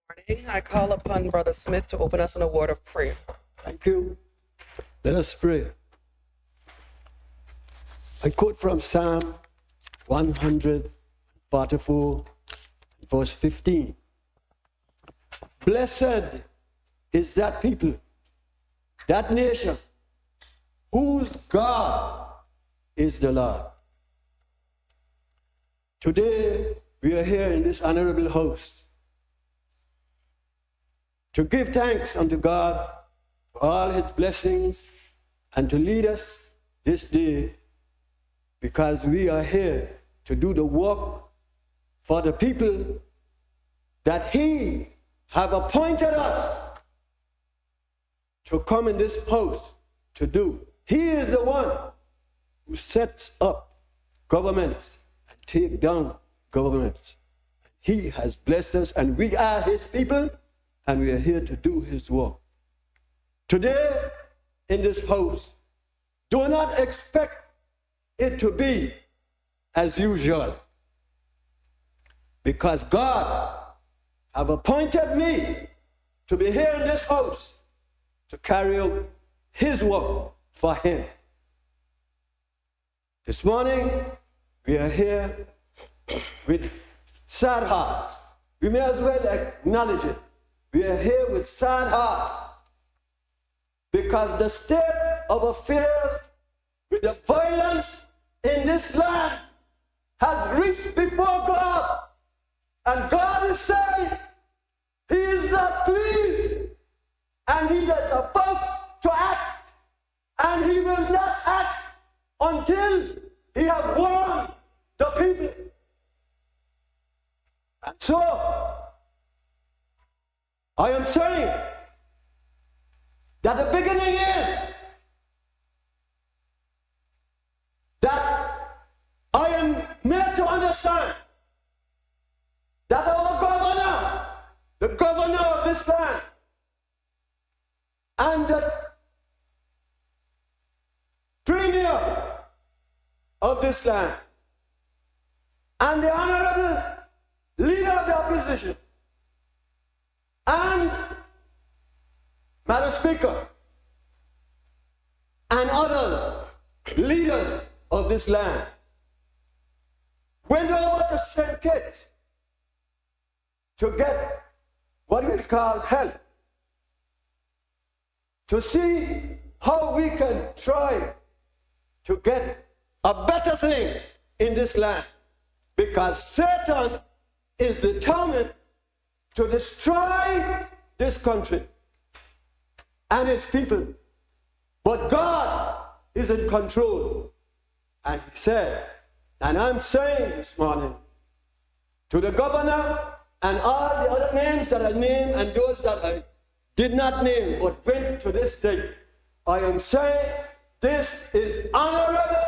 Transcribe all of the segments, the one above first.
Morning. I call upon Brother Smith to open us in a word of prayer. Thank you. Let us pray. I quote from Psalm 144, verse 15. Blessed is that people, that nation, whose God is the Lord. Today, we are here in this honorable house to give thanks unto God for all his blessings and to lead us this day, because we are here to do the work for the people that he have appointed us to come in this house to do. He is the one who sets up governments and take down governments. He has blessed us, and we are his people, and we are here to do his work. Today, in this house, do not expect it to be as usual, because God have appointed me to be here in this house to carry out his work for him. This morning, we are here with sad hearts. We may as well acknowledge it. We are here with sad hearts because the state of affairs with the violence in this land has reached before God. And God is saying he is not pleased, and he is about to act, and he will not act until he has warned the people. And so, I am saying that the beginning is that I am made to understand that our governor, the governor of this land, and the premier of this land, and the honorable leader of the opposition, and Madam Speaker, and others, leaders of this land, went over to St. Kitts to get what we call help, to see how we can try to get a better thing in this land, because Satan is determined to destroy this country and its people. But God is in control. And he said, and I'm saying this morning to the governor and all the other names that I named and those that I did not name but went to this state, I am saying this is honorable,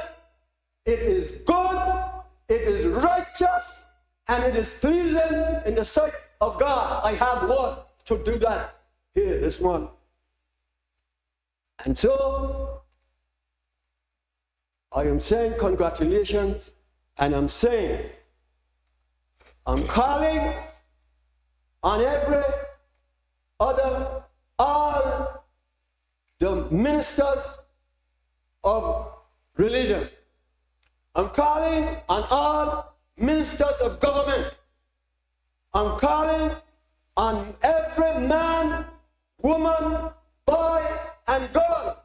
it is good, it is righteous, and it is pleasing in the sight of God. I have work to do that here this morning. And so, I am saying congratulations, and I'm saying, I'm calling on every other, all the ministers of religion. I'm calling on all ministers of government. I'm calling on every man, woman, boy, and girl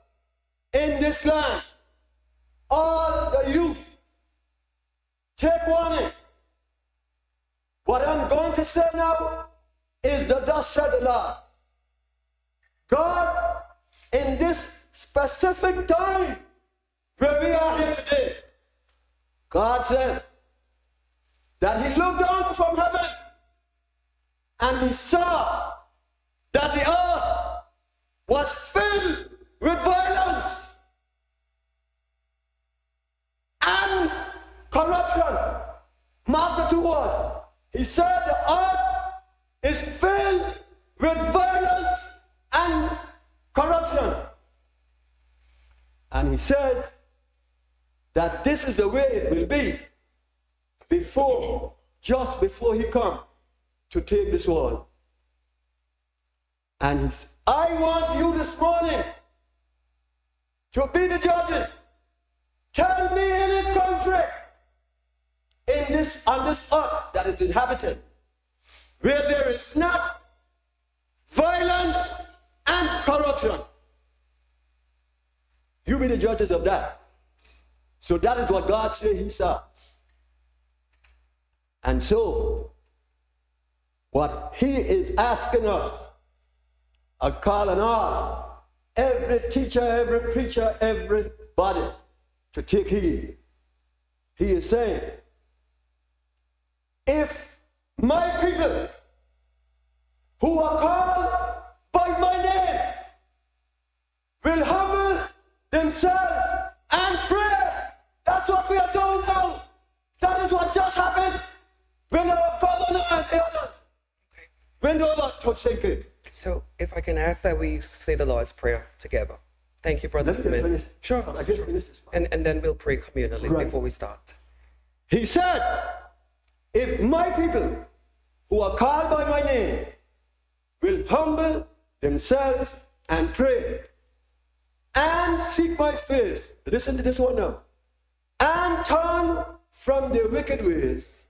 in this land. All the youth, take warning. What I'm going to say now is the thus said the Lord. God, in this specific time where we are here today, God said that he looked down from heaven and he saw that the earth was filled with violence and corruption. Mark the two words. He said the earth is filled with violence and corruption. And he says that this is the way it will be just before he comes to take this world. And I want you this morning to be the judges. Tell me any country on this earth that is inhabited where there is not violence and corruption. You be the judges of that. So that is what God said he saw. And so, what he is asking us, calling on every teacher, every preacher, everybody to take heed. He is saying, if my people who are called by my name will humble themselves and pray, that's what we are doing now. That is what just happened when our governor and the others went over to Thirteenth. So if I can ask that we say the Lord's Prayer together. Thank you, Brother Smith. Finish. Sure. I just finished this one. And then we'll pray communally Right. before we start. He said, if my people who are called by my name will humble themselves and pray and seek my face, listen to this one now, and turn from their wicked ways,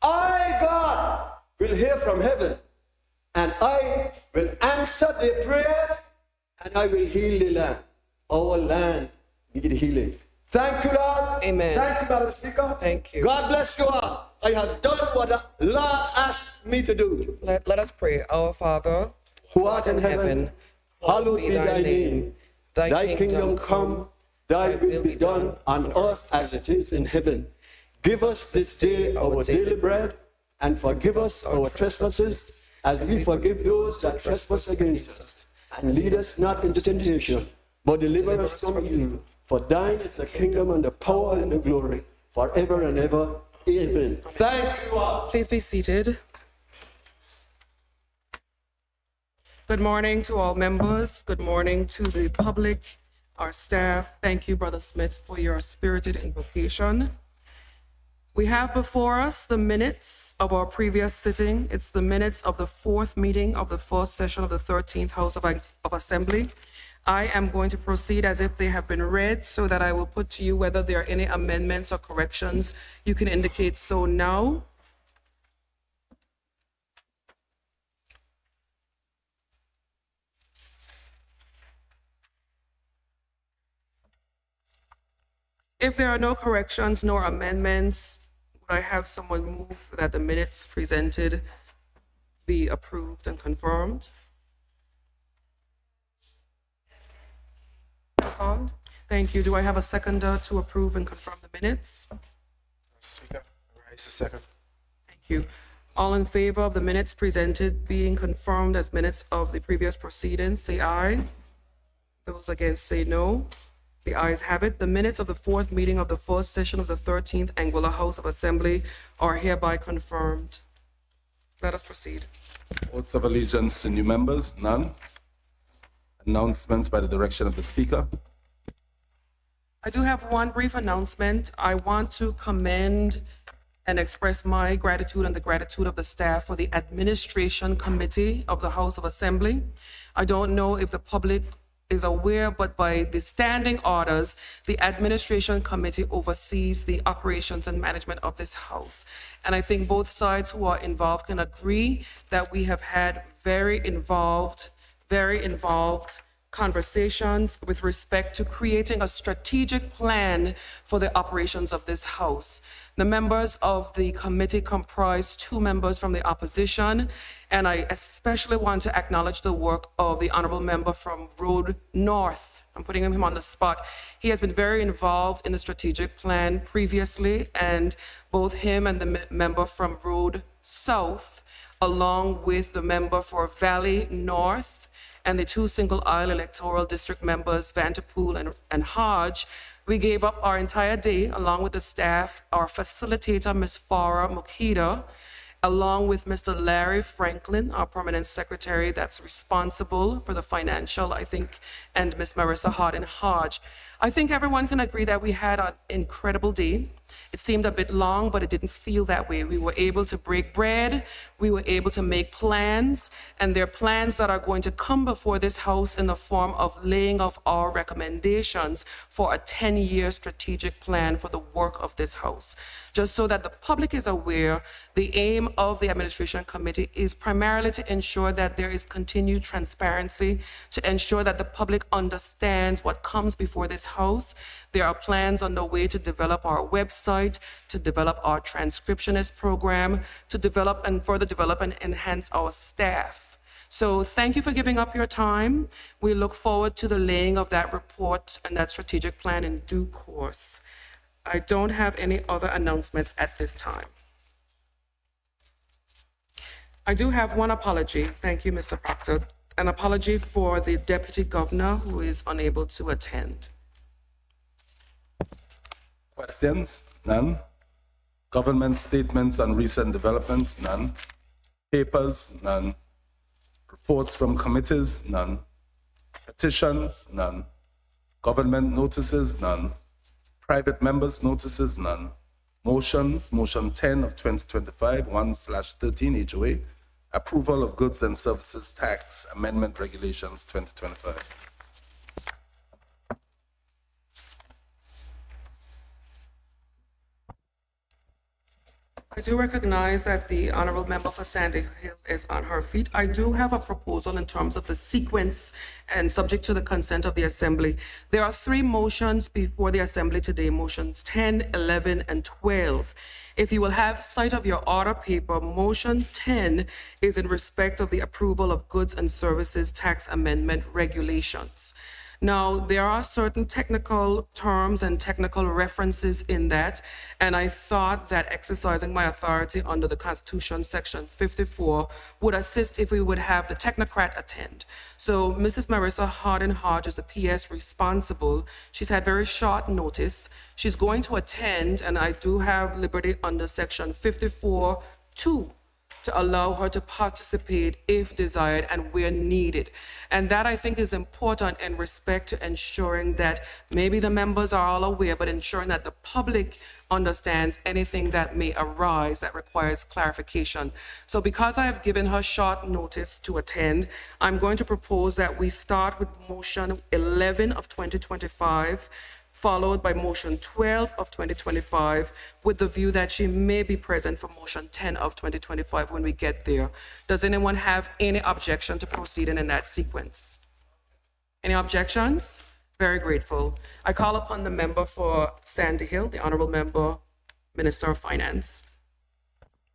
I, God, will hear from heaven, and I will answer their prayers, and I will heal the land. Our land needs healing. Thank you, Lord. Amen. Thank you, Madam Speaker. Thank you. God bless you all. I have done what the Lord asked me to do. Let us pray. Our Father, Who art in heaven, hallowed be thy name. Thy kingdom come, thy will be done on earth as it is in heaven. Give us this day our daily bread, and forgive us our trespasses, as we forgive those that trespass against us. And lead us not into temptation, but deliver us from evil. For thine is the kingdom and the power and the glory, forever and ever. Amen. Thank you all. Please be seated. Good morning to all members. Good morning to the public, our staff. Thank you, Brother Smith, for your spirited invocation. We have before us the minutes of our previous sitting. It's the minutes of the fourth meeting of the first session of the 13th House of Assembly. I am going to proceed as if they have been read so that I will put to you whether there are any amendments or corrections. You can indicate so now. If there are no corrections nor amendments, would I have someone move that the minutes presented be approved and confirmed? Confirmed. Thank you. Do I have a seconder to approve and confirm the minutes? Speaker, I raise a second. Thank you. All in favor of the minutes presented being confirmed as minutes of the previous proceedings, say aye. Those against say no. The ayes have it. The minutes of the fourth meeting of the first session of the 13th Anguilla House of Assembly are hereby confirmed. Let us proceed. Oaths of allegiance to new members, none. Announcements by the direction of the Speaker. I do have one brief announcement. I want to commend and express my gratitude and the gratitude of the staff for the Administration Committee of the House of Assembly. I don't know if the public is aware, but by the standing orders, the Administration Committee oversees the operations and management of this House. And I think both sides who are involved can agree that we have had very involved conversations with respect to creating a strategic plan for the operations of this House. The members of the committee comprise 2 members from the opposition, and I especially want to acknowledge the work of the honorable member from Road North. I'm putting him on the spot. He has been very involved in the strategic plan previously, and both him and the member from Road South, along with the member for Valley North, and the 2 single-aisle electoral district members, Vanterpool and Hodge, we gave up our entire day, along with the staff, our facilitator, Ms. Farah Mukida, along with Mr. Larry Franklin, our permanent secretary that's responsible for the financial, I think, and Ms. Marissa Hardin Hodge. I think everyone can agree that we had an incredible day. It seemed a bit long, but it didn't feel that way. We were able to break bread, we were able to make plans, and they're plans that are going to come before this House in the form of laying of our recommendations for a 10-year strategic plan for the work of this House. Just so that the public is aware, the aim of the Administration Committee is primarily to ensure that there is continued transparency, to ensure that the public understands what comes before this House. There are plans underway to develop our website, to develop our transcriptionist program, to develop and further develop and enhance our staff. So thank you for giving up your time. We look forward to the laying of that report and that strategic plan in due course. I don't have any other announcements at this time. I do have one apology. Thank you, Mr. Proctor. An apology for the Deputy Governor who is unable to attend. Questions? None. Government statements on recent developments? None. Papers? None. Reports from committees? None. Petitions? None. Government notices? None. Private members' notices? None. Motions? Motion 10 of 2025, 1/13 HOA. Approval of Goods and Services Tax Amendment Regulations 2025. I do recognize that the Honorable Member for Sandy Hill is on her feet. I do have a proposal in terms of the sequence and subject to the consent of the Assembly. There are 3 motions before the Assembly today, motions 10, 11, and 12. If you will have sight of your order paper, motion 10 is in respect of the approval of Goods and Services Tax Amendment Regulations. Now, there are certain technical terms and technical references in that, and I thought that exercising my authority under the Constitution, Section 54, would assist if we would have the technocrat attend. So Mrs. Marissa Hardin-Hodge is the PS responsible. She's had very short notice. She's going to attend, and I do have liberty under Section 54(2) to allow her to participate if desired and where needed. And that I think is important in respect to ensuring that maybe the members are all aware, but ensuring that the public understands anything that may arise that requires clarification. So because I have given her short notice to attend, I'm going to propose that we start with motion 11 of 2025, followed by motion 12 of 2025, with the view that she may be present for motion 10 of 2025 when we get there. Does anyone have any objection to proceeding in that sequence? Any objections? Very grateful. I call upon the member for Sandy Hill, the Honorable Member, Minister of Finance.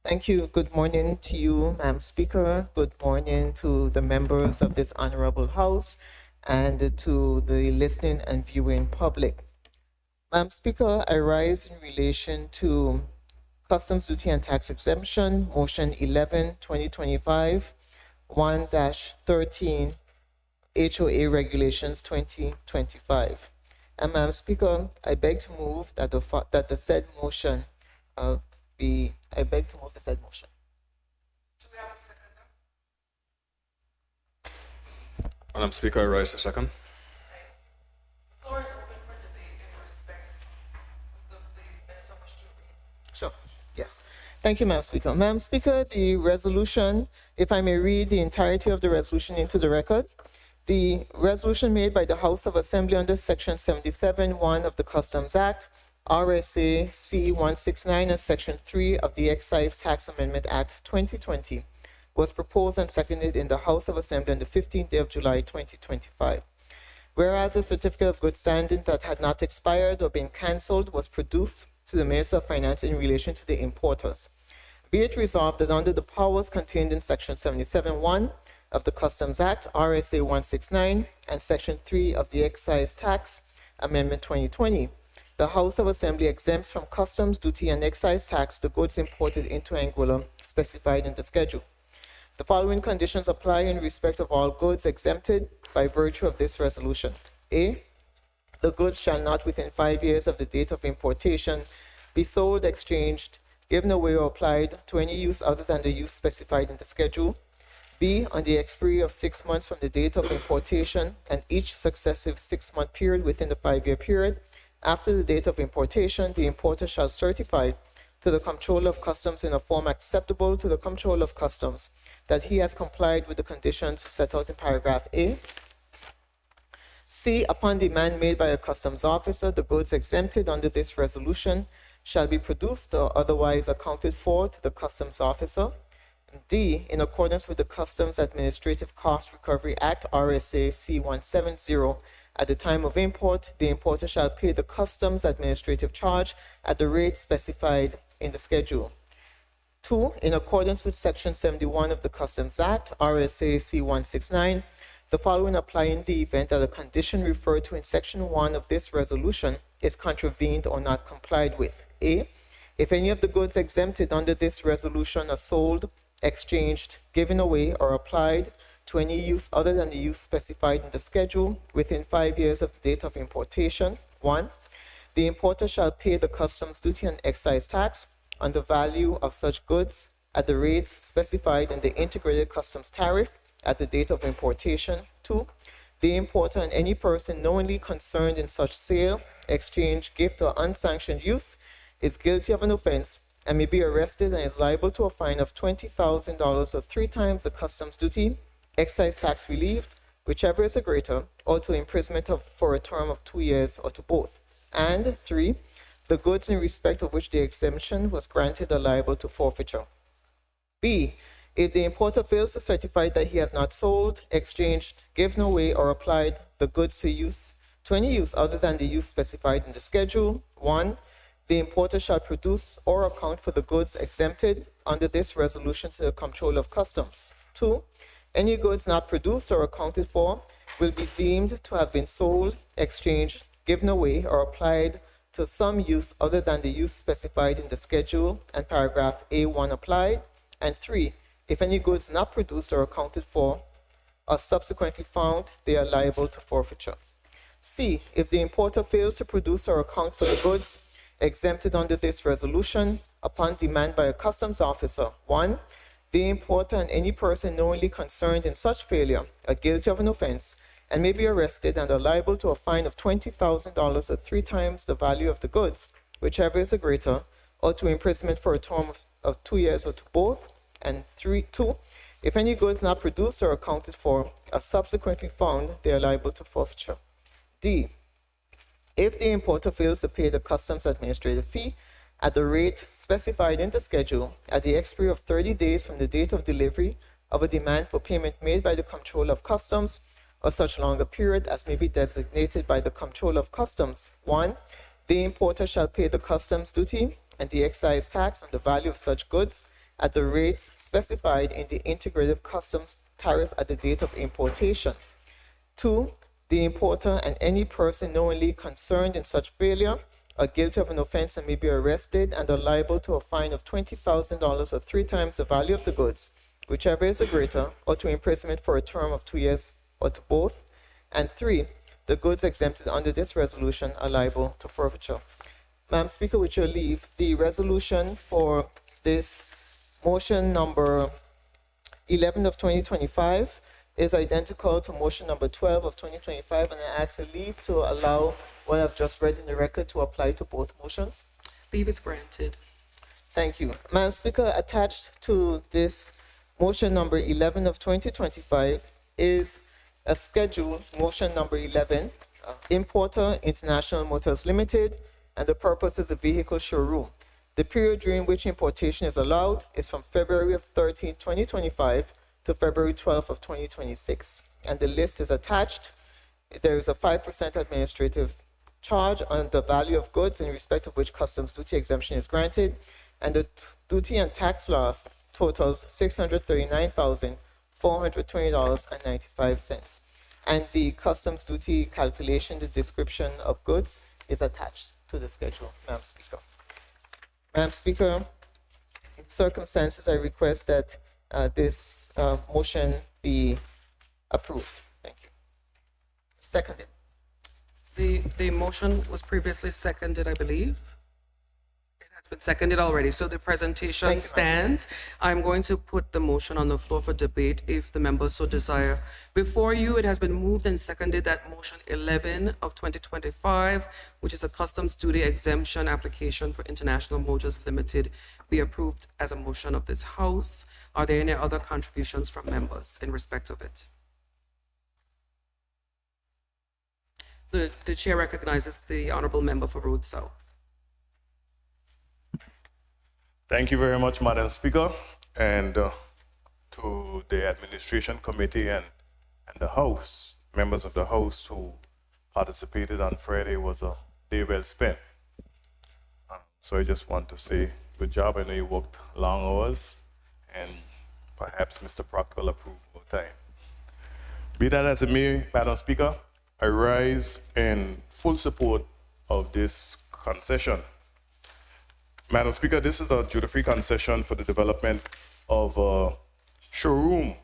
Thank you. Good morning to you, Madam Speaker. Good morning to the members of this honorable House and to the listening and viewing public. Madam Speaker, I rise in relation to Customs Duty and Tax Exemption, Motion 11, 2025, 1/13, HOA Regulations 2025. And Madam Speaker, I beg to move that the said motion I beg to move the said motion. Do we have a second? Madam Speaker, I rise a second. The floor is open for debate in respect of the Minister wish to read. Sure. Yes. Thank you, Madam Speaker. Madam Speaker, the resolution, if I may read the entirety of the resolution into the record. The resolution made by the House of Assembly under Section 77(1) of the Customs Act, RSA C-169, and Section 3 of the Excise Tax Amendment Act 2020 was proposed and seconded in the House of Assembly on the 15th day of July 2025. Whereas a certificate of good standing that had not expired or been cancelled was produced to the Minister of Finance in relation to the importers. Be it resolved that under the powers contained in Section 77(1) of the Customs Act, RSA 169, and Section 3 of the Excise Tax Amendment 2020, the House of Assembly exempts from customs duty and excise tax the goods imported into Anguilla specified in the schedule. The following conditions apply in respect of all goods exempted by virtue of this resolution. A, the goods shall not within 5 years of the date of importation be sold, exchanged, given away, or applied to any use other than the use specified in the schedule. B, on the expiry of 6 months from the date of importation and each successive 6-month period within the 5-year period, after the date of importation, the importer shall certify to the Comptroller of Customs in a form acceptable to the Comptroller of Customs that he has complied with the conditions set out in paragraph A. C, upon demand made by a customs officer, the goods exempted under this resolution shall be produced or otherwise accounted for to the customs officer. D, in accordance with the Customs Administrative Cost Recovery Act, RSA C170, at the time of import, the importer shall pay the customs administrative charge at the rate specified in the schedule. 2, in accordance with Section 71 of the Customs Act, RSA C169, the following apply in the event that a condition referred to in Section 1 of this resolution is contravened or not complied with. A, if any of the goods exempted under this resolution are sold, exchanged, given away, or applied to any use other than the use specified in the schedule within 5 years of the date of importation, 1, the importer shall pay the customs duty and excise tax on the value of such goods at the rates specified in the integrated customs tariff at the date of importation. 2, the importer and any person knowingly concerned in such sale, exchange, gift, or unsanctioned use is guilty of an offense and may be arrested and is liable to a fine of $20,000 or 3 times the customs duty, excise tax relieved, whichever is the greater, or to imprisonment for a term of 2 years or to both. And 3, the goods in respect of which the exemption was granted are liable to forfeiture. B, if the importer fails to certify that he has not sold, exchanged, given away, or applied the goods to any use other than the use specified in the schedule, 1, the importer shall produce or account for the goods exempted under this resolution to the Comptroller of Customs. 2, any goods not produced or accounted for will be deemed to have been sold, exchanged, given away, or applied to some use other than the use specified in the schedule and paragraph A1 applied. And 3, if any goods not produced or accounted for are subsequently found, they are liable to forfeiture. C, if the importer fails to produce or account for the goods exempted under this resolution upon demand by a customs officer, 1, the importer and any person knowingly concerned in such failure are guilty of an offense and may be arrested and are liable to a fine of $20,000 or 3 times the value of the goods, whichever is the greater, or to imprisonment for a term of 2 years or to both. And 2, if any goods not produced or accounted for are subsequently found, they are liable to forfeiture. D, if the importer fails to pay the customs administrative fee at the rate specified in the schedule at the expiry of 30 days from the date of delivery of a demand for payment made by the Comptroller of Customs, or such longer period as may be designated by the Comptroller of Customs, 1, the importer shall pay the customs duty and the excise tax on the value of such goods at the rates specified in the integrated customs tariff at the date of importation. 2, the importer and any person knowingly concerned in such failure are guilty of an offense and may be arrested and are liable to a fine of $20,000 or 3 times the value of the goods, whichever is the greater, or to imprisonment for a term of 2 years or to both. And 3, the goods exempted under this resolution are liable to forfeiture. Madam Speaker, with your leave, the resolution for this motion number 11 of 2025 is identical to motion number 12 of 2025, and I ask a leave to allow what I've just read in the record to apply to both motions. Leave is granted. Thank you. Madam Speaker, attached to this motion number 11 of 2025 is a schedule, motion number 11, Importer International Motors Limited, and the purpose is a vehicle showroom. The period during which importation is allowed is from February of 13, 2025 to February 12 of 2026. And the list is attached. There is a 5% administrative charge on the value of goods in respect of which customs duty exemption is granted, and the duty and tax loss totals $639,420.95. And the customs duty calculation, the description of goods, is attached to the schedule, Madam Speaker. Madam Speaker, in circumstances, I request that this motion be approved. Thank you. Seconded. The motion was previously seconded, I believe. It It's been seconded already, so the presentation stands. I'm going to put the motion on the floor for debate if the members so desire. Before you, it has been moved and seconded that motion 11 of 2025, which is a customs duty exemption application for International Motors Limited, be approved as a motion of this House. Are there any other contributions from members in respect of it? The chair recognizes the honorable member for Road South. Thank you very much, Madam Speaker, and to the Administration Committee and the House, members of the House who participated on Friday. Was a day well spent. So I just want to say good job. I know you worked long hours, and perhaps Mr. Proctor will approve more time. Be that as it may, Madam Speaker, I rise in full support of this concession. Madam Speaker, this is a duty-free concession for the development of a showroom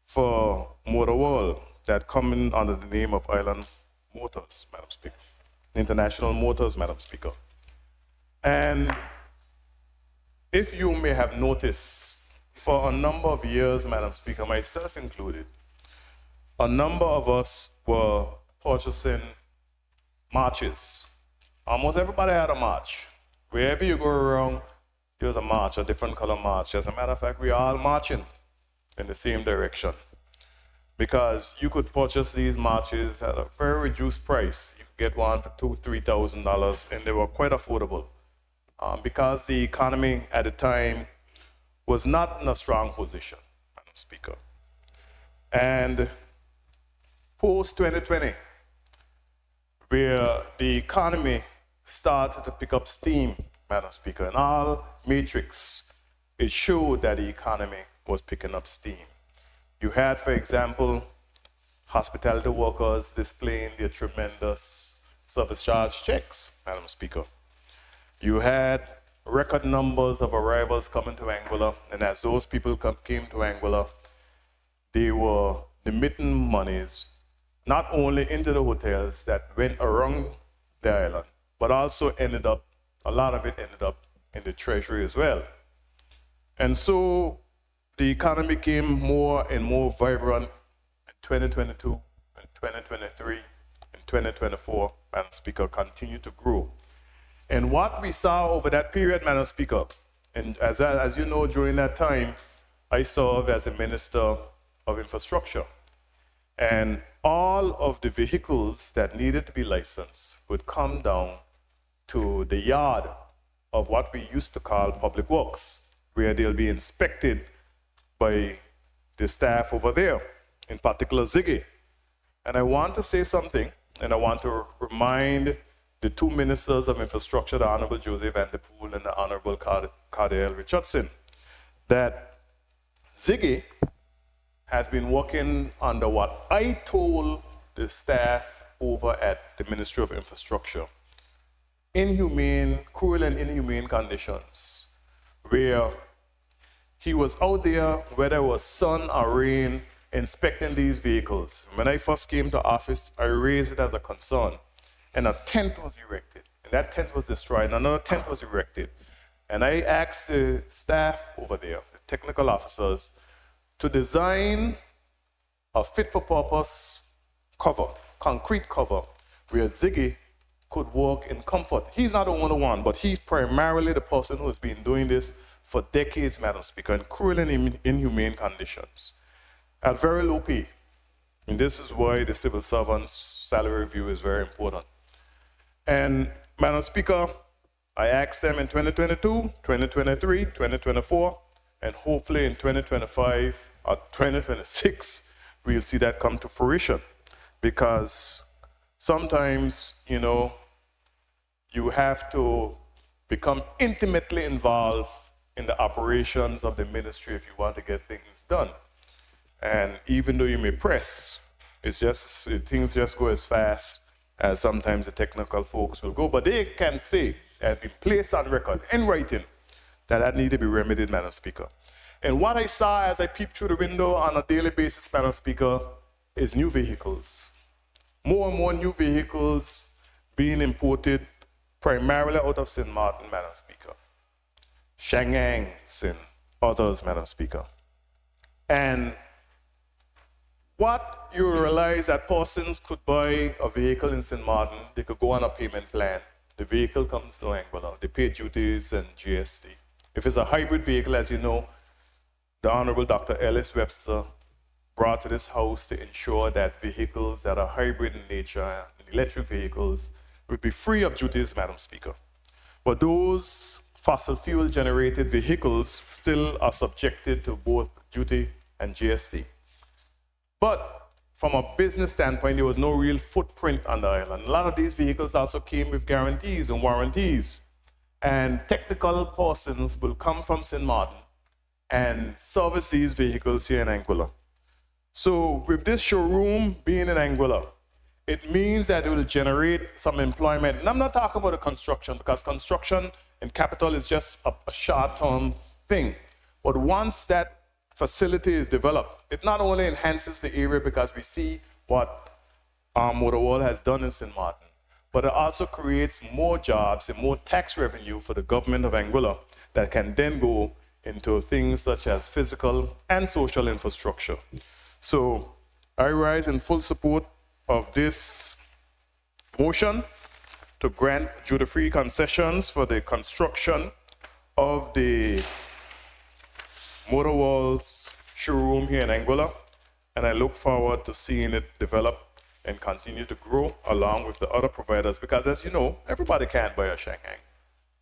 for Motor World that coming under the name of Island Motors, Madam Speaker. International Motors, Madam Speaker. And if you may have noticed, for a number of years, Madam Speaker, myself included, a number of us were purchasing marches. Almost everybody had a march. Wherever you go around, there's a march, a different color march. As a matter of fact, we are all marching in the same direction. Because you could purchase these marches at a very reduced price. You could get one for $2,000, $3,000, and they were quite affordable. Because the economy at the time was not in a strong position, Madam Speaker. And post-2020, where the economy started to pick up steam, Madam Speaker, and all matrix, it showed that the economy was picking up steam. You had, for example, hospitality workers displaying their tremendous service charge checks, Madam Speaker. You had record numbers of arrivals coming to Anguilla, and as those people came to Anguilla, they were emitting monies not only into the hotels that went around the island, but also a lot of it ended up in the treasury as well. And so the economy became more and more vibrant in 2022, and 2023, and 2024, Madam Speaker, continued to grow. And what we saw over that period, Madam Speaker, and as you know, during that time, I served as a Minister of Infrastructure. And all of the vehicles that needed to be licensed would come down to the yard of what we used to call Public Works, where they'll be inspected by the staff over there, in particular Ziggy. And I want to say something, and I want to remind the two ministers of infrastructure, the Honorable Joseph Van der Poel and the Honorable Cardell Richardson, that Ziggy has been working under what I told the staff over at the Ministry of Infrastructure. Cruel and inhumane conditions, where he was out there, whether it was sun or rain, inspecting these vehicles. When I first came to office, I raised it as a concern, and a tent was erected, and that tent was destroyed, and another tent was erected. And I asked the staff over there, the technical officers, to design a fit-for-purpose cover, concrete cover, where Ziggy could work in comfort. He's not the only one, but he's primarily the person who has been doing this for decades, Madam Speaker, in cruel and inhumane conditions, at very low pay. And this is why the civil servant's salary review is very important. And Madam Speaker, I asked them in 2022, 2023, 2024, and hopefully in 2025 or 2026, we'll see that come to fruition. Because sometimes, you have to become intimately involved in the operations of the ministry if you want to get things done. And even though you may press, things just go as fast as sometimes the technical folks will go. But they can say, has been placed on record in writing, that need to be remedied, Madam Speaker. And what I saw as I peeped through the window on a daily basis, Madam Speaker, is new vehicles. More and more new vehicles being imported primarily out of St. Martin, Madam Speaker. Shangang, Sin, others, Madam Speaker. And what you realize that persons could buy a vehicle in St. Martin, they could go on a payment plan. The vehicle comes to Anguilla, they pay duties and GST. If it's a hybrid vehicle, as you know, the Honorable Dr. Ellis Webster brought to this house to ensure that vehicles that are hybrid in nature, electric vehicles, would be free of duties, Madam Speaker. But those fossil fuel generated vehicles still are subjected to both duty and GST. But from a business standpoint, there was no real footprint on the island. A lot of these vehicles also came with guarantees and warranties. And technical persons will come from St. Martin and service these vehicles here in Anguilla. So with this showroom being in Anguilla, it means that it will generate some employment. And I'm not talking about the construction, because construction and capital is just a short-term thing. But once that facility is developed, it not only enhances the area because we see what Motor World has done in St. Martin, but it also creates more jobs and more tax revenue for the government of Anguilla that can then go into things such as physical and social infrastructure. So I rise in full support of this motion to grant duty-free concessions for the construction of the Motor World's showroom here in Anguilla, and I look forward to seeing it develop and continue to grow along with the other providers, because as you know, everybody can't buy a Shanghai.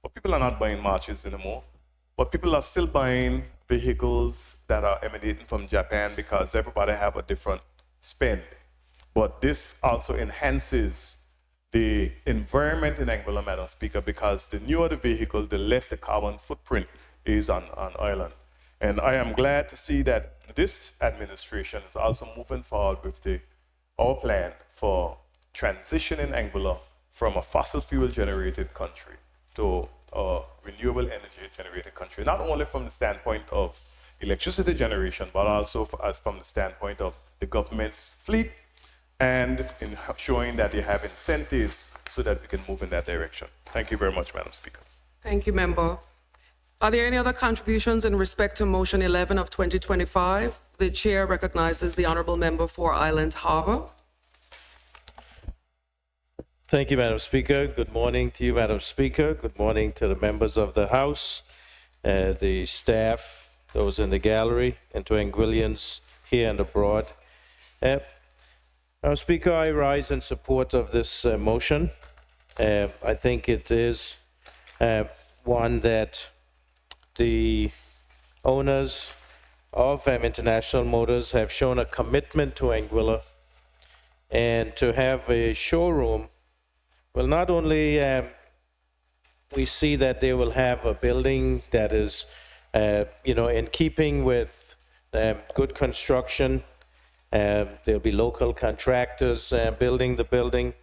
But people are not buying marches anymore, but people are still buying vehicles that are emanating from Japan because everybody have a different spend. But this also enhances the environment in Anguilla, Madam Speaker, because the newer the vehicle, the less the carbon footprint is on island. And I am glad to see that this administration is also moving forward with our plan for transitioning Anguilla from a fossil fuel generated country to a renewable energy generated country, not only from the standpoint of electricity generation, but also from the standpoint of the government's fleet, and in showing that they have incentives so that we can move in that direction. Thank you very much, Madam Speaker. Thank you, Member. Are there any other contributions in respect to Motion 11 of 2025? The Chair recognizes the Honourable Member for Island Harbour. Thank you, Madam Speaker. Good morning to you, Madam Speaker. Good morning to the members of the House, the staff, those in the gallery, and to Anguillians here and abroad. Madam Speaker, I rise in support of this motion. I think it is one that the owners of International Motors have shown a commitment to Anguilla, and to have a showroom. Well, not only we see that they will have a building that is, in keeping with good construction. There'll be local contractors building the building,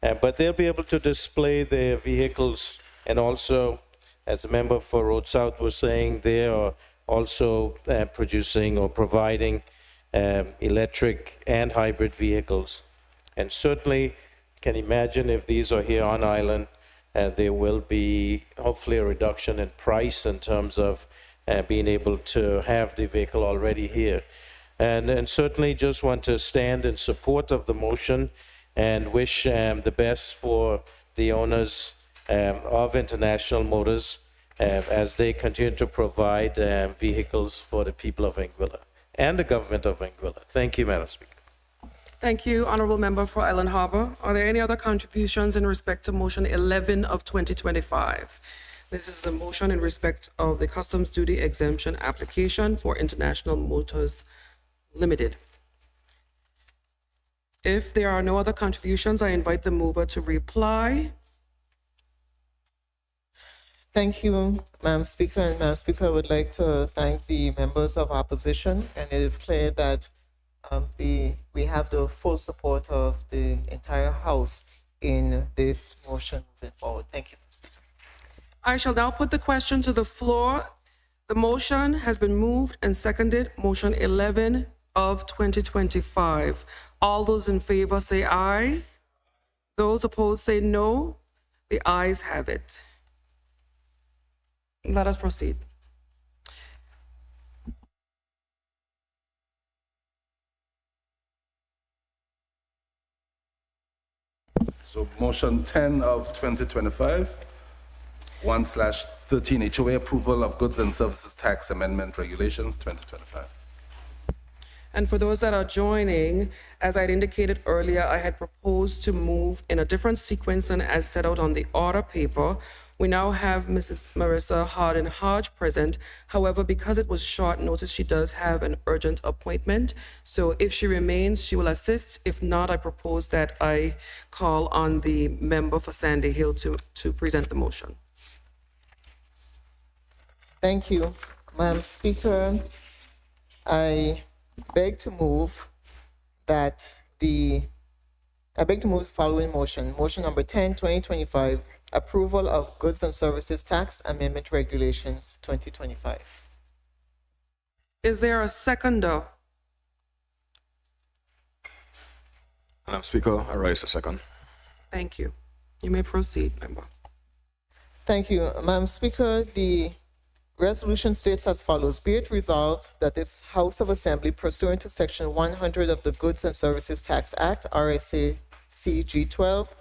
but they'll be able to display their vehicles. And also, as the member for Road South was saying, they are also producing or providing electric and hybrid vehicles. And certainly, can imagine if these are here on island, there will be hopefully a reduction in price in terms of being able to have the vehicle already here. And certainly just want to stand in support of the motion and wish the best for the owners of International Motors as they continue to provide vehicles for the people of Anguilla and the government of Anguilla. Thank you, Madam Speaker. Thank you, Honourable Member for Island Harbour. Are there any other contributions in respect to Motion 11 of 2025? This is the motion in respect of the customs duty exemption application for International Motors Limited. If there are no other contributions, I invite the mover to reply. Thank you, Madam Speaker. And Madam Speaker, I would like to thank the members of opposition. And it is clear that we have the full support of the entire House in this motion moving forward. Thank you, Madam Speaker. I shall now put the question to the floor. The motion has been moved and seconded. Motion 11 of 2025. All those in favor say aye. Those opposed say no. The ayes have it. Let us proceed. So motion 10 of 2025, 1/13 HOA approval of goods and services tax amendment regulations 2025. And for those that are joining, as I'd indicated earlier, I had proposed to move in a different sequence than as set out on the order paper. We now have Mrs. Marissa Hardin Hodge present. However, because it was short notice, she does have an urgent appointment. So if she remains, she will assist. If not, I propose that I call on the member for Sandy Hill to present the motion. Thank you, Madam Speaker. I beg to move the following motion. Motion number 10, 2025, approval of goods and services tax amendment regulations 2025. Is there a seconder? Madam Speaker, I rise a second. Thank you. You may proceed, member. Thank you, Madam Speaker. The resolution states as follows: be it resolved that this House of Assembly, pursuant to Section 100 of the Goods and Services Tax Act, RSA CG 12,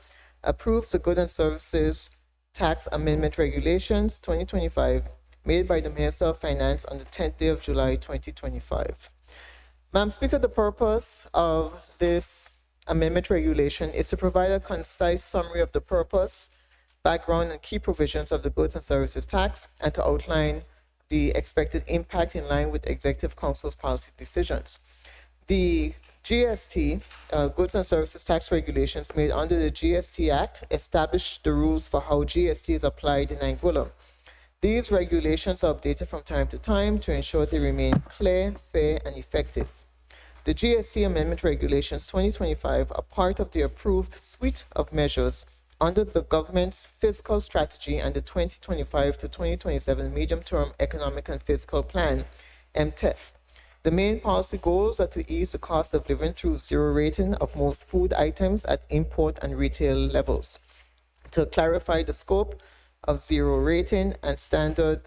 approves the Goods and Services Tax Amendment Regulations 2025 made by the Minister of Finance on the 10th day of July 2025. Madam Speaker, the purpose of this amendment regulation is to provide a concise summary of the purpose, background, and key provisions of the Goods and Services Tax, and to outline the expected impact in line with Executive Council's policy decisions. The GST, Goods and Services Tax regulations made under the GST Act, establish the rules for how GST is applied in Anguilla. These regulations are updated from time to time to ensure they remain clear, fair, and effective. The GST Amendment Regulations 2025 are part of the approved suite of measures under the government's fiscal strategy and the 2025 to 2027 medium-term economic and fiscal plan, MTEF. The main policy goals are to ease the cost of living through zero rating of most food items at import and retail levels, to clarify the scope of zero rating and standard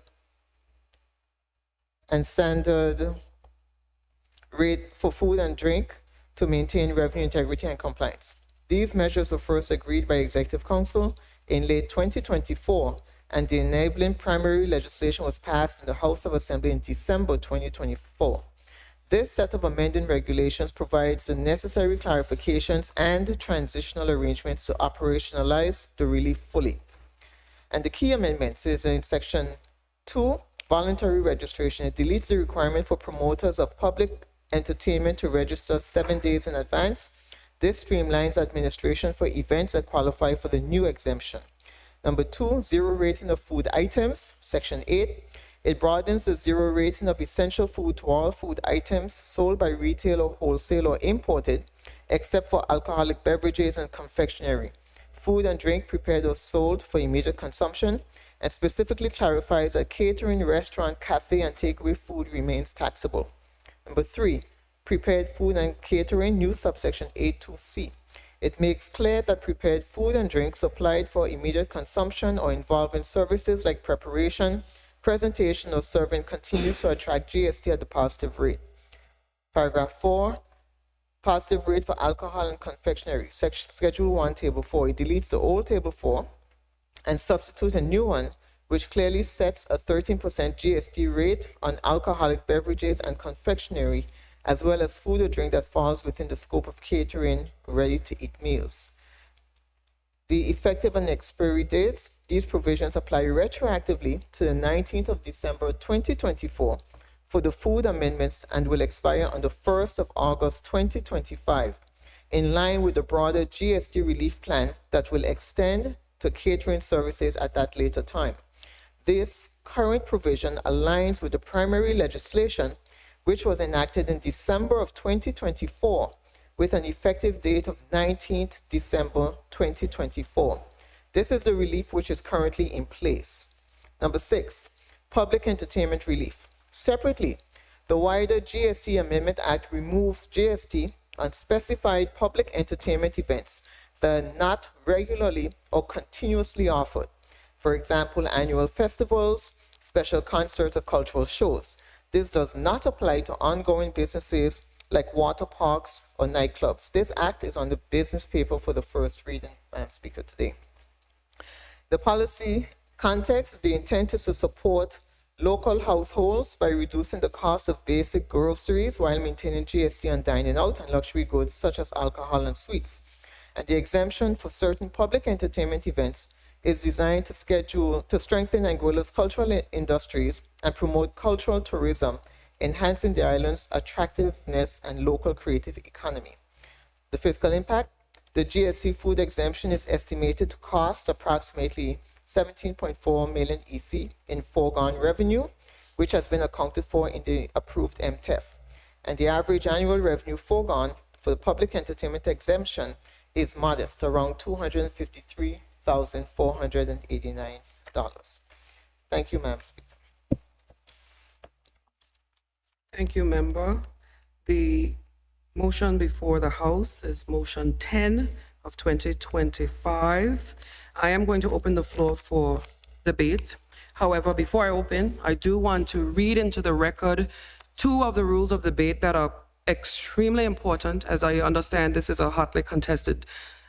rate for food and drink to maintain revenue integrity and compliance. These measures were first agreed by Executive Council in late 2024, and the enabling primary legislation was passed in the House of Assembly in December 2024. This set of amending regulations provides the necessary clarifications and transitional arrangements to operationalize the relief fully. And the key amendments is in Section 2, voluntary registration. It deletes the requirement for promoters of public entertainment to register 7 days in advance. This streamlines administration for events that qualify for the new exemption. Number 2, zero rating of food items. Section 8, it broadens the zero rating of essential food to all food items sold by retail or wholesale or imported, except for alcoholic beverages and confectionery, food and drink prepared or sold for immediate consumption, and specifically clarifies that catering, restaurant, cafe, and takeaway food remains taxable. Number 3, prepared food and catering, new subsection A2C. It makes clear that prepared food and drinks supplied for immediate consumption or involving services like preparation, presentation, or serving continues to attract GST at the positive rate. Paragraph 4, positive rate for alcohol and confectionery, Schedule 1, Table 4. It deletes the old Table 4 and substitutes a new one which clearly sets a 13% GST rate on alcoholic beverages and confectionery, as well as food or drink that falls within the scope of catering ready-to-eat meals. The effective and expiry dates, these provisions apply retroactively to the 19th of December 2024 for the food amendments and will expire on the 1st of August 2025, in line with the broader GST relief plan that will extend to catering services at that later time. This current provision aligns with the primary legislation which was enacted in December of 2024 with an effective date of 19th December 2024. This is the relief which is currently in place. Number 6, public entertainment relief. Separately, the wider GST Amendment Act removes GST on specified public entertainment events that are not regularly or continuously offered. For example, annual festivals, special concerts, or cultural shows. This does not apply to ongoing businesses like water parks or nightclubs. This act is on the business paper for the first reading, Madam Speaker, today. The policy context, the intent is to support local households by reducing the cost of basic groceries while maintaining GST on dining out and luxury goods such as alcohol and sweets. And the exemption for certain public entertainment events is designed to strengthen Anguilla's cultural industries and promote cultural tourism, enhancing the island's attractiveness and local creative economy. The fiscal impact, the GST food exemption is estimated to cost approximately 17.4 million EC in foregone revenue, which has been accounted for in the approved MTEF. And the average annual revenue foregone for the public entertainment exemption is modest, around $253,489. Thank you, Madam Speaker. Thank you, member. The motion before the House is motion 10 of 2025. I am going to open the floor for debate. However, before I open, I do want to read into the record two of the rules of debate that are extremely important. As I understand, this is a hotly contested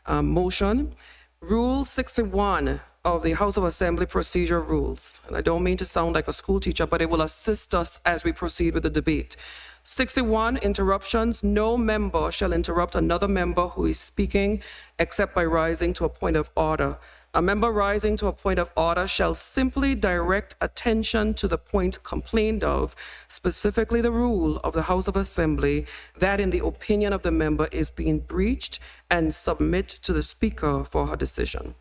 motion. Rule 61 of the House of Assembly Procedure Rules, and I don't mean to sound like a school teacher, but it will assist us as we proceed with the debate. 61, interruptions. No member shall interrupt another member who is speaking except by rising to a point of order. A member rising to a point of order shall simply direct attention to the point complained of, specifically the rule of the House of Assembly that in the opinion of the member is being breached, and submit to the Speaker for her decision.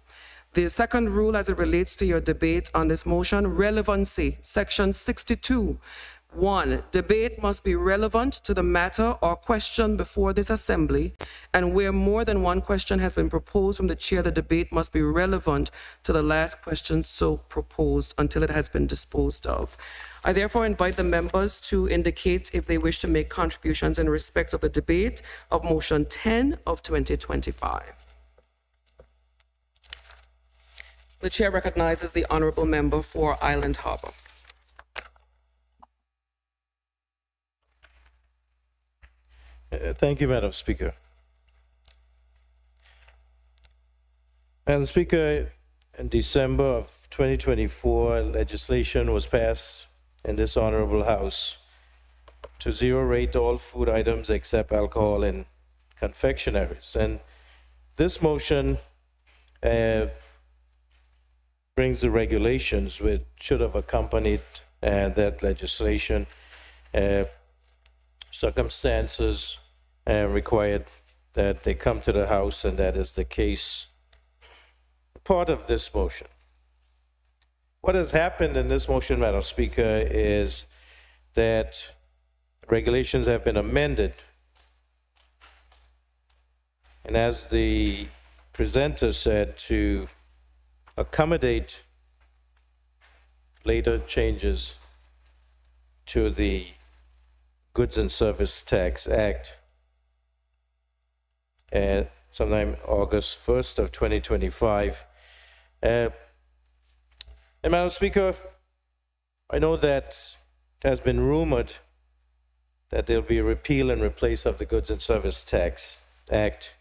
The second rule as it relates to your debate on this motion, relevancy, section 62. 1, debate must be relevant to the matter or question before this assembly, and where more than one question has been proposed from the chair, the debate must be relevant to the last question so proposed until it has been disposed of. I therefore invite the members to indicate if they wish to make contributions in respect of the debate of motion 10 of 2025. The chair recognizes the honorable member for Island Harbor. Thank you, Madam Speaker. Madam Speaker, in December of 2024, legislation was passed in this honorable House to zero rate all food items except alcohol and confectionaries. And this motion brings the regulations which should have accompanied that legislation. Circumstances required that they come to the House, and that is the case. Part of this motion. What has happened in this motion, Madam Speaker, is that regulations have been amended. And as the presenter said, to accommodate later changes to the Goods and Service Tax Act, sometime August 1st of 2025. And Madam Speaker, I know that it has been rumored that there'll be a repeal and replace of the Goods and Service Tax Act,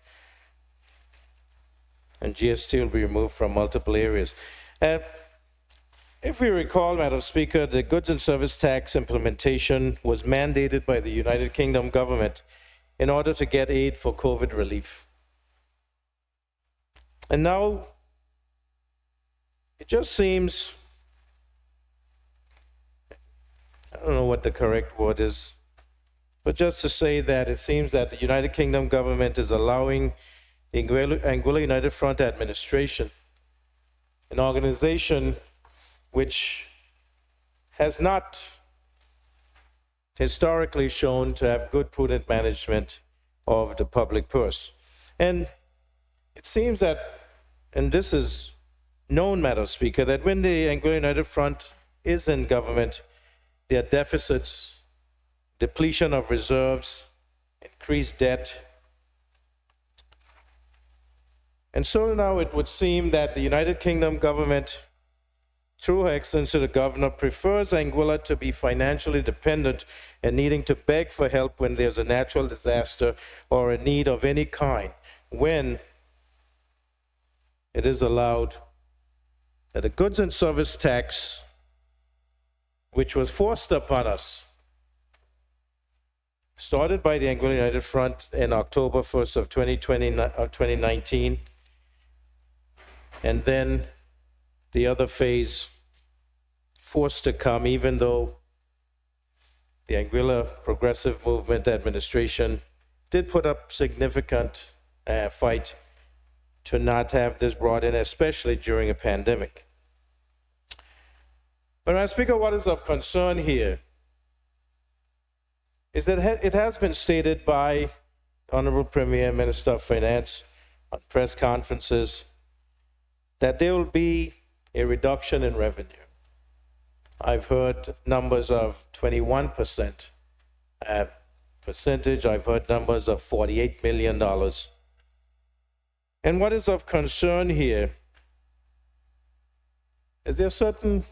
and GST will be removed from multiple areas. If we recall, Madam Speaker, the goods and service tax implementation was mandated by the United Kingdom government in order to get aid for COVID relief. And now, it just seems, I don't know what the correct word is, but just to say that it seems that the United Kingdom government is allowing the Anguilla United Front administration, an organization which has not historically shown to have good, prudent management of the public purse. And it seems that, and this is known, Madam Speaker, that when the Anguilla United Front is in government, there are deficits, depletion of reserves, increased debt. And so now it would seem that the United Kingdom government, through Her Excellency the Governor, prefers Anguilla to be financially dependent and needing to beg for help when there's a natural disaster or a need of any kind, when it is allowed that a goods and service tax, which was forced upon us, started by the Anguilla United Front in October 1st of 2019, and then the other phase forced to come, even though the Anguilla Progressive Movement administration did put up significant fight to not have this brought in, especially during a pandemic. But Madam Speaker, what is of concern here is that it has been stated by Honorable Premier Minister of Finance on press conferences that there will be a reduction in revenue. I've heard numbers of 21% percentage. I've heard numbers of $48 million. And what is of concern here is there are certain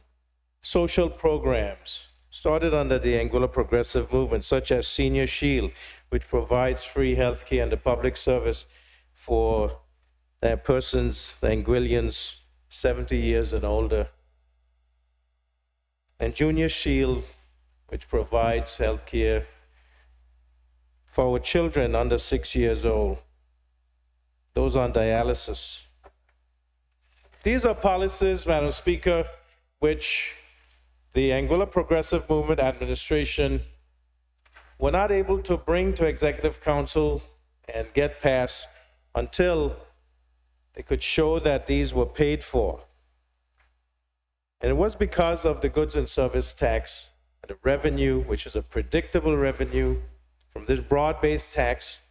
social programs started under the Anguilla Progressive Movement, such as Senior Shield, which provides free health care and the public service for persons, the Anguillians, 70 years and older. And Junior Shield, which provides health care for our children under 6 years old, those on dialysis. These are policies, Madam Speaker, which the Anguilla Progressive Movement administration were not able to bring to Executive Council and get passed until they could show that these were paid for. And it was because of the goods and service tax, and the revenue, which is a predictable revenue from this broad-based tax,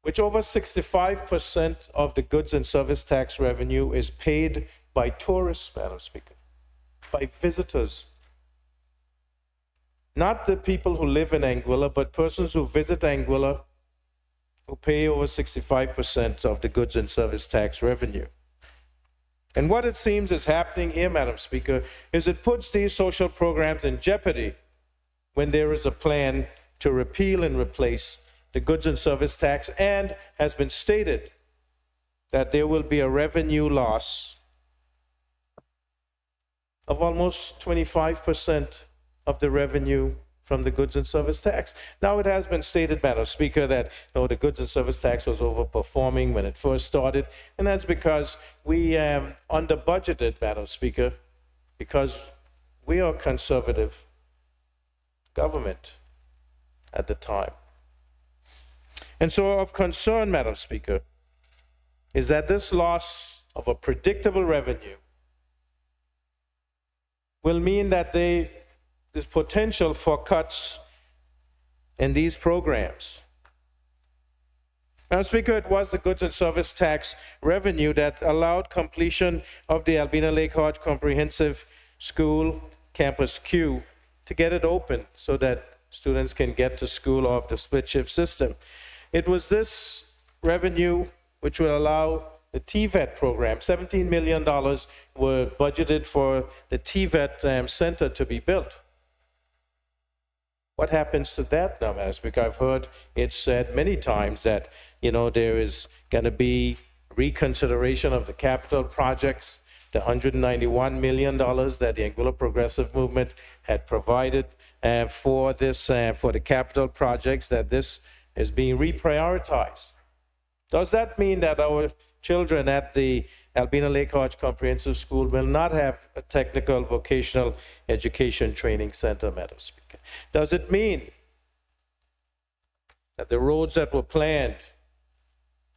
which over 65% of the goods and service tax revenue is paid by tourists, Madam Speaker, by visitors. Not the people who live in Anguilla, but persons who visit Anguilla who pay over 65% of the goods and service tax revenue. And what it seems is happening here, Madam Speaker, is it puts these social programs in jeopardy when there is a plan to repeal and replace the goods and service tax, and has been stated that there will be a revenue loss of almost 25% of the revenue from the goods and service tax. Now, it has been stated, Madam Speaker, that the goods and service tax was overperforming when it first started, and that's because we under-budgeted, Madam Speaker, because we are conservative government at the time. And so of concern, Madam Speaker, is that this loss of a predictable revenue will mean that there's potential for cuts in these programs. Madam Speaker, it was the goods and service tax revenue that allowed completion of the Albina Lake Hodge Comprehensive School Campus Q to get it open so that students can get to school off the split shift system. It was this revenue which will allow the TVET program. $17 million were budgeted for the TVET center to be built. What happens to that now, Madam Speaker? I've heard it said many times that, there is going to be reconsideration of the capital projects, the $191 million that the Anguilla Progressive Movement had provided for the capital projects, that this is being reprioritized. Does that mean that our children at the Albina Lake Hodge Comprehensive School will not have a technical vocational education training center, Madam Speaker? Does it mean that the roads that were planned,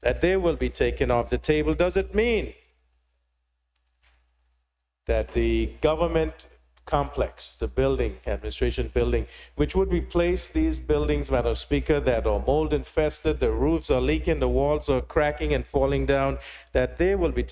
that they will be taken off the table? Does it mean that the government complex, the building, administration building, which would replace these buildings, Madam Speaker, that are mold infested, the roofs are leaking, the walls are cracking and falling down, that will be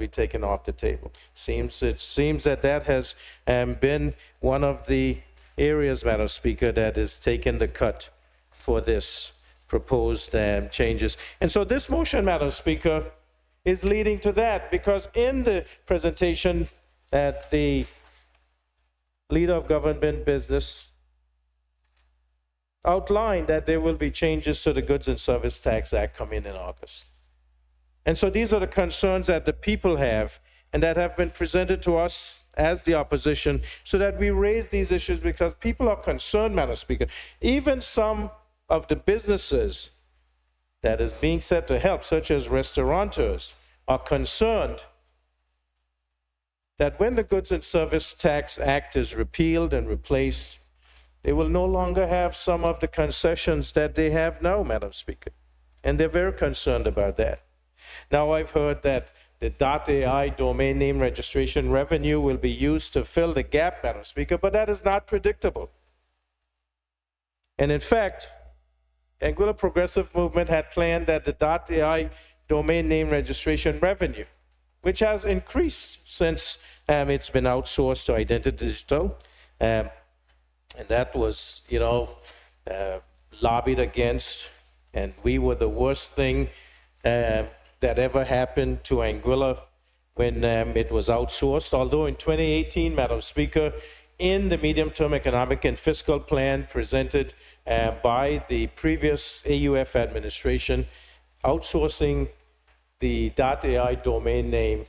taken off the table? It seems that has been one of the areas, Madam Speaker, that is taking the cut for this proposed changes. And so this motion, Madam Speaker, is leading to that, because in the presentation that the leader of government business outlined that there will be changes to the Goods and Service Tax Act coming in August. And so these are the concerns that the people have and that have been presented to us as the opposition, so that we raise these issues because people are concerned, Madam Speaker. Even some of the businesses that is being said to help, such as restaurateurs, are concerned that when the Goods and Service Tax Act is repealed and replaced, they will no longer have some of the concessions that they have now, Madam Speaker. And they're very concerned about that. Now, I've heard that the .ai domain name registration revenue will be used to fill the gap, Madam Speaker, but that is not predictable. And in fact, Anguilla Progressive Movement had planned that the .ai domain name registration revenue, which has increased since it's been outsourced to Identity Digital, and that was, lobbied against, and we were the worst thing that ever happened to Anguilla when it was outsourced. Although in 2018, Madam Speaker, in the medium-term economic and fiscal plan presented by the previous AUF administration, outsourcing the .ai domain name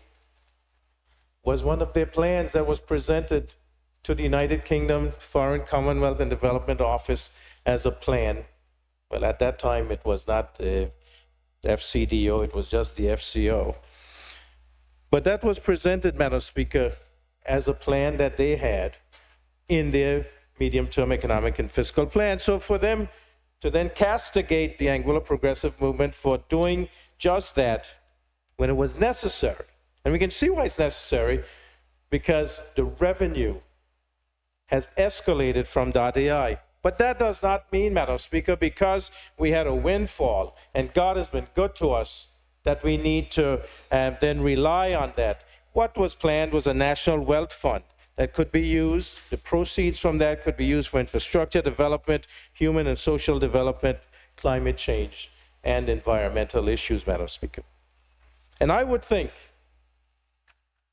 was one of their plans that was presented to the United Kingdom Foreign Commonwealth and Development Office as a plan. Well, at that time, it was not the FCDO, it was just the FCO. But that was presented, Madam Speaker, as a plan that they had in their medium-term economic and fiscal plan. So for them to then castigate the Anguilla Progressive Movement for doing just that when it was necessary, and we can see why it's necessary, because the revenue has escalated from .ai. But that does not mean, Madam Speaker, because we had a windfall and God has been good to us, that we need to then rely on that. What was planned was a national wealth fund that could be used, the proceeds from that could be used for infrastructure development, human and social development, climate change, and environmental issues, Madam Speaker. And I would think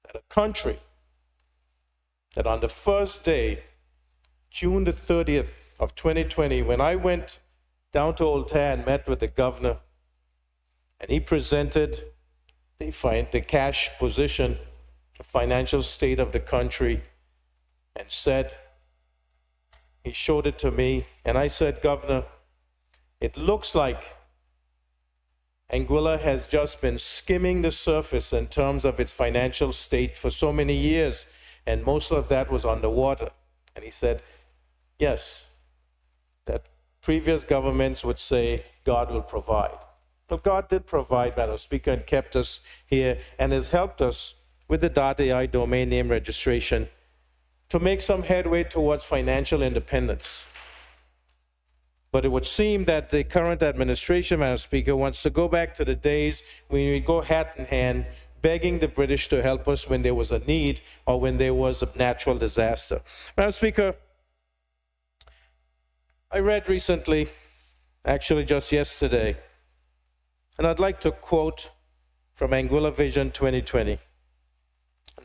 that a country that on the first day, June the 30th of 2020, when I went down to Altair and met with the governor, and he presented the cash position, the financial state of the country, and said, he showed it to me, and I said, Governor, it looks like Anguilla has just been skimming the surface in terms of its financial state for so many years, and most of that was underwater. And he said, yes, that previous governments would say God will provide. But God did provide, Madam Speaker, and kept us here and has helped us with the .ai domain name registration to make some headway towards financial independence. But it would seem that the current administration, Madam Speaker, wants to go back to the days when we go hat in hand, begging the British to help us when there was a need or when there was a natural disaster. Madam Speaker, I read recently, actually just yesterday, and I'd like to quote from Anguilla Vision 2020.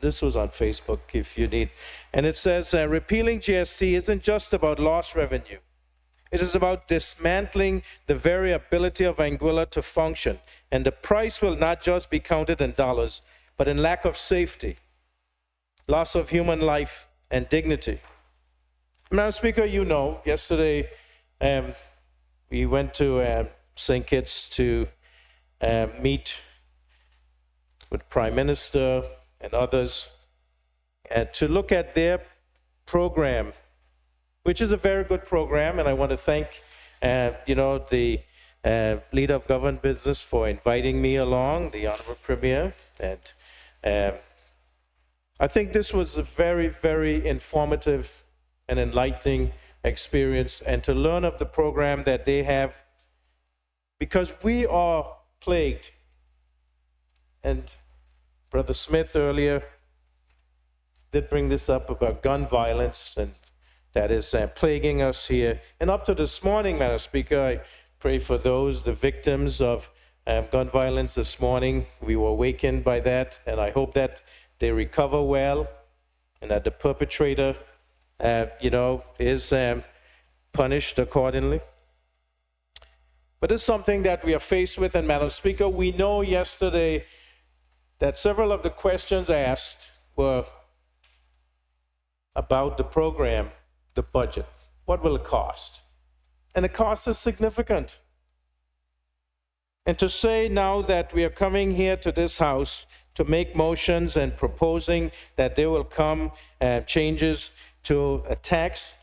This was on Facebook, if you need. And it says, repealing GST isn't just about lost revenue. It is about dismantling the very ability of Anguilla to function. And the price will not just be counted in dollars, but in lack of safety, loss of human life and dignity. Madam Speaker, you know, yesterday we went to St. Kitts to meet with Prime Minister and others, and to look at their program, which is a very good program, and I want to thank, the leader of government business for inviting me along, the Honorable Premier, and I think this was a very, very informative and enlightening experience, and to learn of the program that they have, because we are plagued, and Brother Smith earlier did bring this up about gun violence, and that is plaguing us here. And up to this morning, Madam Speaker, I pray for those, the victims of gun violence this morning. We were awakened by that, and I hope that they recover well and that the perpetrator, is punished accordingly. But it's something that we are faced with, and Madam Speaker, we know yesterday that several of the questions asked were about the program, the budget. What will it cost? And the cost is significant. And to say now that we are coming here to this House to make motions and proposing that there will come changes to a tax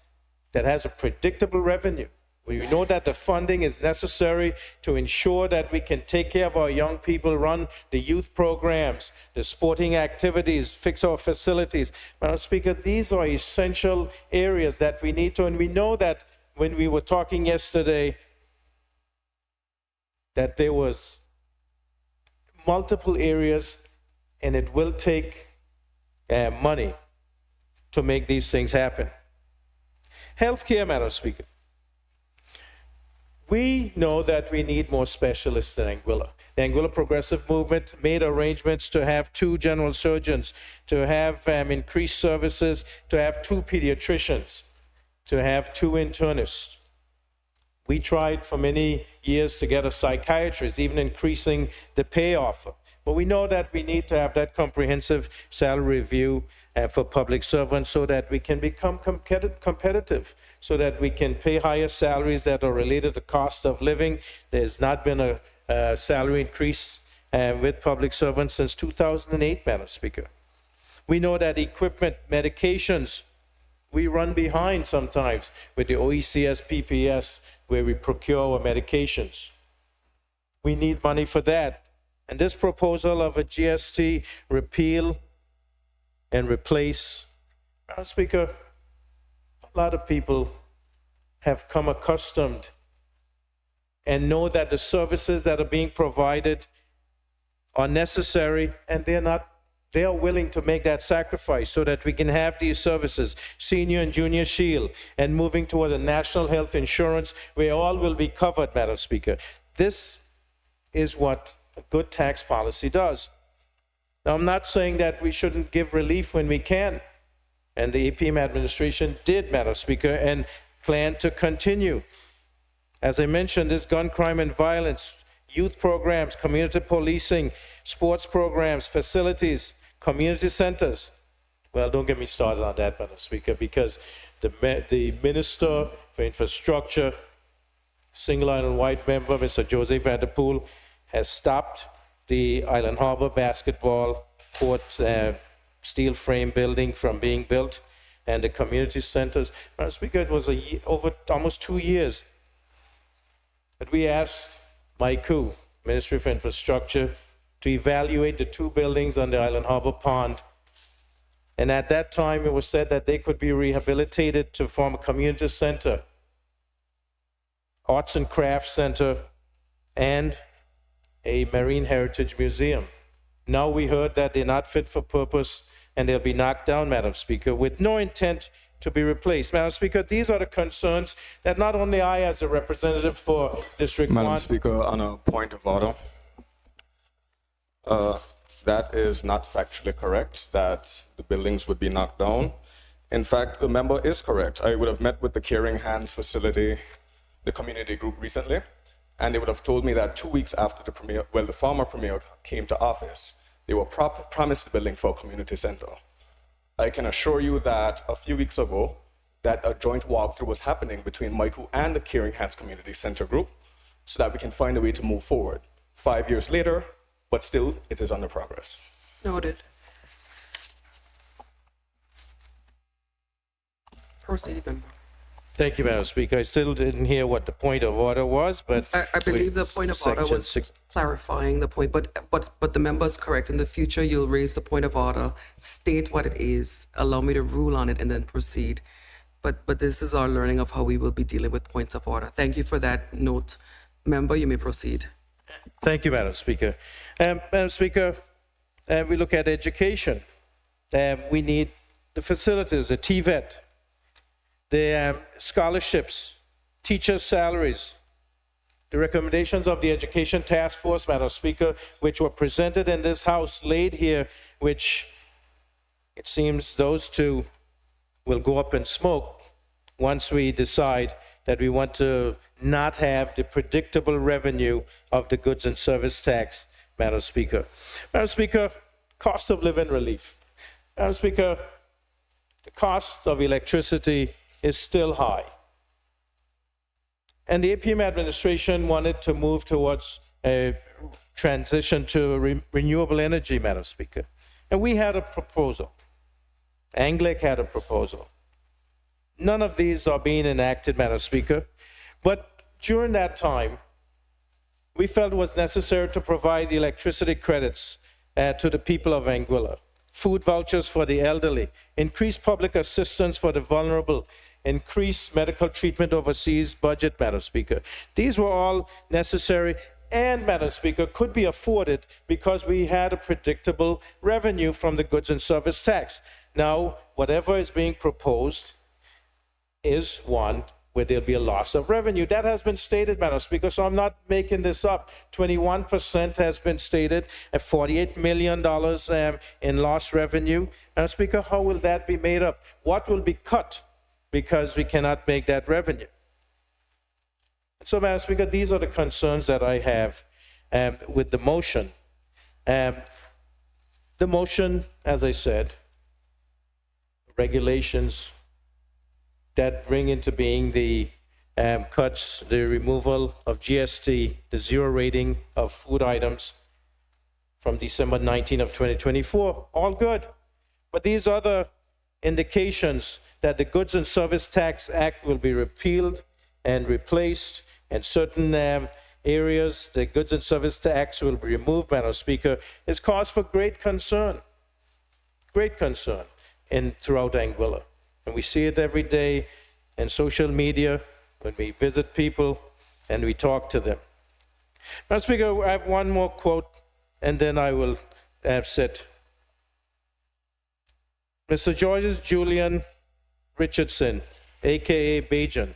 that has a predictable revenue. We know that the funding is necessary to ensure that we can take care of our young people, run the youth programs, the sporting activities, fix our facilities. Madam Speaker, these are essential areas that we need to, and we know that when we were talking yesterday, that there was multiple areas, and it will take money to make these things happen. Healthcare, Madam Speaker. We know that we need more specialists in Anguilla. The Anguilla Progressive Movement made arrangements to have 2 general surgeons, to have increased services, to have 2 pediatricians, to have 2 internists. We tried for many years to get a psychiatrist, even increasing the pay offer. But we know that we need to have that comprehensive salary review for public servants so that we can become competitive, so that we can pay higher salaries that are related to cost of living. There's not been a salary increase with public servants since 2008, Madam Speaker. We know that equipment, medications, we run behind sometimes with the OECS PPS where we procure our medications. We need money for that. And this proposal of a GST repeal and replace, Madam Speaker, a lot of people have come accustomed and know that the services that are being provided are necessary, and they are willing to make that sacrifice so that we can have these services, senior and junior shield, and moving toward a national health insurance where all will be covered, Madam Speaker. This is what a good tax policy does. Now, I'm not saying that we shouldn't give relief when we can, and the APM administration did, Madam Speaker, and plan to continue. As I mentioned, this gun crime and violence, youth programs, community policing, sports programs, facilities, community centers. Well, don't get me started on that, Madam Speaker, because the Minister for Infrastructure, single island white member, Mr. Joseph Vanderpool, has stopped the Island Harbor basketball court steel frame building from being built, and the community centers. Madam Speaker, it was over almost 2 years. But we asked MICU, Ministry for Infrastructure, to evaluate the 2 buildings on the Island Harbor Pond. And at that time, it was said that they could be rehabilitated to form a community center, arts and crafts center, and a marine heritage museum. Now we heard that they're not fit for purpose and they'll be knocked down, Madam Speaker, with no intent to be replaced. Madam Speaker, these are the concerns that not only I, as a representative for District 1... Madam Speaker, on a point of order, that is not factually correct, that the buildings would be knocked down. In fact, the member is correct. I would have met with the Caring Hands facility, the community group recently, and they would have told me that 2 weeks after the premier, well, the former premier came to office, they were promised the building for a community center. I can assure you that a few weeks ago, that a joint walkthrough was happening between Michael and the Caring Hands Community Center group so that we can find a way to move forward. 5 years later, but still, it is under progress. Noted. Proceed, member. Thank you, Madam Speaker. I still didn't hear what the point of order was, but... I believe the point of order was clarifying the point, but the member is correct. In the future, you'll raise the point of order, state what it is, allow me to rule on it, and then proceed. But this is our learning of how we will be dealing with points of order. Thank you for that note. Member, you may proceed. Thank you, Madam Speaker. Madam Speaker, we look at education. We need the facilities, the TVET, the scholarships, teachers' salaries, The recommendations of the Education Task Force, Madam Speaker, which were presented in this House, laid here, which it seems those two will go up in smoke once we decide that we want to not have the predictable revenue of the goods and service tax, Madam Speaker. Madam Speaker, cost of living relief. Madam Speaker, the cost of electricity is still high. And the APM administration wanted to move towards a transition to renewable energy, Madam Speaker. And we had a proposal. Anguilla had a proposal. None of these are being enacted, Madam Speaker. But during that time, we felt it was necessary to provide electricity credits to the people of Anguilla, food vouchers for the elderly, increased public assistance for the vulnerable, increased medical treatment overseas budget, Madam Speaker. These were all necessary and, Madam Speaker, could be afforded because we had a predictable revenue from the goods and service tax. Now, whatever is being proposed is one where there'll be a loss of revenue. That has been stated, Madam Speaker, so I'm not making this up. 21% has been stated at $48 million in lost revenue. Madam Speaker, how will that be made up? What will be cut because we cannot make that revenue? So, Madam Speaker, these are the concerns that I have with the motion. The motion, as I said, regulations that bring into being the cuts, the removal of GST, the zero rating of food items from December 19 of 2024, all good. But these other indications that the Goods and Service Tax Act will be repealed and replaced, and certain areas, the Goods and Service Tax will be removed, Madam Speaker, is cause for great concern throughout Anguilla. And we see it every day in social media when we visit people and we talk to them. Madam Speaker, I have one more quote and then I will sit. Mr. Georges Julian Richardson, aka Bajan,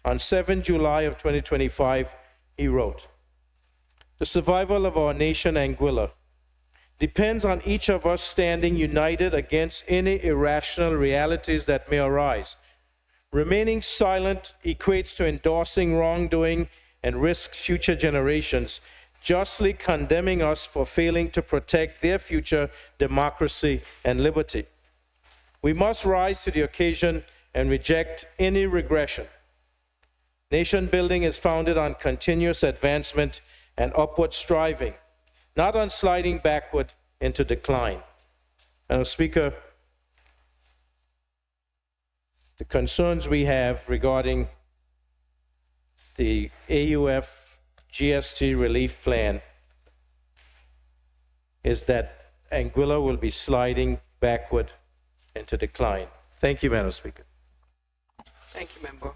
on 7 July of 2025, he wrote, "The survival of our nation, Anguilla, depends on each of us standing united against any irrational realities that may arise. Remaining silent equates to endorsing wrongdoing and risks future generations justly condemning us for failing to protect their future democracy and liberty. We must rise to the occasion and reject any regression. Nation building is founded on continuous advancement and upward striving, not on sliding backward into decline." Madam Speaker, the concerns we have regarding the AUF GST relief plan is that Anguilla will be sliding backward into decline. Thank you, Madam Speaker. Thank you, Member.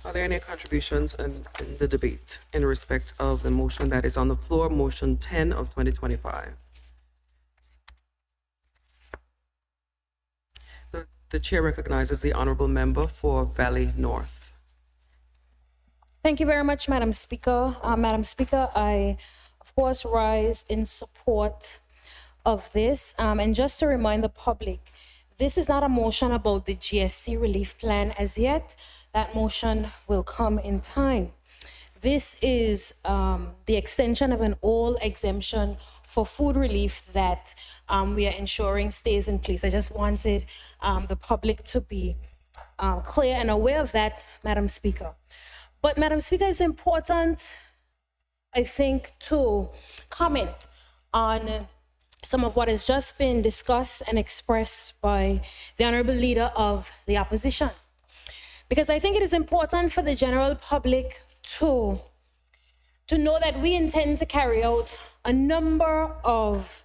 Are there any contributions in the debate in respect of the motion that is on the floor, motion 10 of 2025? The chair recognizes the honorable member for Valley North. Thank you very much, Madam Speaker. Madam Speaker, I, of course, rise in support of this. And just to remind the public, this is not a motion about the GST relief plan as yet. That motion will come in time. This is the extension of an old exemption for food relief that we are ensuring stays in place. I just wanted the public to be clear and aware of that, Madam Speaker. But Madam Speaker, it's important, I think, to comment on some of what has just been discussed and expressed by the Honorable Leader of the Opposition. Because I think it is important for the general public to know that we intend to carry out a number of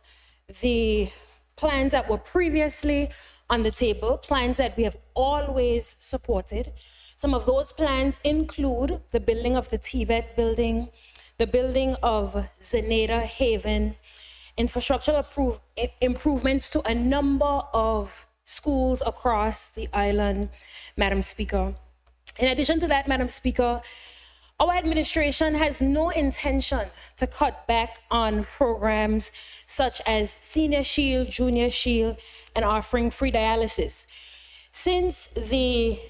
the plans that were previously on the table, plans that we have always supported. Some of those plans include the building of the TVET building, the building of Zenada Haven, infrastructural improvements to a number of schools across the island, Madam Speaker. In addition to that, Madam Speaker, our administration has no intention to cut back on programs such as Senior Shield, Junior Shield, and offering free dialysis. Since the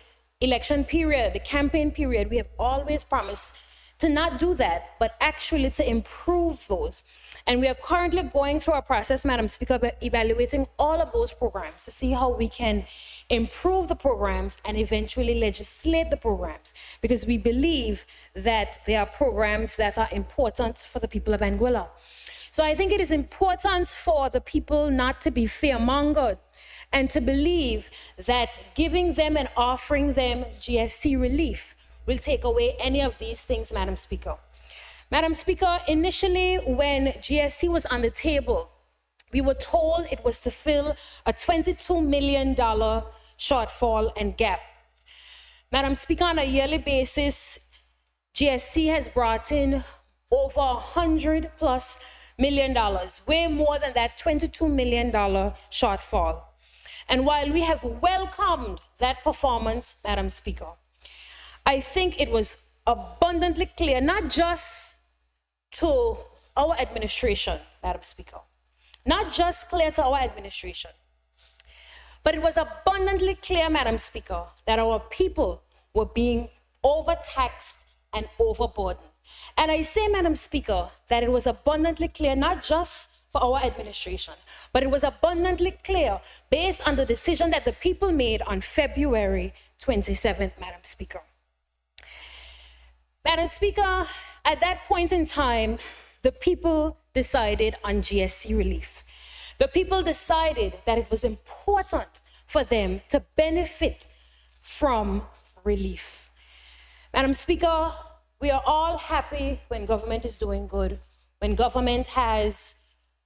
election period, the campaign period, we have always promised to not do that, but actually to improve those. And we are currently going through a process, Madam Speaker, of evaluating all of those programs to see how we can improve the programs and eventually legislate the programs, because we believe that they are programs that are important for the people of Anguilla. So I think it is important for the people not to be fear-mongered and to believe that giving them and offering them GST relief will take away any of these things, Madam Speaker. Madam Speaker, initially when GST was on the table, we were told it was to fill a $22 million shortfall and gap. Madam Speaker, on a yearly basis, GST has brought in over $100+ million, way more than that $22 million shortfall. And while we have welcomed that performance, Madam Speaker, I think it was abundantly clear, not just to our administration, Madam Speaker, not just clear to our administration, but it was abundantly clear, Madam Speaker, that our people were being overtaxed and overburdened. And I say, Madam Speaker, that it was abundantly clear, not just for our administration, but it was abundantly clear based on the decision that the people made on February 27th, Madam Speaker. Madam Speaker, at that point in time, the people decided on GST relief. The people decided that it was important for them to benefit from relief. Madam Speaker, we are all happy when government is doing good, when government has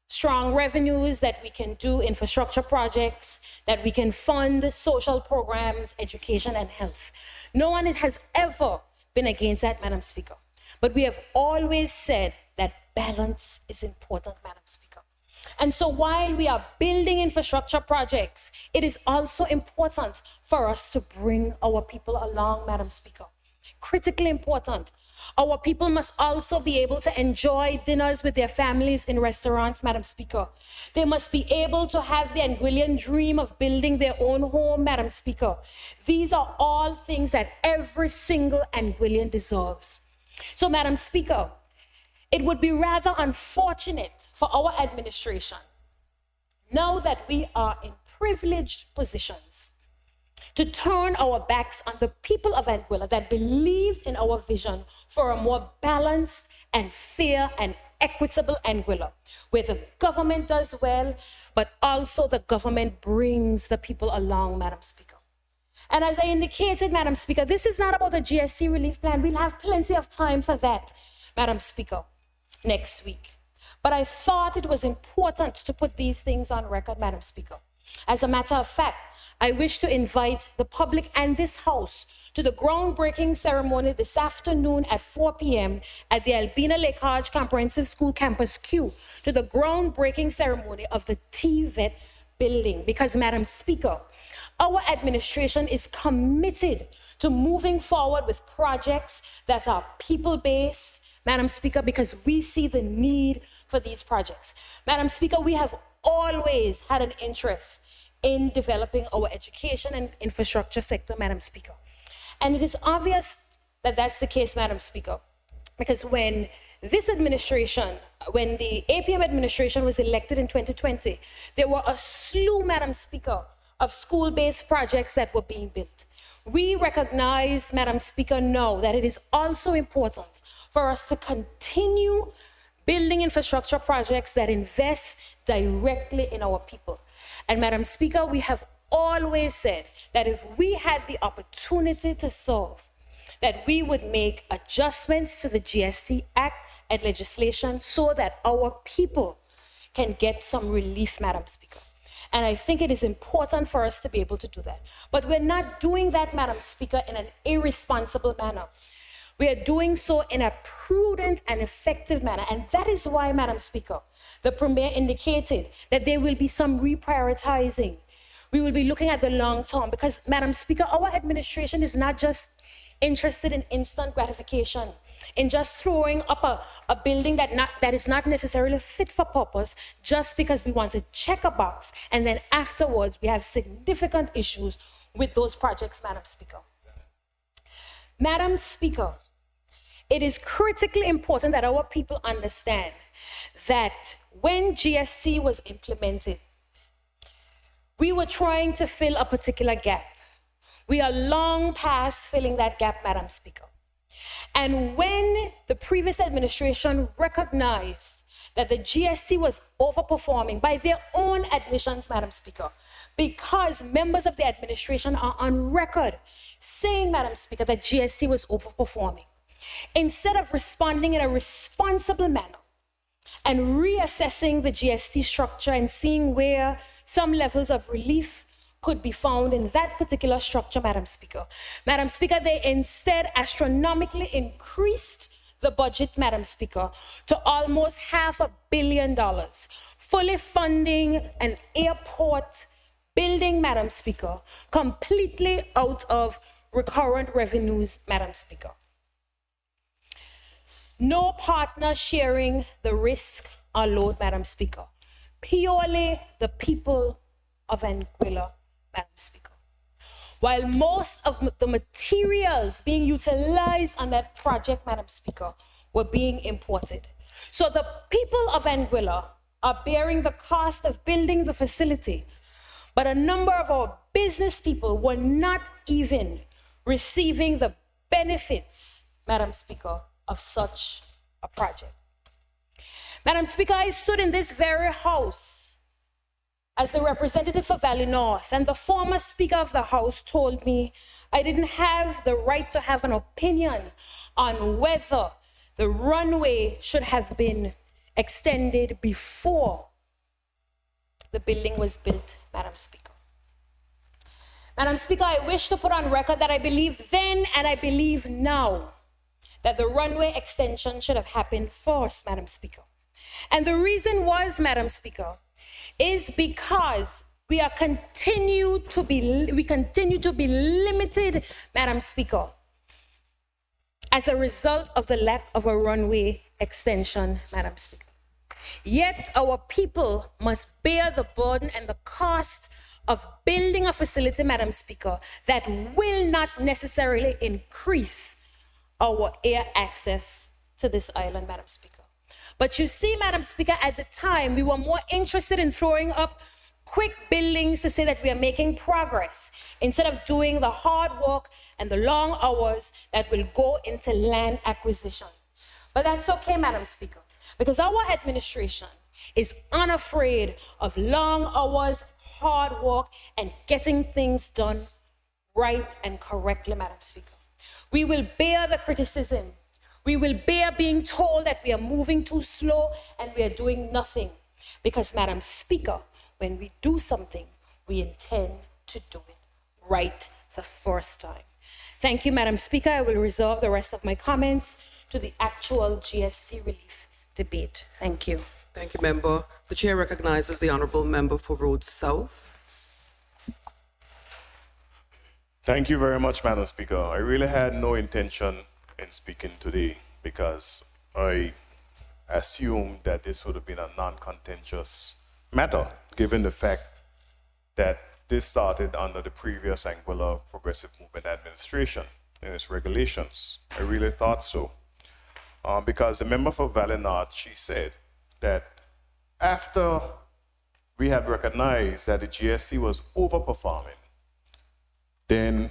strong revenues that we can do infrastructure projects, that we can fund social programs, education, and health. No one has ever been against that, Madam Speaker. But we have always said that balance is important, Madam Speaker. And so while we are building infrastructure projects, it is also important for us to bring our people along, Madam Speaker. Critically important. Our people must also be able to enjoy dinners with their families in restaurants, Madam Speaker. They must be able to have the Anguillian dream of building their own home, Madam Speaker. These are all things that every single Anguillian deserves. So, Madam Speaker, it would be rather unfortunate for our administration, now that we are in privileged positions, to turn our backs on the people of Anguilla that believed in our vision for a more balanced and fair and equitable Anguilla, where the government does well, but also the government brings the people along, Madam Speaker. And as I indicated, Madam Speaker, this is not about the GST relief plan. We'll have plenty of time for that, Madam Speaker, next week. But I thought it was important to put these things on record, Madam Speaker. As a matter of fact, I wish to invite the public and this House to the groundbreaking ceremony this afternoon at 4 p.m. at the Albina Lake Hodge Comprehensive School Campus Q, to the groundbreaking ceremony of the TVET building. Because, Madam Speaker, our administration is committed to moving forward with projects that are people-based, Madam Speaker, because we see the need for these projects. Madam Speaker, we have always had an interest in developing our education and infrastructure sector, Madam Speaker. And it is obvious that that's the case, Madam Speaker, because when this administration, when the APM administration was elected in 2020, there were a slew, Madam Speaker, of school-based projects that were being built. We recognize, Madam Speaker, now that it is also important for us to continue building infrastructure projects that invest directly in our people. And Madam Speaker, we have always said that if we had the opportunity to solve, that we would make adjustments to the GST Act and legislation so that our people can get some relief, Madam Speaker. And I think it is important for us to be able to do that. But we're not doing that, Madam Speaker, in an irresponsible manner. We are doing so in a prudent and effective manner. And that is why, Madam Speaker, the Premier indicated that there will be some reprioritizing. We will be looking at the long term because, Madam Speaker, our administration is not just interested in instant gratification, in just throwing up a building that is not necessarily fit for purpose just because we want to check a box, and then afterwards we have significant issues with those projects, Madam Speaker. Madam Speaker, it is critically important that our people understand that when GST was implemented, we were trying to fill a particular gap. We are long past filling that gap, Madam Speaker. And when the previous administration recognized that the GST was overperforming by their own admissions, Madam Speaker, because members of the administration are on record saying, Madam Speaker, that GST was overperforming, instead of responding in a responsible manner and reassessing the GST structure and seeing where some levels of relief could be found in that particular structure, Madam Speaker. Madam Speaker, they instead astronomically increased the budget, Madam Speaker, to almost $500 million, fully funding an airport building, Madam Speaker, completely out of recurrent revenues, Madam Speaker. No partner sharing the risk or load, Madam Speaker. Purely the people of Anguilla, Madam Speaker. While most of the materials being utilized on that project, Madam Speaker, were being imported. So the people of Anguilla are bearing the cost of building the facility, but a number of our business people were not even receiving the benefits, Madam Speaker, of such a project. Madam Speaker, I stood in this very house as the representative for Valley North, and the former Speaker of the House told me I didn't have the right to have an opinion on whether the runway should have been extended before the building was built, Madam Speaker. Madam Speaker, I wish to put on record that I believe then and I believe now that the runway extension should have happened first, Madam Speaker. And the reason was, Madam Speaker, is because we continue to be limited, Madam Speaker, as a result of the lack of a runway extension, Madam Speaker. Yet our people must bear the burden and the cost of building a facility, Madam Speaker, that will not necessarily increase our air access to this island, Madam Speaker. But you see, Madam Speaker, at the time, we were more interested in throwing up quick buildings to say that we are making progress, instead of doing the hard work and the long hours that will go into land acquisition. But that's okay, Madam Speaker, because our administration is unafraid of long hours, hard work, and getting things done right and correctly, Madam Speaker. We will bear the criticism. We will bear being told that we are moving too slow and we are doing nothing. Because, Madam Speaker, when we do something, we intend to do it right the first time. Thank you, Madam Speaker. I will reserve the rest of my comments to the actual GST relief debate. Thank you. Thank you, Member. The Chair recognizes the Honourable Member for Rhodes South. Thank you very much, Madam Speaker. I really had no intention in speaking today because I assumed that this would have been a non-contentious matter, given the fact that this started under the previous Anguilla Progressive Movement administration and its regulations. I really thought so. Because the member for Valley North, she said that after we had recognized that the GST was overperforming, then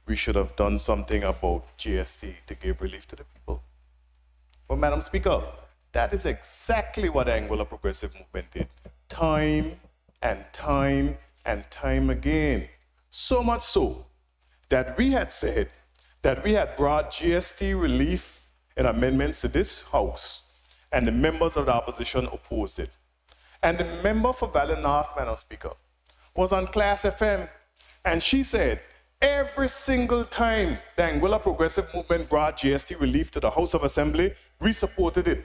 we should have done something about GST to give relief to the people. Well, Madam Speaker, that is exactly what the Anguilla Progressive Movement did, time and time and time again. So much so that we had said that we had brought GST relief in amendments to this House, and the members of the opposition opposed it. And the member for Valley North, Madam Speaker, was on Class FM, and she said, every single time the Anguilla Progressive Movement brought GST relief to the House of Assembly, we supported it.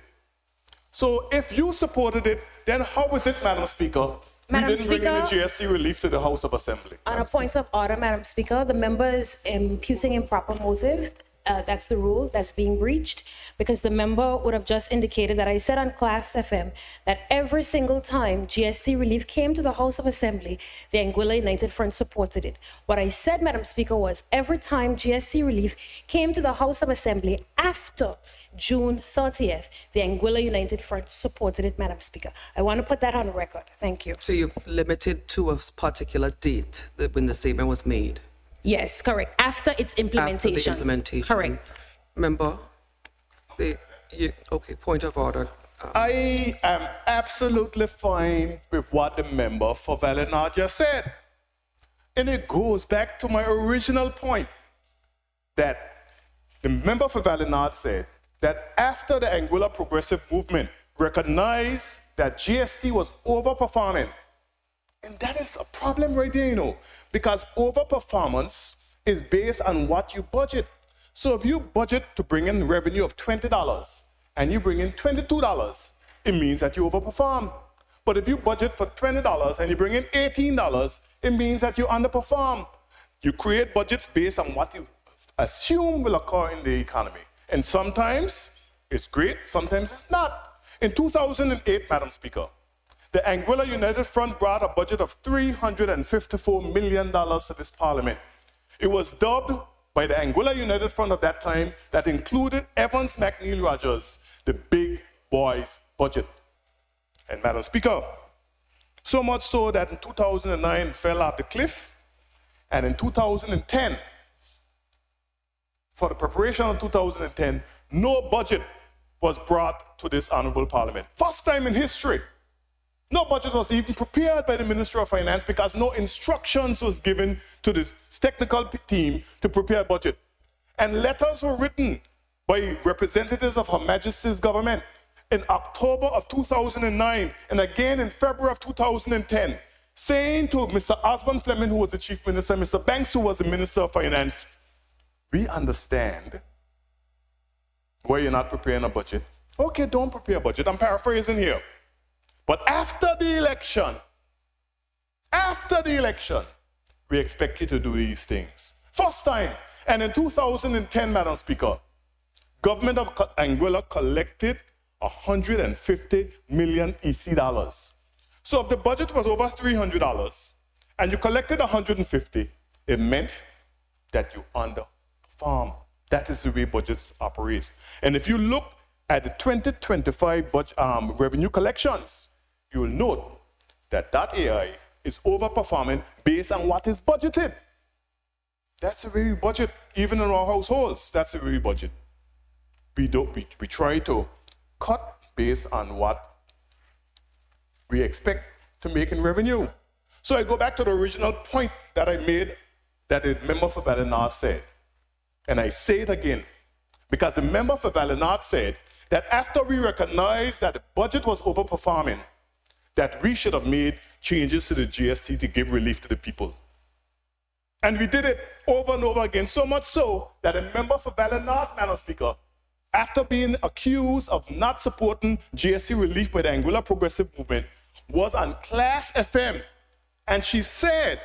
So if you supported it, then how is it, Madam Speaker, Madam we didn't bring in the Speaker, GST relief to the House of Assembly? On a point of order, Madam Speaker, the member is imputing improper motive. that's the rule that's being breached, because the member would have just indicated that I said on Class FM that every single time GST relief came to the House of Assembly, the Anguilla United Front supported it. What I said, Madam Speaker, was every time GST relief came to the House of Assembly after June 30th, the Anguilla United Front supported it, Madam Speaker. I want to put that on the record. Thank you. So you're limited to a particular date when the statement was made? Yes, correct. After its implementation. After the implementation. Correct. Member, okay, point of order. I am absolutely fine with what the member for Valinor just said. And it goes back to my original point that the member for Valinor said that after the Anguilla Progressive Movement recognized that GST was overperforming, and that is a problem right there, you know, because overperformance is based on what you budget. So if you budget to bring in revenue of $20 and you bring in $22, it means that you overperform. But if you budget for $20 and you bring in $18, it means that you underperform. You create budgets based on what you assume will occur in the economy. And sometimes it's great, sometimes it's not. In 2008, Madam Speaker, the Anguilla United Front brought a budget of $354 million to this parliament. It was dubbed by the Anguilla United Front at that time that included Evans McNeil Rogers, the big boys budget. And Madam Speaker, so much so that in 2009 it fell off the cliff, and in 2010, for the preparation of 2010, no budget was brought to this honorable parliament. First time in history. No budget was even prepared by the Minister of Finance because no instructions was given to the technical team to prepare a budget. And letters were written by representatives of Her Majesty's government in October of 2009 and again in February of 2010, saying to Mr. Osborne Fleming, who was the Chief Minister, Mr. Banks, who was the Minister of Finance, we understand why you're not preparing a budget. Okay, don't prepare a budget. I'm paraphrasing here. But after the election, we expect you to do these things. First time. And in 2010, Madam Speaker, government of Anguilla collected 150 million EC dollars. So if the budget was over $300 and you collected 150, it meant that you underperformed. That is the way budgets operate. And if you look at the 2025 budget, revenue collections, you will note that that AI is overperforming based on what is budgeted. That's the way we budget, even in our households. That's the way we budget. We try to cut based on what we expect to make in revenue. So I go back to the original point that I made that the member for Valinor said. And I say it again, because the member for Valinor said that after we recognized that the budget was overperforming, that we should have made changes to the GST to give relief to the people. And we did it over and over again, so much so that a member for Valinor, Madam Speaker, after being accused of not supporting GST relief by the Anguilla Progressive Movement, was on Class FM, and she said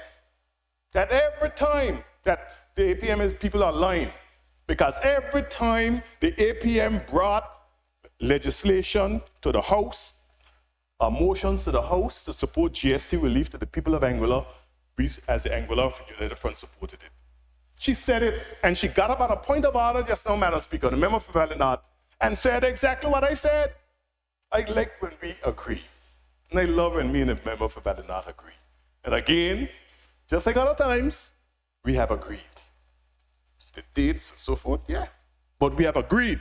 that every time that the APM people are lying, because every time the APM brought legislation to the House, motions to the House to support GST relief to the people of Anguilla, we as the Anguilla United Front supported it. She said it, and she got up on a point of order just now, Madam Speaker, the member for Valinor, and said exactly what I said. I like when we agree, and I love when me and the member for Valinor agree. And again, just like other times, we have agreed. The dates, so forth, yeah. But we have agreed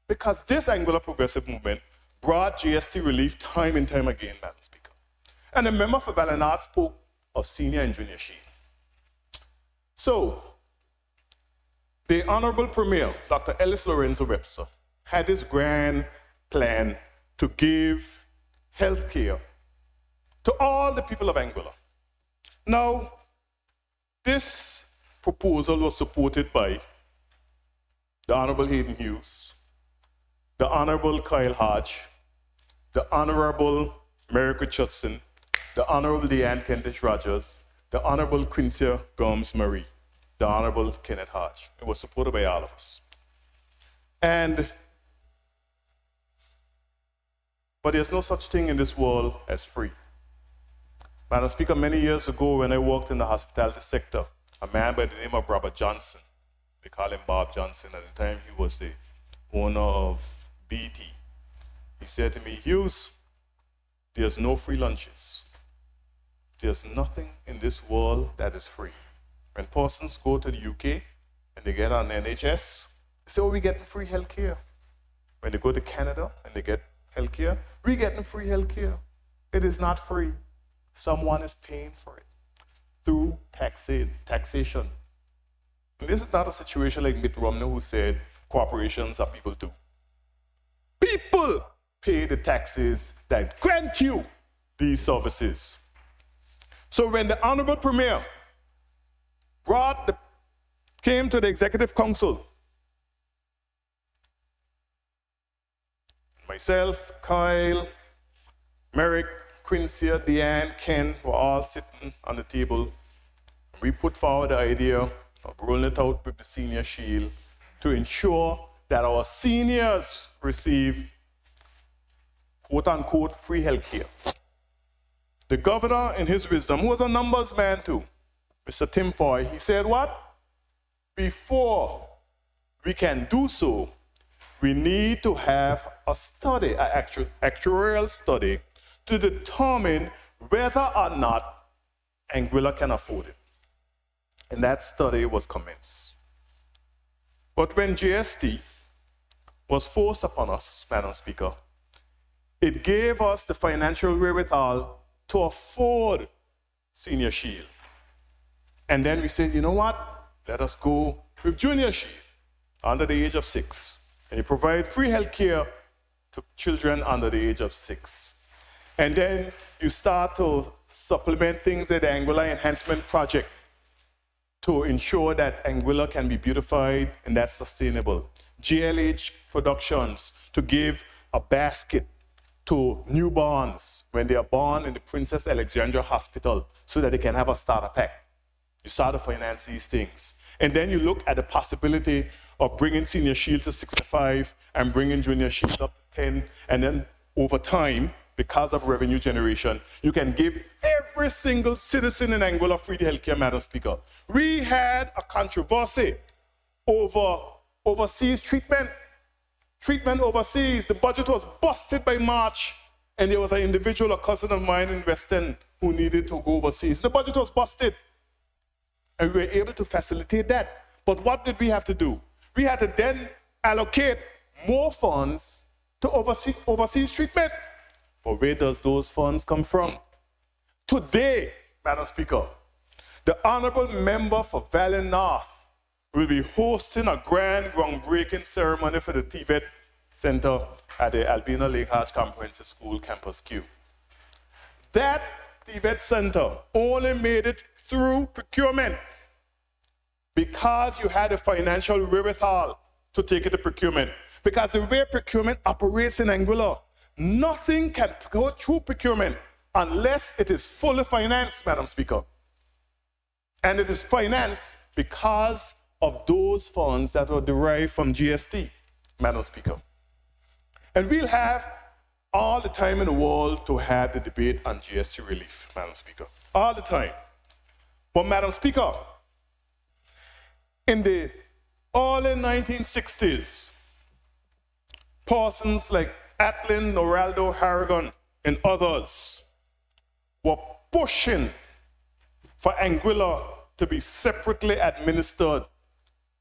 because this Anguilla Progressive Movement brought GST relief time and time again, Madam Speaker. And the member for Valinor spoke of senior and junior shield. So, the Honorable Premier, Dr. Ellis Lorenzo Webster, had this grand plan to give health care to all the people of Anguilla. Now, this proposal was supported by the Honorable Hayden Hughes, the Honorable Kyle Hodge, the Honorable Mary Richardson, the Honorable Deanne Kentish Rogers, the Honorable Quincy Gomes Marie, the Honorable Kenneth Hodge. It was supported by all of us. But there's no such thing in this world as free. Madam Speaker, many years ago when I worked in the hospitality sector, a man by the name of Robert Johnson, they call him Bob Johnson, at the time he was the owner of BT. He said to me, Hughes, there's no free lunches. There's nothing in this world that is free. When persons go to the UK and they get on NHS, they say, oh, we're getting free health care. When they go to Canada and they get health care, we're getting free health care. It is not free. Someone is paying for it through taxation. And this is not a situation like Mitt Romney who said corporations are people too. People pay the taxes that grant you these services. So when the Honorable Premier came to the Executive Council, myself, Kyle, Merrick, Quincy, Deanne, Ken were all sitting on the table. We put forward the idea of rolling it out with the Senior Shield to ensure that our seniors receive quote-unquote free health care. The governor, in his wisdom, who was a numbers man too, Mr. Tim Foy, he said what? Before we can do so, we need to have a study, an actuarial study, to determine whether or not Anguilla can afford it. And that study was commenced. But when GST was forced upon us, Madam Speaker, it gave us the financial wherewithal to afford Senior Shield. And then we said, you know what? Let us go with Junior Shield under the age of 6. And you provide free health care to children under the age of 6. And then you start to supplement things at the Anguilla Enhancement Project to ensure that Anguilla can be beautified and that's sustainable. GLH Productions to give a basket to newborns when they are born in the Princess Alexandra Hospital so that they can have a starter pack. You start to finance these things. And then you look at the possibility of bringing Senior Shield to 65 and bringing Junior Shield up to 10. And then over time, because of revenue generation, you can give every single citizen in Anguilla free healthcare, Madam Speaker. We had a controversy over overseas treatment overseas. The budget was busted by March, and there was an individual, a cousin of mine in West End, who needed to go overseas. The budget was busted, and we were able to facilitate that. But what did we have to do? We had to then allocate more funds to overseas treatment. But where does those funds come from? Today, Madam Speaker, the Honorable Member for Valley North will be hosting a grand groundbreaking ceremony for the TVET Center at the Albina Lake Arch Comprehensive School, Campus Q. That TVET Center only made it through procurement because you had a financial wherewithal to take it to procurement. Because the way procurement operates in Anguilla, nothing can go through procurement unless it is fully financed, Madam Speaker. And it is financed because of those funds that were derived from GST, Madam Speaker. And we'll have all the time in the world to have the debate on GST relief, Madam Speaker. All the time. But Madam Speaker, in the early 1960s, persons like Atlin, Noraldo, Harrigan, and others were pushing for Anguilla to be separately administered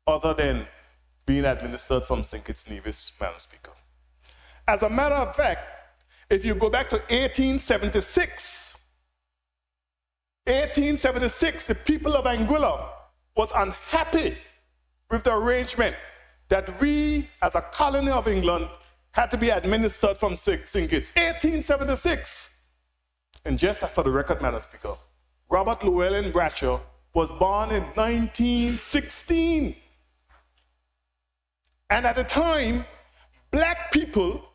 other than being administered from St. Kitts Nevis, Madam Speaker. As a matter of fact, if you go back to 1876, the people of Anguilla was unhappy with the arrangement that we, as a colony of England, had to be administered from St. Kitts. 1876. And just for the record, Madam Speaker, Robert Llewellyn Bradshaw was born in 1916. And at the time, black people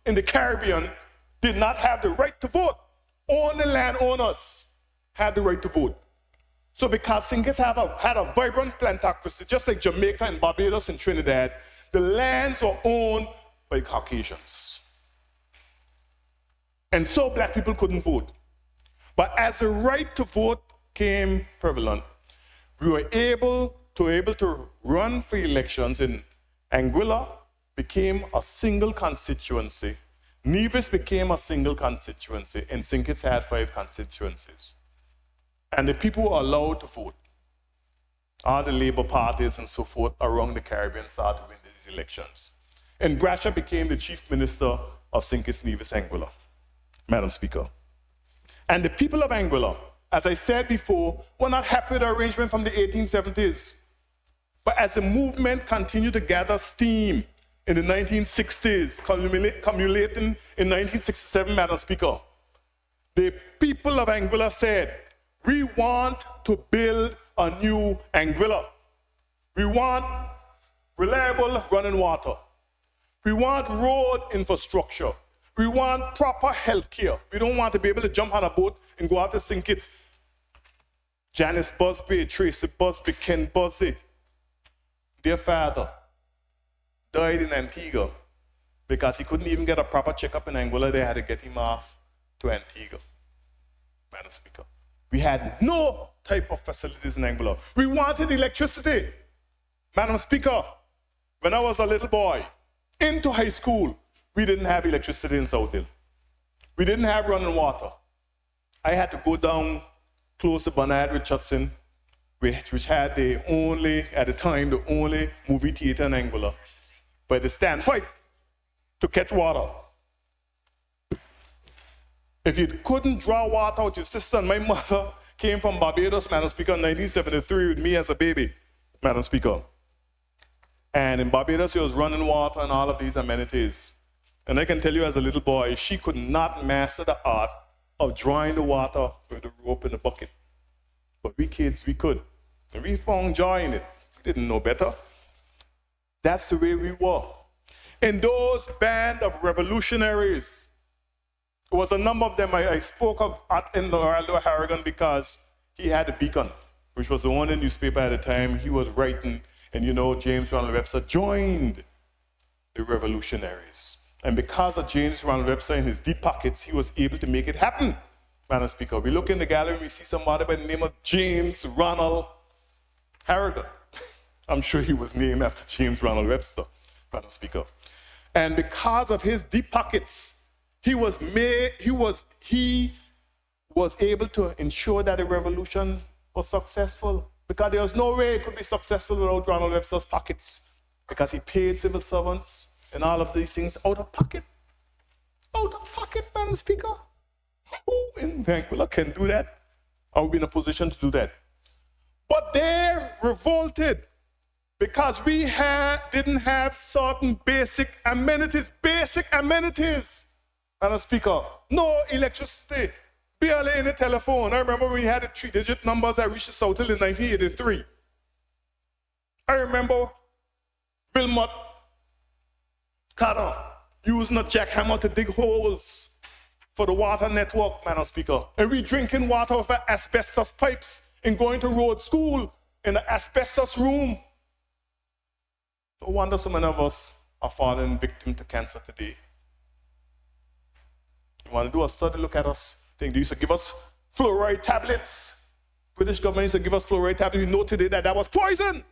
in the Caribbean did not have the right to vote. Only landowners had the right to vote. So because St. Kitts had a vibrant plantocracy, just like Jamaica and Barbados and Trinidad, the lands were owned by Caucasians. And so black people couldn't vote. But as the right to vote came prevalent, we were able to run for elections in Anguilla became a single constituency. Nevis became a single constituency, and St. Kitts had 5 constituencies. And the people were allowed to vote. All the labor parties and so forth around the Caribbean started to win these elections. And Brasher became the chief minister of St. Kitts, Nevis, Anguilla, Madam Speaker. And the people of Anguilla, as I said before, were not happy with the arrangement from the 1870s. But as the movement continued to gather steam in the 1960s, culminating in 1967, Madam Speaker, the people of Anguilla said, we want to build a new Anguilla. We want reliable running water. We want road infrastructure. We want proper health care. We don't want to be able to jump on a boat and go out to St. Kitts. Janice Busby, Tracy Busby, Ken Busby, their father died in Antigua because he couldn't even get a proper checkup in Anguilla. They had to get him off to Antigua, Madam Speaker. We had no type of facilities in Anguilla. We wanted electricity. Madam Speaker, when I was a little boy, into high school, we didn't have electricity in South Hill. We didn't have running water. I had to go down close to Bernard Richardson, which had at the time, the only movie theater in Anguilla, by the standpipe to catch water. If you couldn't draw water out, your sister and my mother came from Barbados, Madam Speaker, in 1973 with me as a baby, Madam Speaker. And in Barbados, she was running water and all of these amenities. And I can tell you as a little boy, she could not master the art of drawing the water with the rope in the bucket. But we kids, we could. And we found joy in it. We didn't know better. That's the way we were. In those band of revolutionaries, there was a number of them I spoke of in Orlando, Harrigan, because he had a Beacon, which was the only newspaper at the time. He was writing, and you know, James Ronald Webster joined the revolutionaries. And because of James Ronald Webster in his deep pockets, he was able to make it happen, Madam Speaker. We look in the gallery and we see somebody by the name of James Ronald Harrigan. I'm sure he was named after James Ronald Webster, Madam Speaker. And because of his deep pockets, he was able to ensure that the revolution was successful, because there was no way it could be successful without Ronald Webster's pockets, because he paid civil servants and all of these things out of pocket. Out of pocket, Madam Speaker. Who in Anguilla can do that? I would be in a position to do that. But they revolted because we didn't have certain basic amenities. Madam Speaker, no electricity, barely any telephone. I remember when we had the 3-digit numbers that reached the South Hill in 1983. I remember Wilmot Carter using a jackhammer to dig holes for the water network, Madam Speaker. And we drinking water off of asbestos pipes and going to road school in an asbestos room. No wonder so many of us are falling victim to cancer today. You want to do a study, look at us. They used to give us fluoride tablets. British government used to give us fluoride tablets. We know today that that was poison.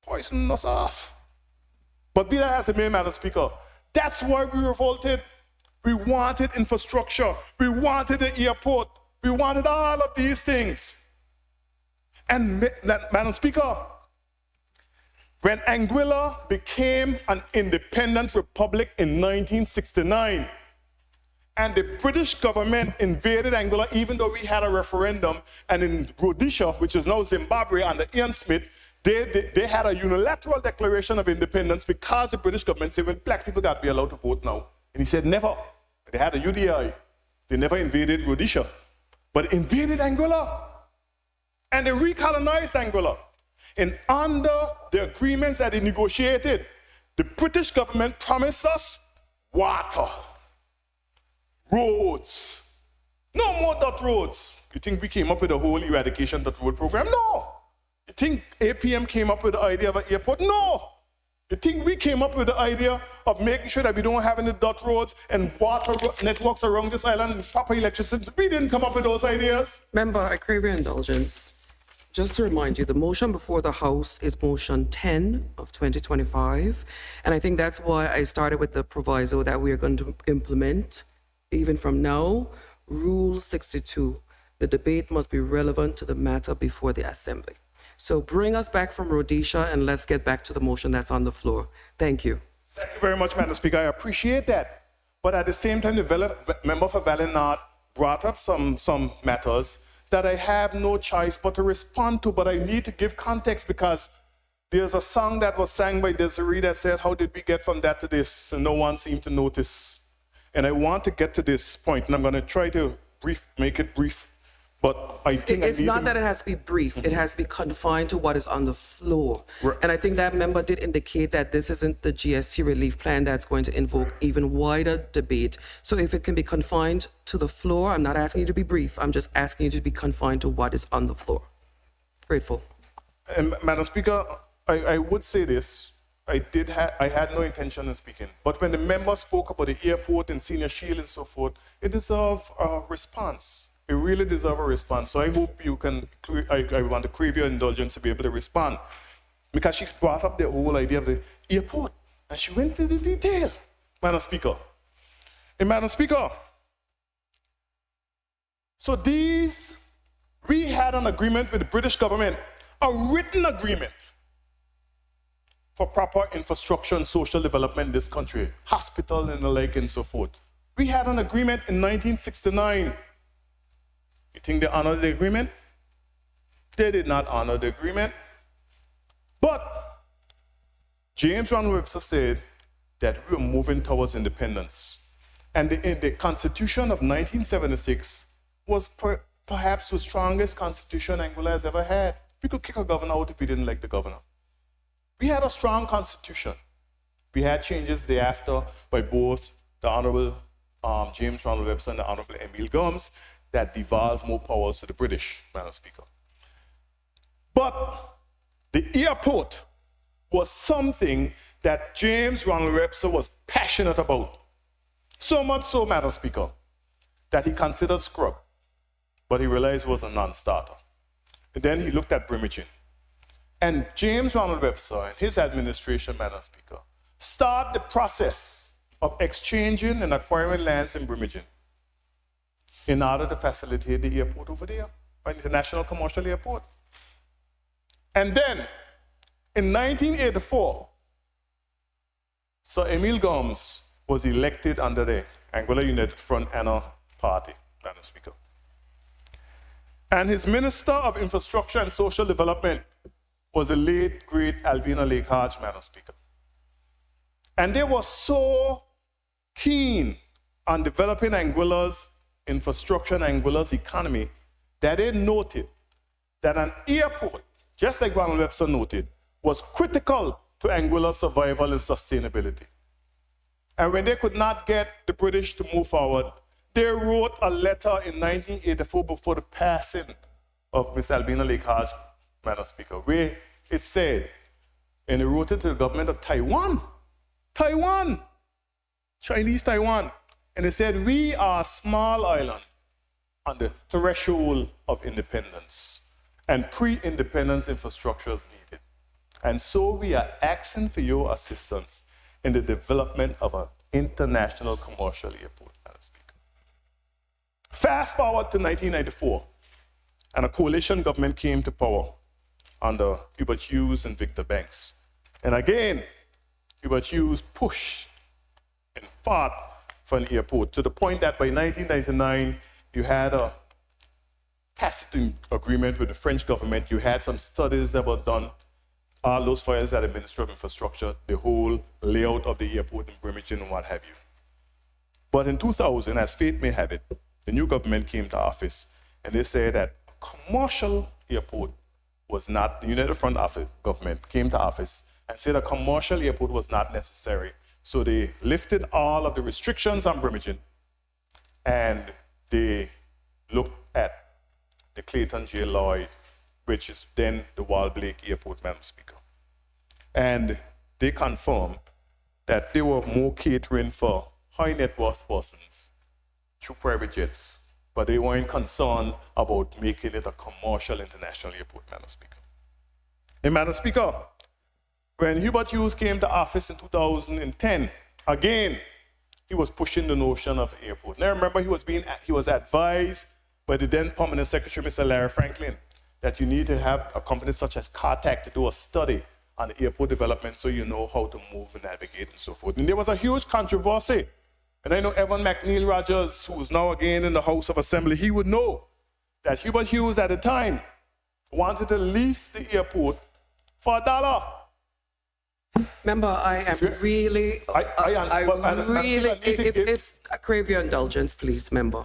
Poison us off. But be that as it may, Madam Speaker, that's why we revolted. We wanted infrastructure. We wanted the airport. We wanted all of these things. And Madam Speaker, when Anguilla became an independent republic in 1969, and the British government invaded Anguilla, even though we had a referendum, and in Rhodesia, which is now Zimbabwe under Ian Smith, they had a unilateral declaration of independence because the British government said, well, black people got to be allowed to vote now. And he said, never. They had a UDI. They never invaded Rhodesia, but invaded Anguilla. And they recolonized Anguilla. And under the agreements that they negotiated, the British government promised us water, roads, No more dot roads. You think we came up with a whole eradication dot road program? No. You think APM came up with the idea of an airport? No. You think we came up with the idea of making sure that we don't have any dot roads and water networks around this island and proper electricity? We didn't come up with those ideas. Member, I crave your indulgence. Just to remind you, the motion before the House is motion 10 of 2025. And I think that's why I started with the proviso that we are going to implement, even from now, Rule 62. The debate must be relevant to the matter before the Assembly. So bring us back from Rhodesia and let's get back to the motion that's on the floor. Thank you. Thank you very much, Madam Speaker. I appreciate that. But at the same time, the member for Valinard brought up some matters that I have no choice but to respond to, but I need to give context because there's a song that was sang by Desiree that said, how did we get from that to this? And no one seemed to notice. And I want to get to this point, and I'm going to try to make it brief. But I think It's not that it has to be brief. It has to be confined to what is on the floor. Right. And I think that member did indicate that this isn't the GST relief plan that's going to invoke even wider debate. So if it can be confined to the floor, I'm not asking you to be brief. I'm just asking you to be confined to what is on the floor. Grateful. And Madam Speaker, I would say this. I had no intention of speaking. But when the member spoke about the airport and senior shield and so forth, it deserves a response. It really deserves a response. So I hope you can, I want to crave your indulgence to be able to respond. Because she's brought up the whole idea of the airport. And she went into the detail, Madam Speaker. And Madam Speaker, so we had an agreement with the British government, a written agreement for proper infrastructure and social development in this country, hospital and the like and so forth. We had an agreement in 1969. You think they honored the agreement? They did not honor the agreement. But James Ronald Webster said that we were moving towards independence. And the Constitution of 1976 was perhaps the strongest constitution Anguilla has ever had. We could kick a governor out if we didn't like the governor. We had a strong constitution. We had changes thereafter by both the Honorable James Ronald Webster and the Honorable Emile Gomes that devolved more powers to the British, Madam Speaker. But the airport was something that James Ronald Webster was passionate about. So much so, Madam Speaker, that he considered Scrub, but he realized it was a non-starter. And then he looked at Brimaging. And James Ronald Webster and his administration, Madam Speaker, start the process of exchanging and acquiring lands in Brimaging in order to facilitate the airport over there, an international commercial airport. And then, in 1984, Sir Emile Gomes was elected under the Anguilla United Front Anna Party, Madam Speaker. And his Minister of Infrastructure and Social Development was the late, great Alvina Lake Hodge, Madam Speaker. And they were so keen on developing Anguilla's infrastructure and Anguilla's economy that they noted that an airport, just like Ronald Webster noted, was critical to Anguilla's survival and sustainability. And when they could not get the British to move forward, they wrote a letter in 1984 before the passing of Miss Albina Lake Hodge, Madam Speaker, where it said, and they wrote it to the government of Taiwan, Chinese Taiwan, and they said, we are a small island on the threshold of independence, and pre-independence infrastructure is needed. And so we are asking for your assistance in the development of an international commercial airport, Madam Speaker. Fast forward to 1994, and a coalition government came to power under Hubert Hughes and Victor Banks. And again, Hubert Hughes pushed and fought for an airport to the point that by 1999, you had a tacit agreement with the French government. You had some studies that were done. All those files at the Ministry of Infrastructure, the whole layout of the airport in Brimaging and what have you. But in 2000, as fate may have it, the new government came to office and they said that a commercial airport was not, the United Front government came to office and said a commercial airport was not necessary. So they lifted all of the restrictions on Brimaging and they looked at the Clayton J. Lloyd, which is then the Wall Blake Airport, Madam Speaker. And they confirmed that they were more catering for high net worth persons through private jets, but they weren't concerned about making it a commercial international airport, Madam Speaker. And Madam Speaker, when Hubert Hughes came to office in 2010, again, he was pushing the notion of airport. Now remember, he was advised by the then Permanent Secretary, Mr. Larry Franklin, that you need to have a company such as CARTAC to do a study on the airport development so you know how to move and navigate and so forth. And there was a huge controversy. And I know Evan McNeil Rogers, who is now again in the House of Assembly, he would know that Hubert Hughes at the time wanted to lease the airport for $1. Member, I am really, if I crave your indulgence, please, member.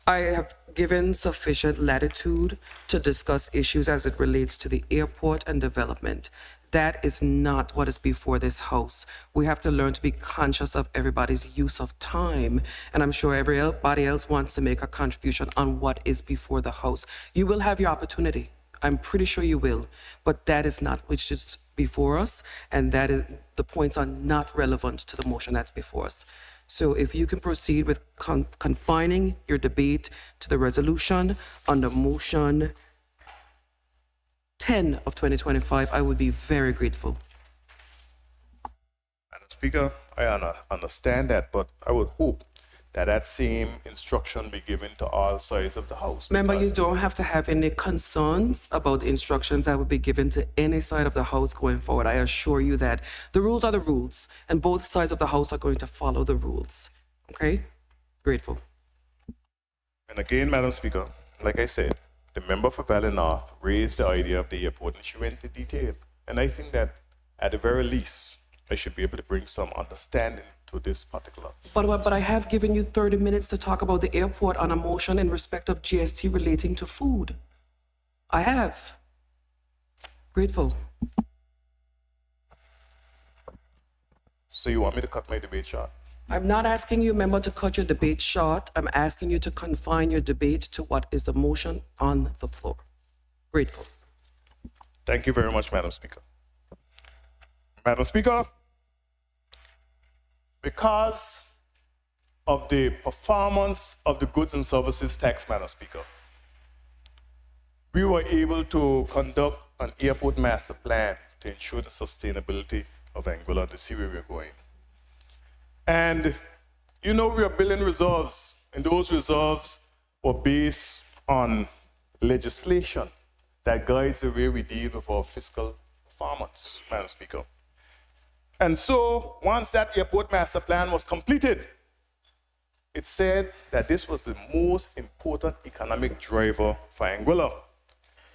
I have given sufficient latitude to discuss issues as it relates to the airport and development. That is not what is before this House. We have to learn to be conscious of everybody's use of time, and I'm sure everybody else wants to make a contribution on what is before the House. You will have your opportunity. I'm pretty sure you will, but that is not which is before us, and that is, the points are not relevant to the motion that's before us. So if you can proceed with confining your debate to the resolution under motion 10 of 2025, I would be very grateful. Madam Speaker, I understand that, but I would hope that that same instruction be given to all sides of the House. Member, you don't have to have any concerns about the instructions that would be given to any side of the House going forward. I assure you that the rules are the rules, and both sides of the House are going to follow the rules. Okay? Grateful. And again, Madam Speaker, like I said, the member for Valley North raised the idea of the airport and she went into detail. And I think that at the very least, I should be able to bring some understanding to this particular. But I have given you 30 minutes to talk about the airport on a motion in respect of GST relating to food. I have. Grateful. So you want me to cut my debate short? I'm not asking you, member, to cut your debate short. I'm asking you to confine your debate to what is the motion on the floor. Grateful. Thank you very much, Madam Speaker. Madam Speaker, because of the performance of the goods and services tax, Madam Speaker, we were able to conduct an airport master plan to ensure the sustainability of Anguilla, to see where we're going. And you know, we are building reserves, and those reserves were based on legislation that guides the way we deal with our fiscal performance, Madam Speaker. And so, once that airport master plan was completed, it said that this was the most important economic driver for Anguilla.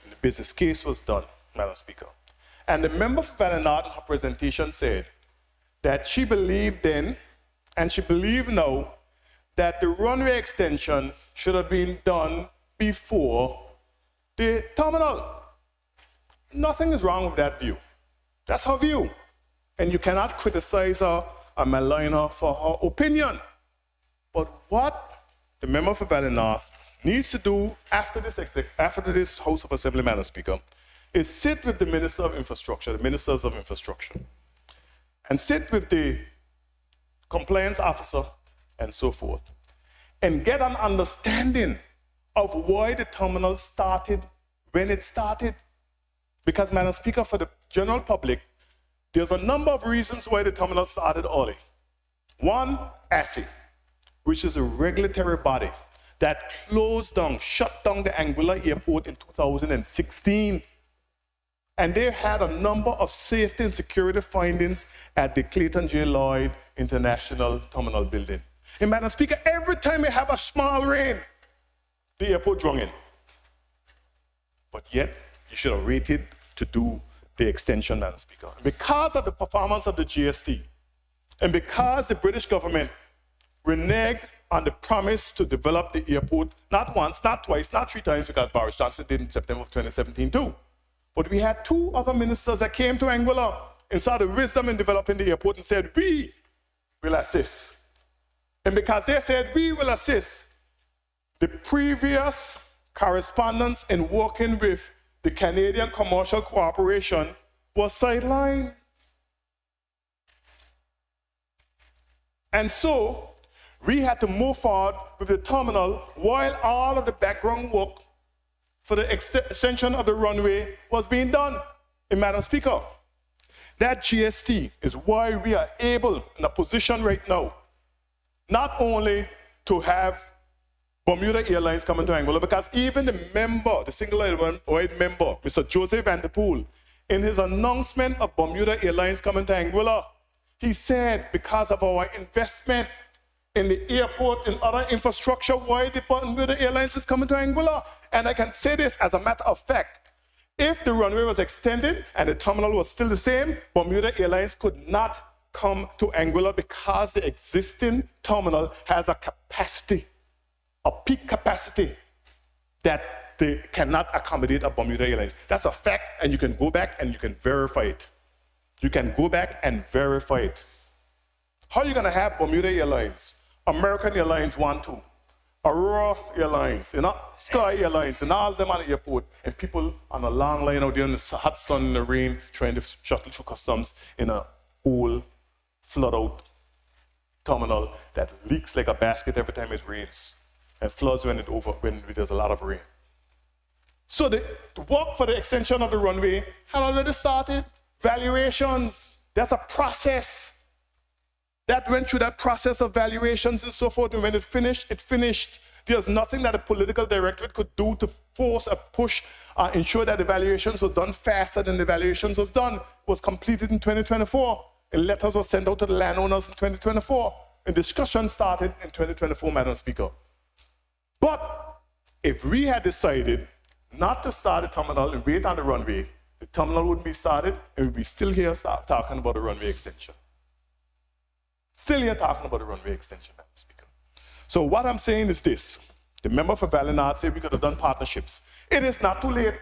And the business case was done, Madam Speaker. And the member for Valley North in her presentation said that she believed then, and she believes now, that the runway extension should have been done before the terminal. Nothing is wrong with that view. That's her view. And you cannot criticize her or malign her for her opinion. But what the member for Valley North needs to do after this House of Assembly, Madam Speaker, is sit with the Minister of Infrastructure, the Ministers of Infrastructure, and sit with the compliance officer and so forth, and get an understanding of why the terminal started when it started. Because, Madam Speaker, for the general public, there's a number of reasons why the terminal started early. One, ASI, which is a regulatory body that shut down the Anguilla airport in 2016. And they had a number of safety and security findings at the Clayton J. Lloyd International Terminal building. And Madam Speaker, every time we have a small rain, the airport drunk in. But yet, you should have waited to do the extension, Madam Speaker. Because of the performance of the GST, and because the British government reneged on the promise to develop the airport, not once, not twice, not three times, because Boris Johnson did in September of 2017 too. But we had two other ministers that came to Anguilla and saw the wisdom in developing the airport and said, we will assist. And because they said, we will assist, the previous correspondence in working with the Canadian Commercial Corporation was sidelined. And so we had to move forward with the terminal while all of the background work for the extension of the runway was being done. And Madam Speaker, that GST is why we are able in a position right now not only to have Bermuda Airlines coming to Anguilla, because even the member, the single-eyed member, Mr. Joseph Van der Poel, in his announcement of Bermuda Airlines coming to Anguilla, he said because of our investment in the airport and other infrastructure, why the Bermuda Airlines is coming to Anguilla. And I can say this as a matter of fact. If the runway was extended and the terminal was still the same, Bermuda Airlines could not come to Anguilla because the existing terminal has a capacity, a peak capacity that they cannot accommodate a Bermuda Airlines. That's a fact, and you can go back and you can verify it. You can go back and verify it. How are you going to have Bermuda Airlines, American Airlines 1-2, Aurora Airlines, Sky Airlines, and all them at the airport, and people on a long line out there in the hot sun and the rain trying to shuttle through customs in a old, flood-out terminal that leaks like a basket every time it rains and floods when there's a lot of rain. So the work for the extension of the runway had already started. Valuations, that's a process. That went through that process of valuations and so forth, and when it finished. There's nothing that a political directorate could do to force a push, ensure that the valuations were done faster than the valuations was completed in 2024. And letters were sent out to the landowners in 2024. And discussion started in 2024, Madam Speaker. But if we had decided not to start the terminal and wait on the runway, the terminal wouldn't be started, and we'd be still here talking about the runway extension. Still here talking about the runway extension, Madam Speaker. So what I'm saying is this. The member for Valley North said we could have done partnerships. It is not too late.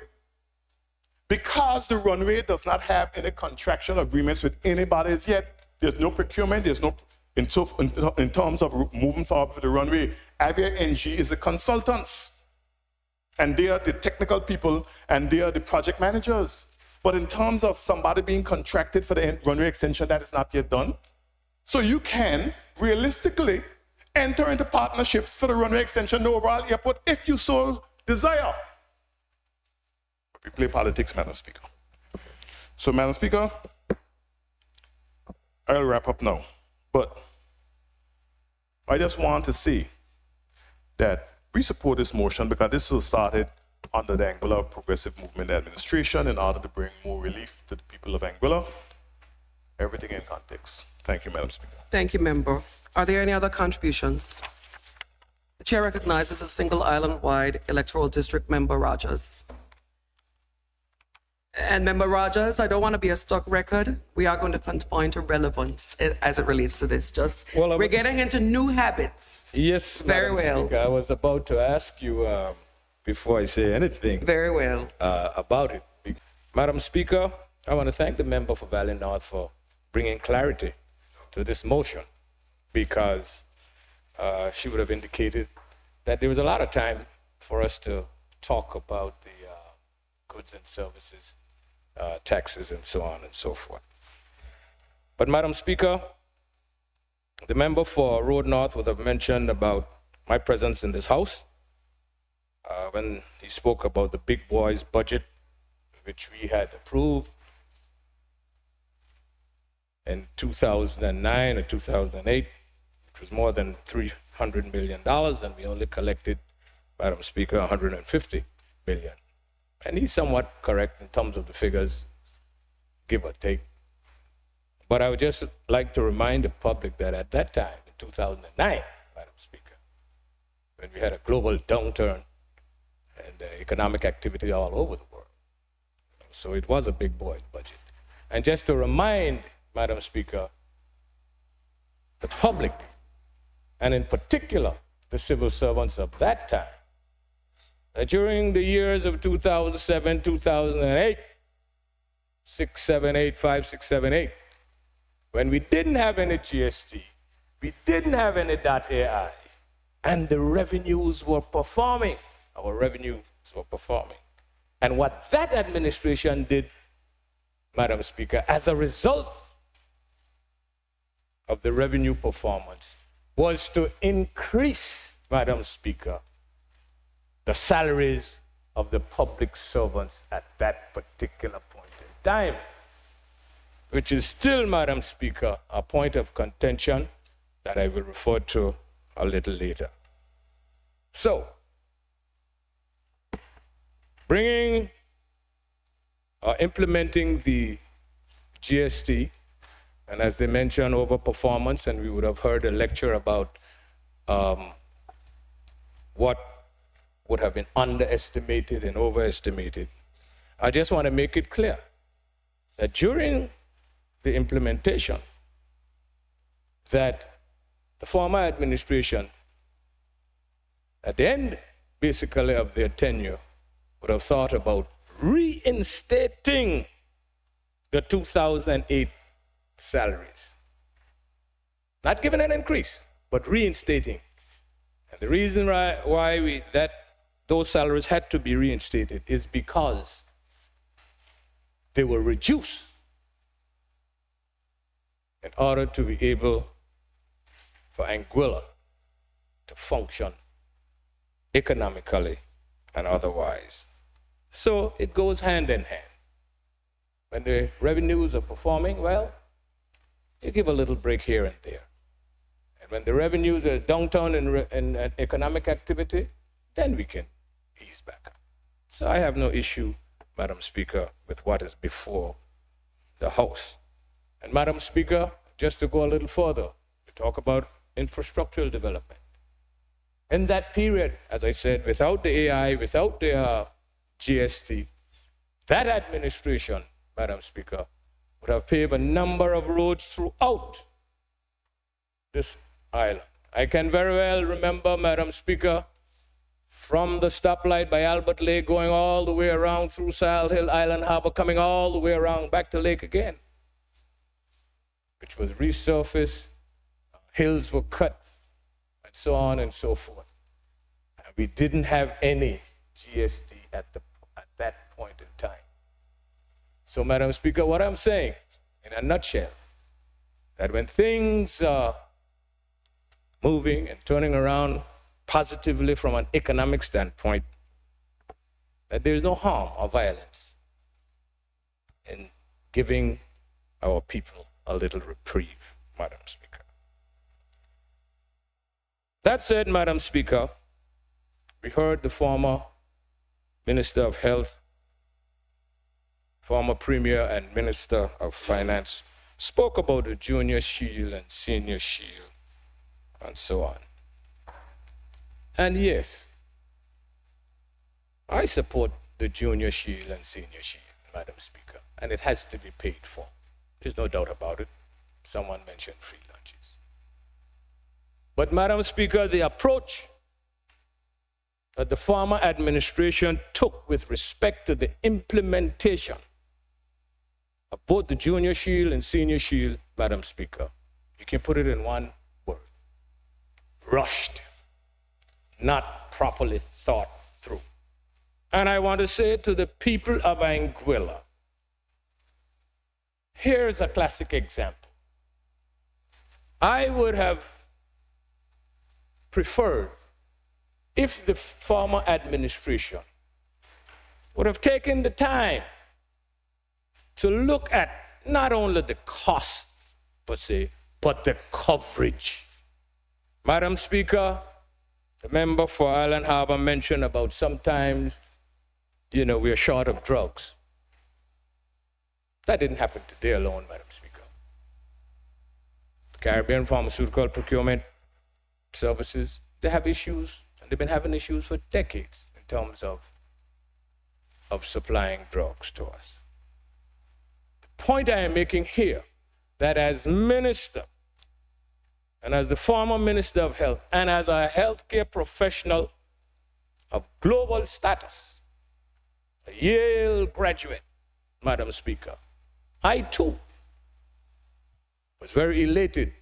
Because the runway does not have any contractual agreements with anybody as yet, there's no procurement, there's no, in terms of moving forward with the runway, Avia NG is the consultants. And they are the technical people, and they are the project managers. But in terms of somebody being contracted for the runway extension, that is not yet done. So you can realistically enter into partnerships for the runway extension, the overall airport, if you so desire. We play politics, Madam Speaker. So, Madam Speaker, I'll wrap up now. But I just want to say that we support this motion because this was started under the Anguilla Progressive Movement Administration in order to bring more relief to the people of Anguilla. Everything in context. Thank you, Madam Speaker. Thank you, member. Are there any other contributions? The chair recognizes a single island-wide electoral district member Rogers. And Member Rogers, I don't want to be a stuck record. We are going to confine to relevance as it relates to this. We're getting into new habits. Yes, very Madam well. Speaker, I was about to ask you before I say anything. Very well. About it. Madam Speaker, I want to thank the member for Valley North for bringing clarity to this motion, because she would have indicated that there was a lot of time for us to talk about the goods and services, taxes and so on and so forth. But Madam Speaker, the member for Road North would have mentioned about my presence in this House when he spoke about the big boys budget, which we had approved in 2009 or 2008, which was more than $300 million, and we only collected, Madam Speaker, $150 million. And he's somewhat correct in terms of the figures, give or take. But I would just like to remind the public that at that time, in 2009, Madam Speaker, when we had a global downturn and economic activity all over the world, so it was a big boy budget. And just to remind, Madam Speaker, the public, and in particular, the civil servants of that time, that during the years of 2007, 2008, 6, 7, 8, 5, 6, 7, 8, when we didn't have any GST, we didn't have any .ai, and the revenues were performing. Our revenues were performing. And what that administration did, Madam Speaker, as a result of the revenue performance, was to increase, Madam Speaker, the salaries of the public servants at that particular point in time, which is still, Madam Speaker, a point of contention that I will refer to a little later. So, bringing or implementing the GST, and as they mentioned, overperformance, and we would have heard a lecture about what would have been underestimated and overestimated. I just want to make it clear that during the implementation, that the former administration, at the end, basically, of their tenure, would have thought about reinstating the 2008 salaries. Not giving an increase, but reinstating. And the reason why those salaries had to be reinstated is because they were reduced in order to be able for Anguilla to function economically and otherwise. So it goes hand in hand. When the revenues are performing well, you give a little break here and there. And when the revenues are downtown in economic activity, then we can ease back up. So I have no issue, Madam Speaker, with what is before the House. And Madam Speaker, just to go a little further, we talk about infrastructural development. In that period, as I said, without the AI, without the GST, that administration, Madam Speaker, would have paved a number of roads throughout this island. I can very well remember, Madam Speaker, from the stoplight by Albert Lake going all the way around through Sile Hill Island Harbor, coming all the way around back to Lake again, which was resurfaced, hills were cut, and so on and so forth. And we didn't have any GST at that point in time. So, Madam Speaker, what I'm saying, in a nutshell, that when things are moving and turning around positively from an economic standpoint, that there is no harm or violence in giving our people a little reprieve, Madam Speaker. That said, Madam Speaker, we heard the former Minister of Health, former Premier and Minister of Finance spoke about the Junior Shield and Senior Shield and so on. And yes, I support the Junior Shield and Senior Shield, Madam Speaker, and it has to be paid for. There's no doubt about it. Someone mentioned free lunches. But, Madam Speaker, the approach that the former administration took with respect to the implementation of both the Junior Shield and Senior Shield, Madam Speaker, you can put it in one word: rushed, not properly thought through. And I want to say to the people of Anguilla, here's a classic example. I would have preferred if the former administration would have taken the time to look at not only the cost per se, but the coverage. Madam Speaker, the member for Island Harbor mentioned about sometimes, we are short of drugs. That didn't happen today alone, Madam Speaker. The Caribbean Pharmaceutical Procurement Services, they have issues, and they've been having issues for decades in terms of supplying drugs to us. The point I am making here, that as minister, and as the former Minister of Health, and as a healthcare professional of global status, a Yale graduate, Madam Speaker, I too was very elated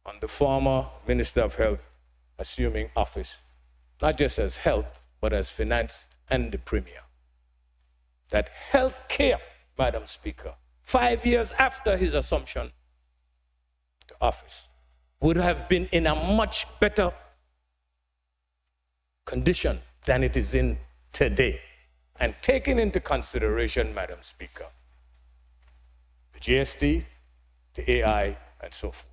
on the former Minister of Health assuming office, not just as health, but as finance and the Premier. That health care, Madam Speaker, 5 years after his assumption to office, would have been in a much better condition than it is in today. And taking into consideration, Madam Speaker, the GST, the AI, and so forth.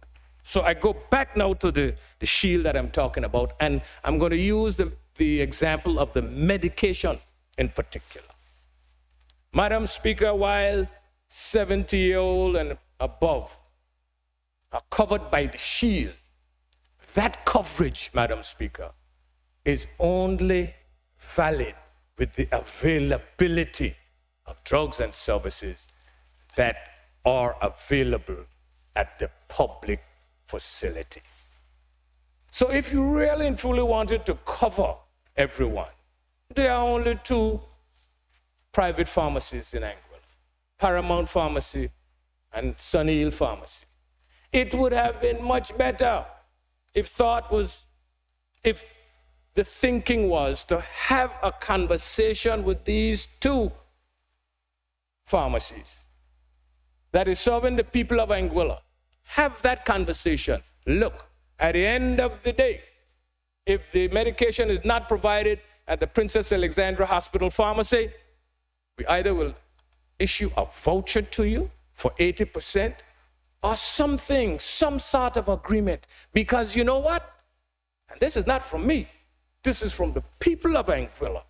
So I go back now to the shield that I'm talking about, and I'm going to use the example of the medication in particular. Madam Speaker, while 70-year-old and above are covered by the shield, that coverage, Madam Speaker, is only valid with the availability of drugs and services that are available at the public facility. So if you really and truly wanted to cover everyone, there are only 2 private pharmacies in Anguilla, Paramount Pharmacy and Sunny Hill Pharmacy. It would have been much better if the thinking was to have a conversation with these 2 pharmacies that is serving the people of Anguilla. Have that conversation. Look, at the end of the day, if the medication is not provided at the Princess Alexandra Hospital Pharmacy, we either will issue a voucher to you for 80% or something, some sort of agreement. Because you know what? And this is not from me. This is from the people of Anguilla,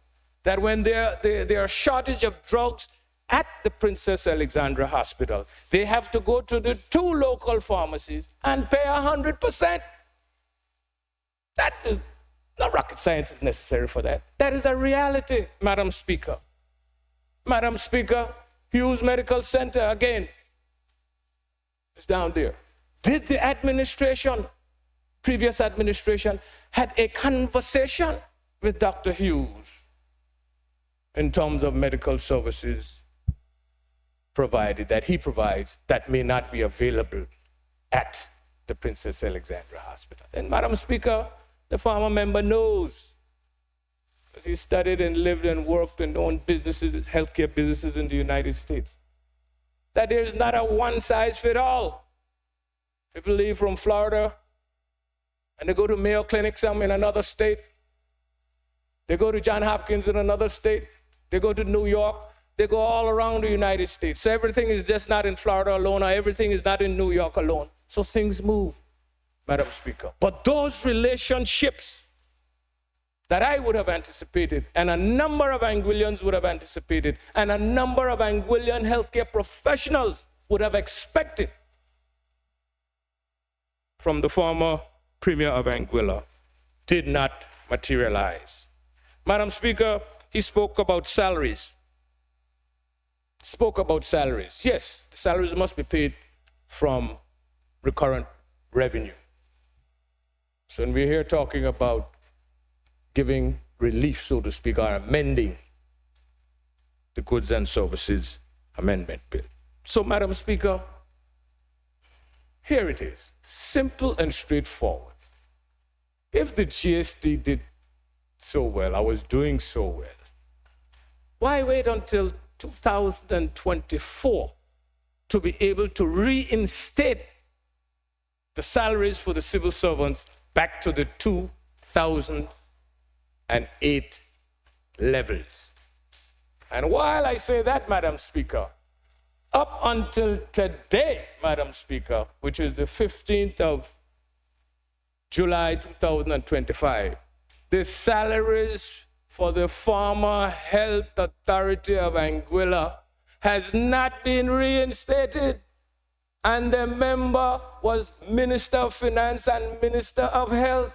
that when there are shortage of drugs at the Princess Alexandra Hospital, they have to go to the 2 local pharmacies and pay 100%. That is no rocket science is necessary for that. That is a reality, Madam Speaker. Madam Speaker, Hughes Medical Center, again, is down there. Did the administration, previous administration, had a conversation with Dr. Hughes in terms of medical services provided, that he provides, that may not be available at the Princess Alexandra Hospital? And Madam Speaker, the former member knows, because he studied and lived and worked and owned businesses, healthcare businesses in the United States, that there is not a one-size-fits-all. People leave from Florida and they go to Mayo Clinic some in another state. They go to Johns Hopkins in another state. They go to New York. They go all around the United States. So everything is just not in Florida alone, or everything is not in New York alone. So things move, Madam Speaker. But those relationships that I would have anticipated, and a number of Anguillians would have anticipated, and a number of Anguillian healthcare professionals would have expected from the former Premier of Anguilla, did not materialize. Madam Speaker, he spoke about salaries. Yes, the salaries must be paid from recurrent revenue. So when we're here talking about giving relief, so to speak, or amending the Goods and Services Amendment Bill. So, Madam Speaker, here it is, simple and straightforward. If the GST did so well, I was doing so well, why wait until 2024 to be able to reinstate the salaries for the civil servants back to the 2008 levels? And while I say that, Madam Speaker, up until today, Madam Speaker, which is the 15th of July 2025, the salaries for the former Health Authority of Anguilla has not been reinstated. And the member was Minister of Finance and Minister of Health.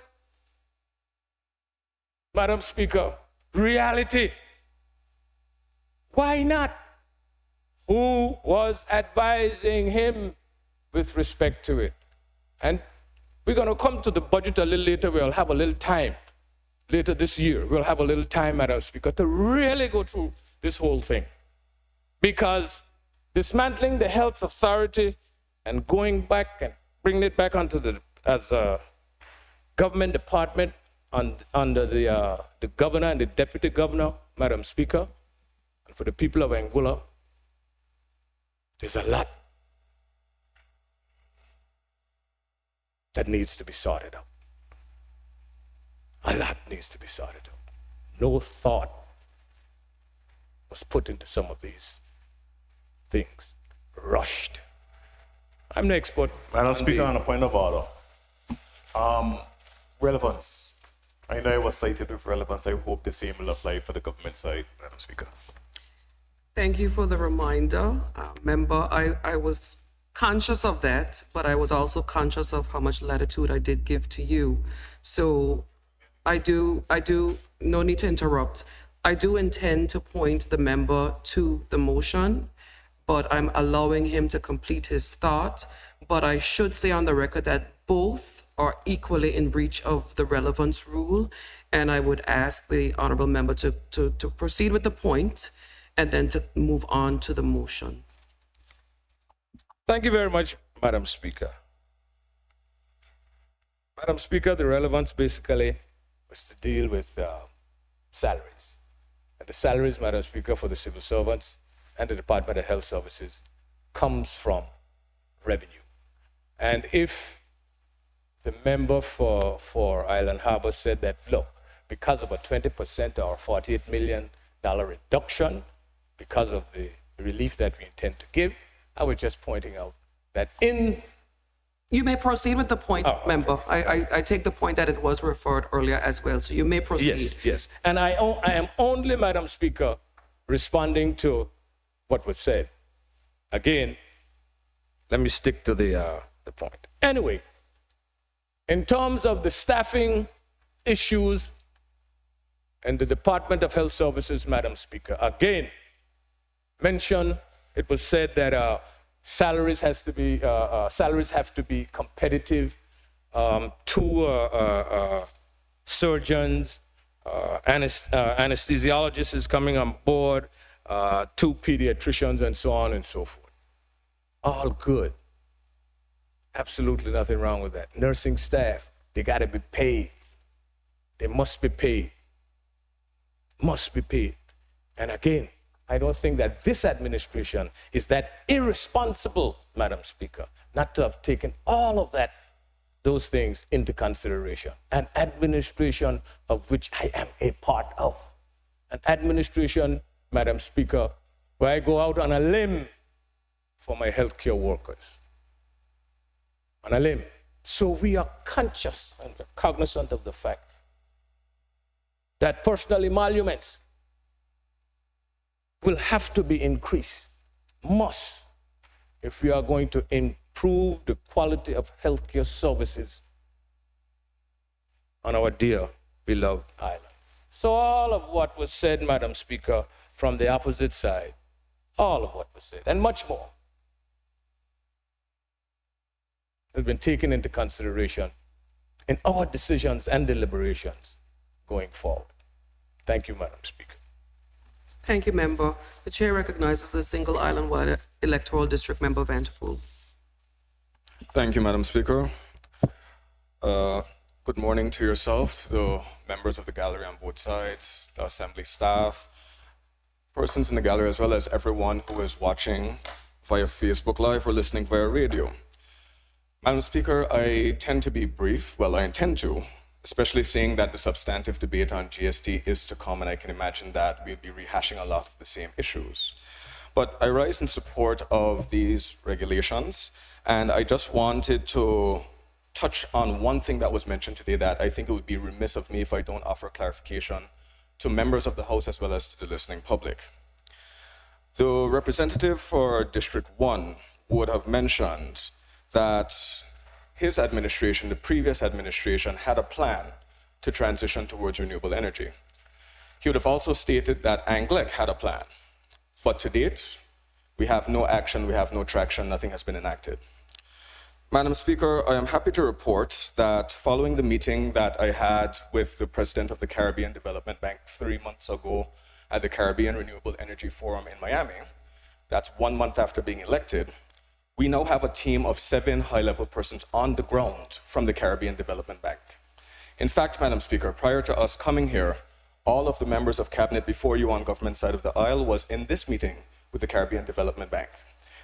Madam Speaker, reality. Why not? Who was advising him with respect to it? And we're going to come to the budget a little later. We'll have a little time. Later this year, we'll have a little time, Madam Speaker, to really go through this whole thing. Because dismantling the health authority and going back and bringing it back onto the as a government department under the governor and the deputy governor, Madam Speaker, and for the people of Anguilla, there's a lot that needs to be sorted out. A lot needs to be sorted out. No thought was put into some of these things. Rushed. I'm the expert. Madam Speaker, on a point of order. Relevance. I know I was cited with relevance. I hope the same will apply for the government side, Madam Speaker. Thank you for the reminder, member. I was conscious of that, but I was also conscious of how much latitude I did give to you. So I do, no need to interrupt. I do intend to point the member to the motion, but I'm allowing him to complete his thought. But I should say on the record that both are equally in breach of the relevance rule. And I would ask the honorable member to proceed with the point and then to move on to the motion. Thank you very much, Madam Speaker. Madam Speaker, the relevance basically was to deal with salaries. And the salaries, Madam Speaker, for the civil servants and the Department of Health Services comes from revenue. And if the member for Island Harbor said that, look, because of a 20% or $48 million reduction, because of the relief that we intend to give, I was just pointing out that in... You may proceed with the point, Oh, okay. member. I take the point that it was referred earlier as well, so you may proceed. Yes. And I am only, Madam Speaker, responding to what was said. Again, let me stick to the point. Anyway, in terms of the staffing issues in the Department of Health Services, Madam Speaker, again, it was said that salaries have to be competitive to surgeons, anesthesiologists is coming on board, to pediatricians, and so on and so forth. All good. Absolutely nothing wrong with that. Nursing staff, they got to be paid. They must be paid. Must be paid. And again, I don't think that this administration is that irresponsible, Madam Speaker, not to have taken all of those things into consideration. An administration of which I am a part of. An administration, Madam Speaker, where I go out on a limb for my healthcare workers. On a limb. So we are conscious and cognizant of the fact that personal emoluments will have to be increased, must, if we are going to improve the quality of healthcare services on our dear, beloved island. So all of what was said, Madam Speaker, from the opposite side, all of what was said, and much more, has been taken into consideration in our decisions and deliberations going forward. Thank you, Madam Speaker. Thank you, member. The chair recognizes the single island-wide electoral district member Vanderpool. Thank you, Madam Speaker. Good morning to yourself, to the members of the gallery on both sides, the assembly staff, persons in the gallery, as well as everyone who is watching via Facebook Live or listening via radio. Madam Speaker, I tend to be brief. Well, I intend to, especially seeing that the substantive debate on GST is to come, and I can imagine that we'll be rehashing a lot of the same issues. But I rise in support of these regulations, and I just wanted to touch on one thing that was mentioned today that I think it would be remiss of me if I don't offer clarification to members of the House as well as to the listening public. The representative for District 1 would have mentioned that his administration, the previous administration, had a plan to transition towards renewable energy. He would have also stated that Anguilla had a plan. But to date, we have no action, we have no traction, nothing has been enacted. Madam Speaker, I am happy to report that following the meeting that I had with the President of the Caribbean Development Bank 3 months ago at the Caribbean Renewable Energy Forum in Miami, that's 1 month after being elected, we now have a team of 7 high-level persons on the ground from the Caribbean Development Bank. In fact, Madam Speaker, prior to us coming here, all of the members of cabinet before you on government side of the aisle was in this meeting with the Caribbean Development Bank.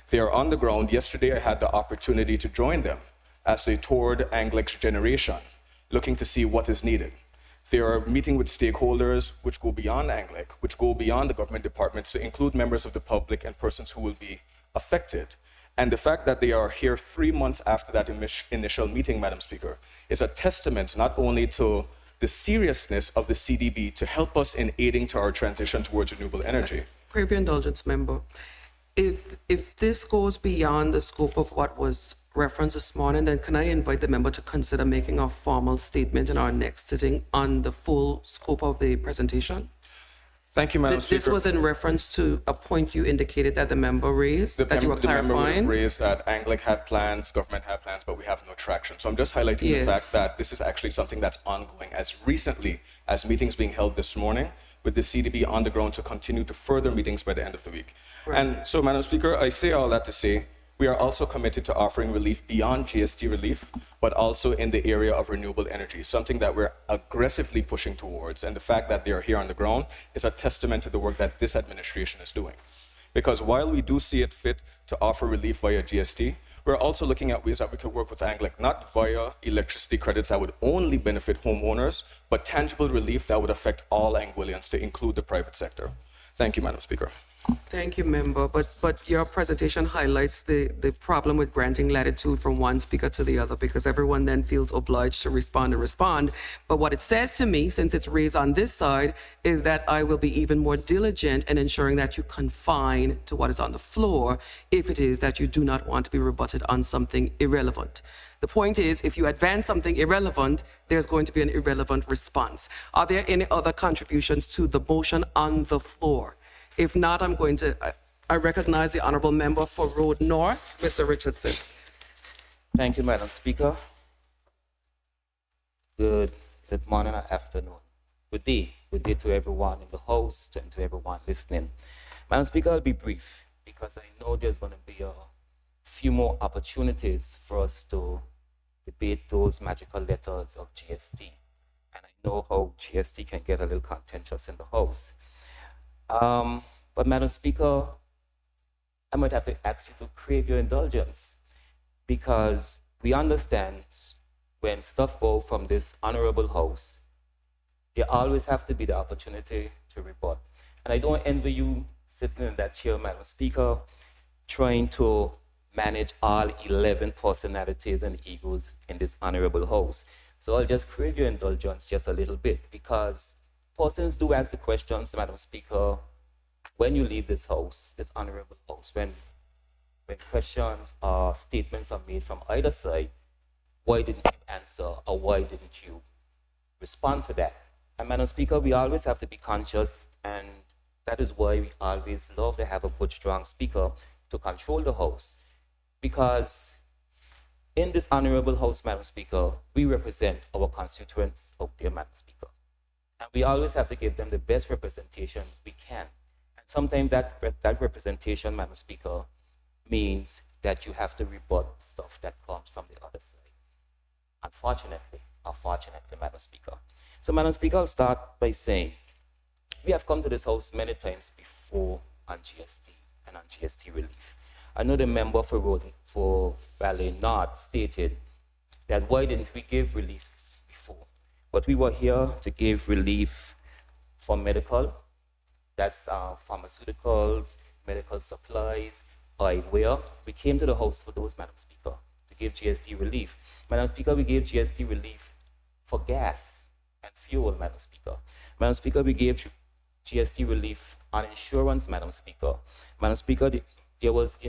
They are on the ground. Yesterday, I had the opportunity to join them as they toured Anglic's generation, looking to see what is needed. They are meeting with stakeholders which go beyond Anglic, which go beyond the government departments to include members of the public and persons who will be affected. And the fact that they are here 3 months after that initial meeting, Madam Speaker, is a testament not only to the seriousness of the CDB to help us in aiding to our transition towards renewable energy. Crave your indulgence, member. If this goes beyond the scope of what was referenced this morning, then can I invite the member to consider making a formal statement in our next sitting on the full scope of the presentation? Thank you, Madam Speaker. This was in reference to a point you indicated that the member raised, that you were The member would have clarifying. raised that Anglic had plans, government had plans, but we have no traction. So I'm just highlighting the Yes. fact that this is actually something that's ongoing as recently as meetings being held this morning with the CDB on the ground to continue to further meetings by the end of the week. And so, Madam Speaker, I say all that to say, we are also committed to offering relief beyond GST relief, but also in the area of renewable energy, something that we're aggressively pushing towards. And the fact that they are here on the ground is a testament to the work that this administration is doing. Because while we do see it fit to offer relief via GST, we're also looking at ways that we could work with Anglic, not via electricity credits that would only benefit homeowners, but tangible relief that would affect all Anguillians, to include the private sector. Thank you, Madam Speaker. Thank you, member. But your presentation highlights the problem with granting latitude from one speaker to the other, because everyone then feels obliged to respond. But what it says to me, since it's raised on this side, is that I will be even more diligent in ensuring that you confine to what is on the floor if it is that you do not want to be rebutted on something irrelevant. The point is, if you advance something irrelevant, there's going to be an irrelevant response. Are there any other contributions to the motion on the floor? If not, I recognize the honorable member for Road North, Mr. Richardson. Thank you, Madam Speaker. Good morning or afternoon. Good day to everyone in the house and to everyone listening. Madam Speaker, I'll be brief because I know there's going to be a few more opportunities for us to debate those magical letters of GST. And I know how GST can get a little contentious in the house. But Madam Speaker, I might have to ask you to crave your indulgence, because we understand when stuff goes from this honorable house, there always have to be the opportunity to rebut. And I don't envy you sitting in that chair, Madam Speaker, trying to manage all 11 personalities and egos in this honorable house. So I'll just crave your indulgence just a little bit, because persons do ask the questions, Madam Speaker, when you leave this house, this honorable house, when questions or statements are made from either side, why didn't you answer or why didn't you respond to that? And Madam Speaker, we always have to be conscious, and that is why we always love to have a good, strong speaker to control the house. Because in this honorable house, Madam Speaker, we represent our constituents out there, Madam Speaker. And we always have to give them the best representation we can. Sometimes that representation, Madam Speaker, means that you have to rebut stuff that comes from the other side. Unfortunately, Madam Speaker. So, Madam Speaker, I'll start by saying we have come to this house many times before on GST and on GST relief. I know the member for Valley North stated that why didn't we give relief before? But we were here to give relief for medical. That's pharmaceuticals, medical supplies, eyewear. We came to the house for those, Madam Speaker, to give GST relief. Madam Speaker, we gave GST relief for gas and fuel, Madam Speaker. Madam Speaker, we gave GST relief on insurance, Madam Speaker. Madam Speaker, there was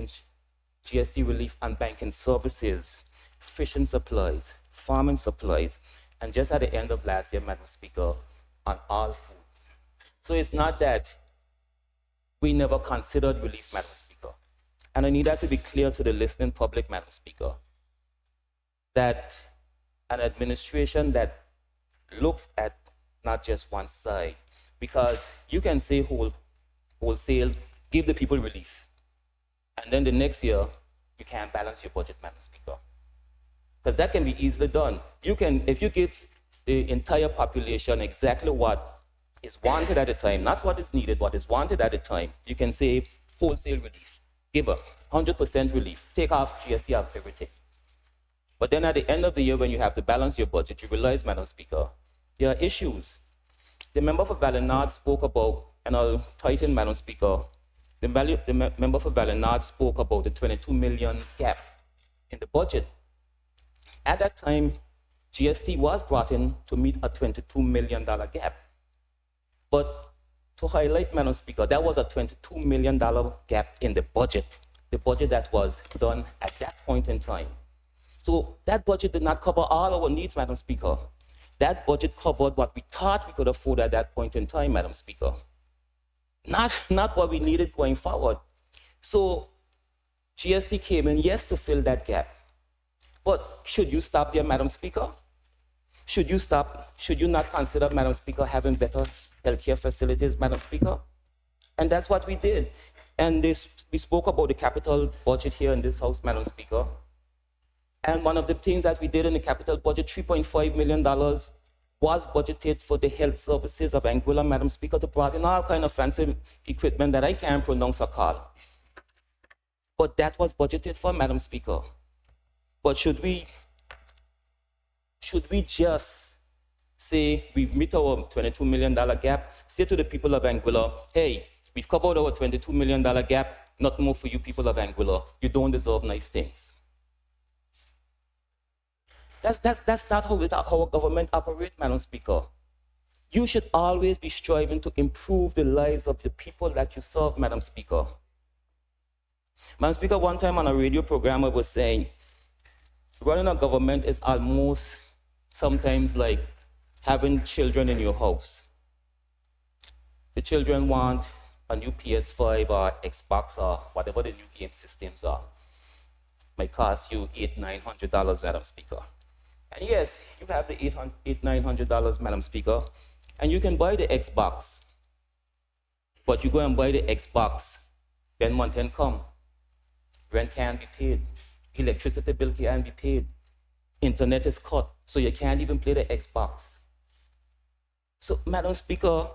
GST relief on banking services, fishing supplies, farming supplies, and just at the end of last year, Madam Speaker, on all food. So it's not that we never considered relief, Madam Speaker. And I need that to be clear to the listening public, Madam Speaker, that an administration that looks at not just one side, because you can say wholesale, give the people relief. And then the next year, you can't balance your budget, Madam Speaker. Because that can be easily done. You can, if you give the entire population exactly what is wanted at a time, not what is needed, what is wanted at a time, you can say wholesale relief, give a 100% relief, take off GST off everything. But then at the end of the year, when you have to balance your budget, you realize, Madam Speaker, there are issues. The member for Valenard spoke about, and I'll tighten, Madam Speaker, the member for Valenard spoke about the 22 million gap in the budget. At that time, GST was brought in to meet a $22 million gap. But to highlight, Madam Speaker, that was a $22 million gap in the budget that was done at that point in time. So that budget did not cover all our needs, Madam Speaker. That budget covered what we thought we could afford at that point in time, Madam Speaker. Not what we needed going forward. So GST came in, yes, to fill that gap. But should you stop there, Madam Speaker? Should you not consider, Madam Speaker, having better healthcare facilities, Madam Speaker? And that's what we did. And we spoke about the capital budget here in this House, Madam Speaker. And one of the things that we did in the capital budget, $3.5 million, was budgeted for the health services of Anguilla, Madam Speaker, to bring in all kind of fancy equipment that I can't pronounce or call. But that was budgeted for, Madam Speaker. But should we just say we've met our $22 million gap, say to the people of Anguilla, hey, we've covered our $22 million gap, not more for you people of Anguilla. You don't deserve nice things. That's not how our government operates, Madam Speaker. You should always be striving to improve the lives of the people that you serve, Madam Speaker. Madam Speaker, one time on a radio program I was saying, running a government is almost sometimes like having children in your house. The children want a new PS5 or Xbox or whatever the new game systems are. Might cost you $800-900, Madam Speaker. And yes, you have the $800-900, Madam Speaker, and you can buy the Xbox. But you go and buy the Xbox, then month end come. Rent can't be paid. Electricity bill can't be paid. Internet is cut, so you can't even play the Xbox. So, Madam Speaker,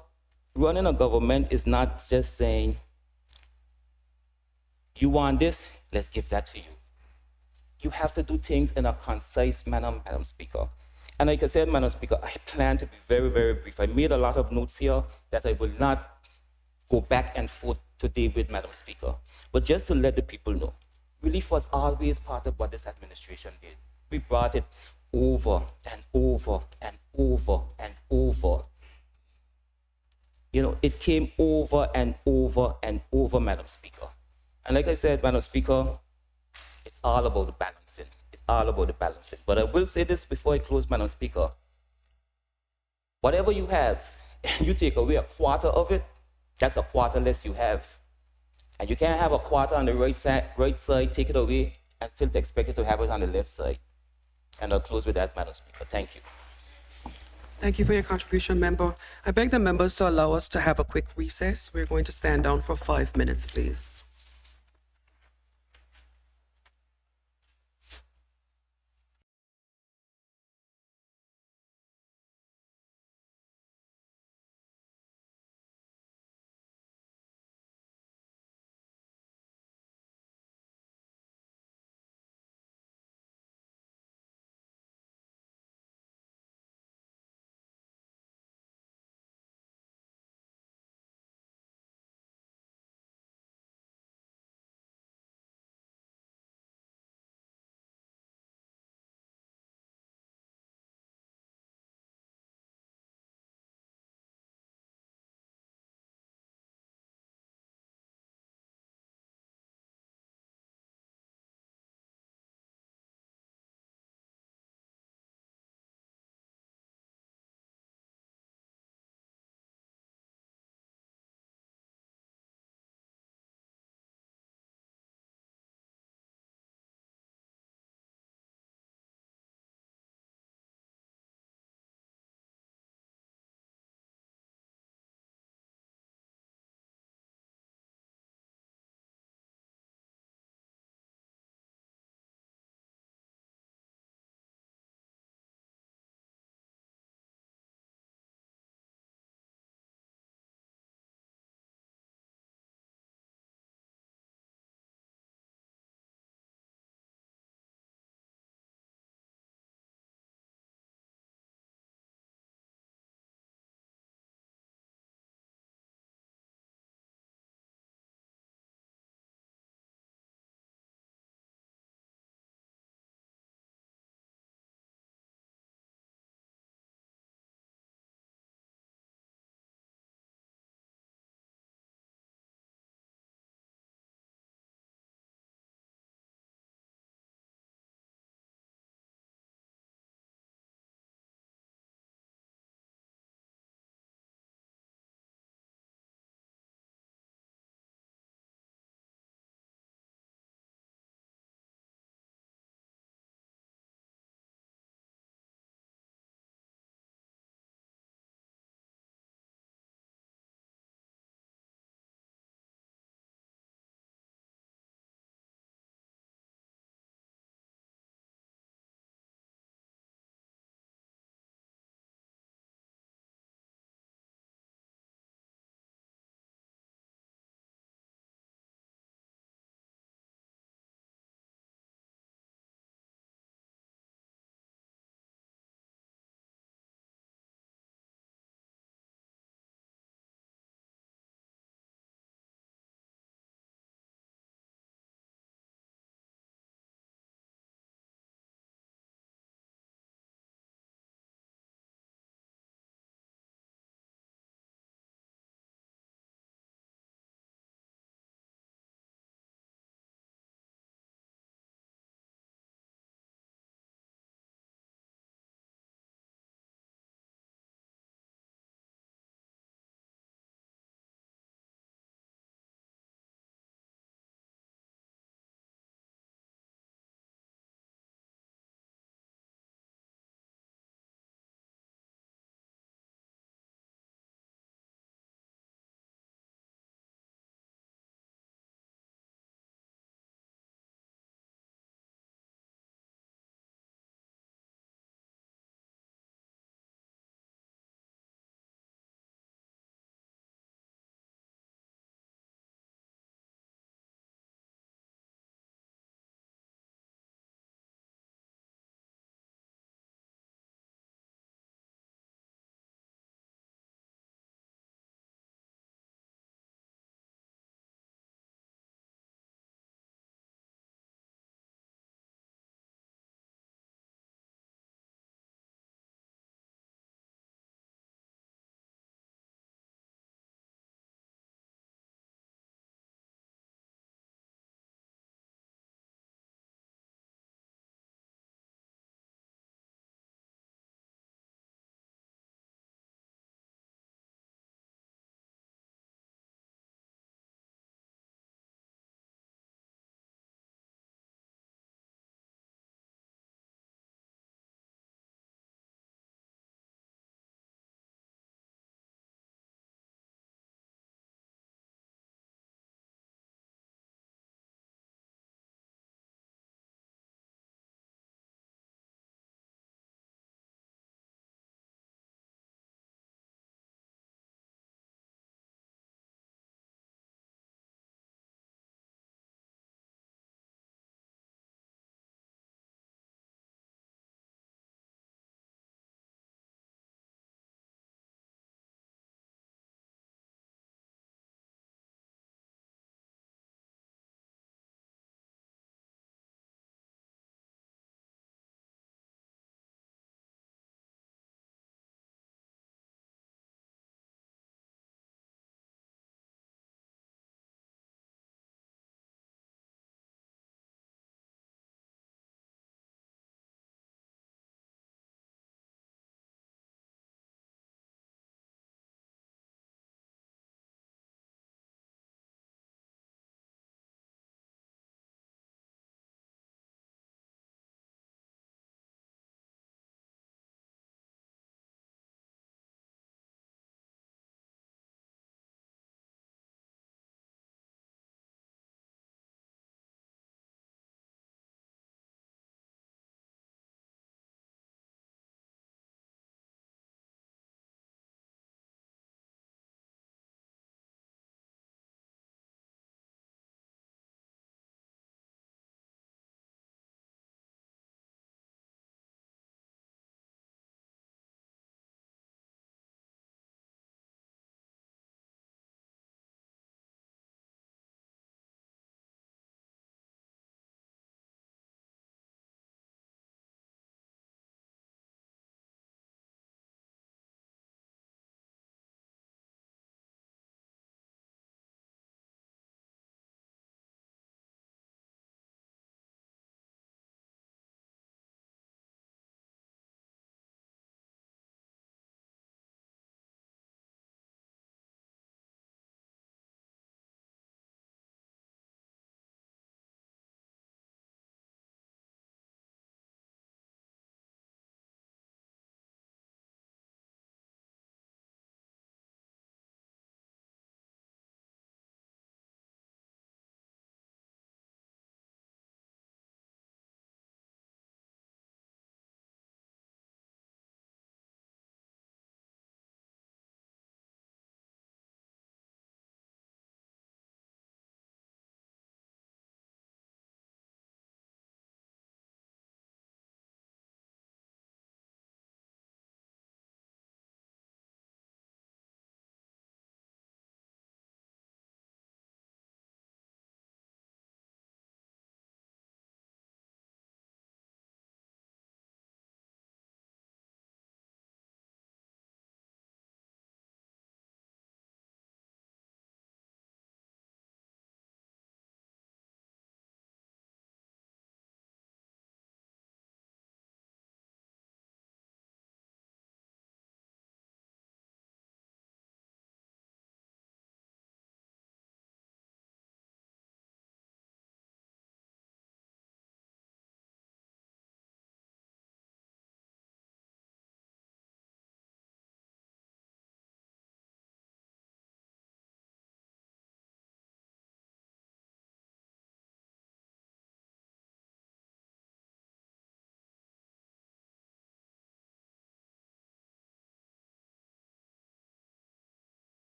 running a government is not just saying, you want this, let's give that to you. You have to do things in a concise manner, Madam Speaker. And like I said, Madam Speaker, I plan to be very, very brief. I made a lot of notes here that I will not go back and forth today with, Madam Speaker. But just to let the people know, relief was always part of what this administration did. We brought it over and over and over and over. You know, it came over and over and over, Madam Speaker. And like I said, Madam Speaker, it's all about the balancing. It's all about the balancing. But I will say this before I close, Madam Speaker. Whatever you have, you take away a quarter of it, that's a quarter less you have. And you can't have a quarter on the right side, take it away, and still expect it to have it on the left side. And I'll close with that, Madam Speaker. Thank you. Thank you for your contribution, member. I beg the members to allow us to have a quick recess. We're going to stand down for 5 minutes, please.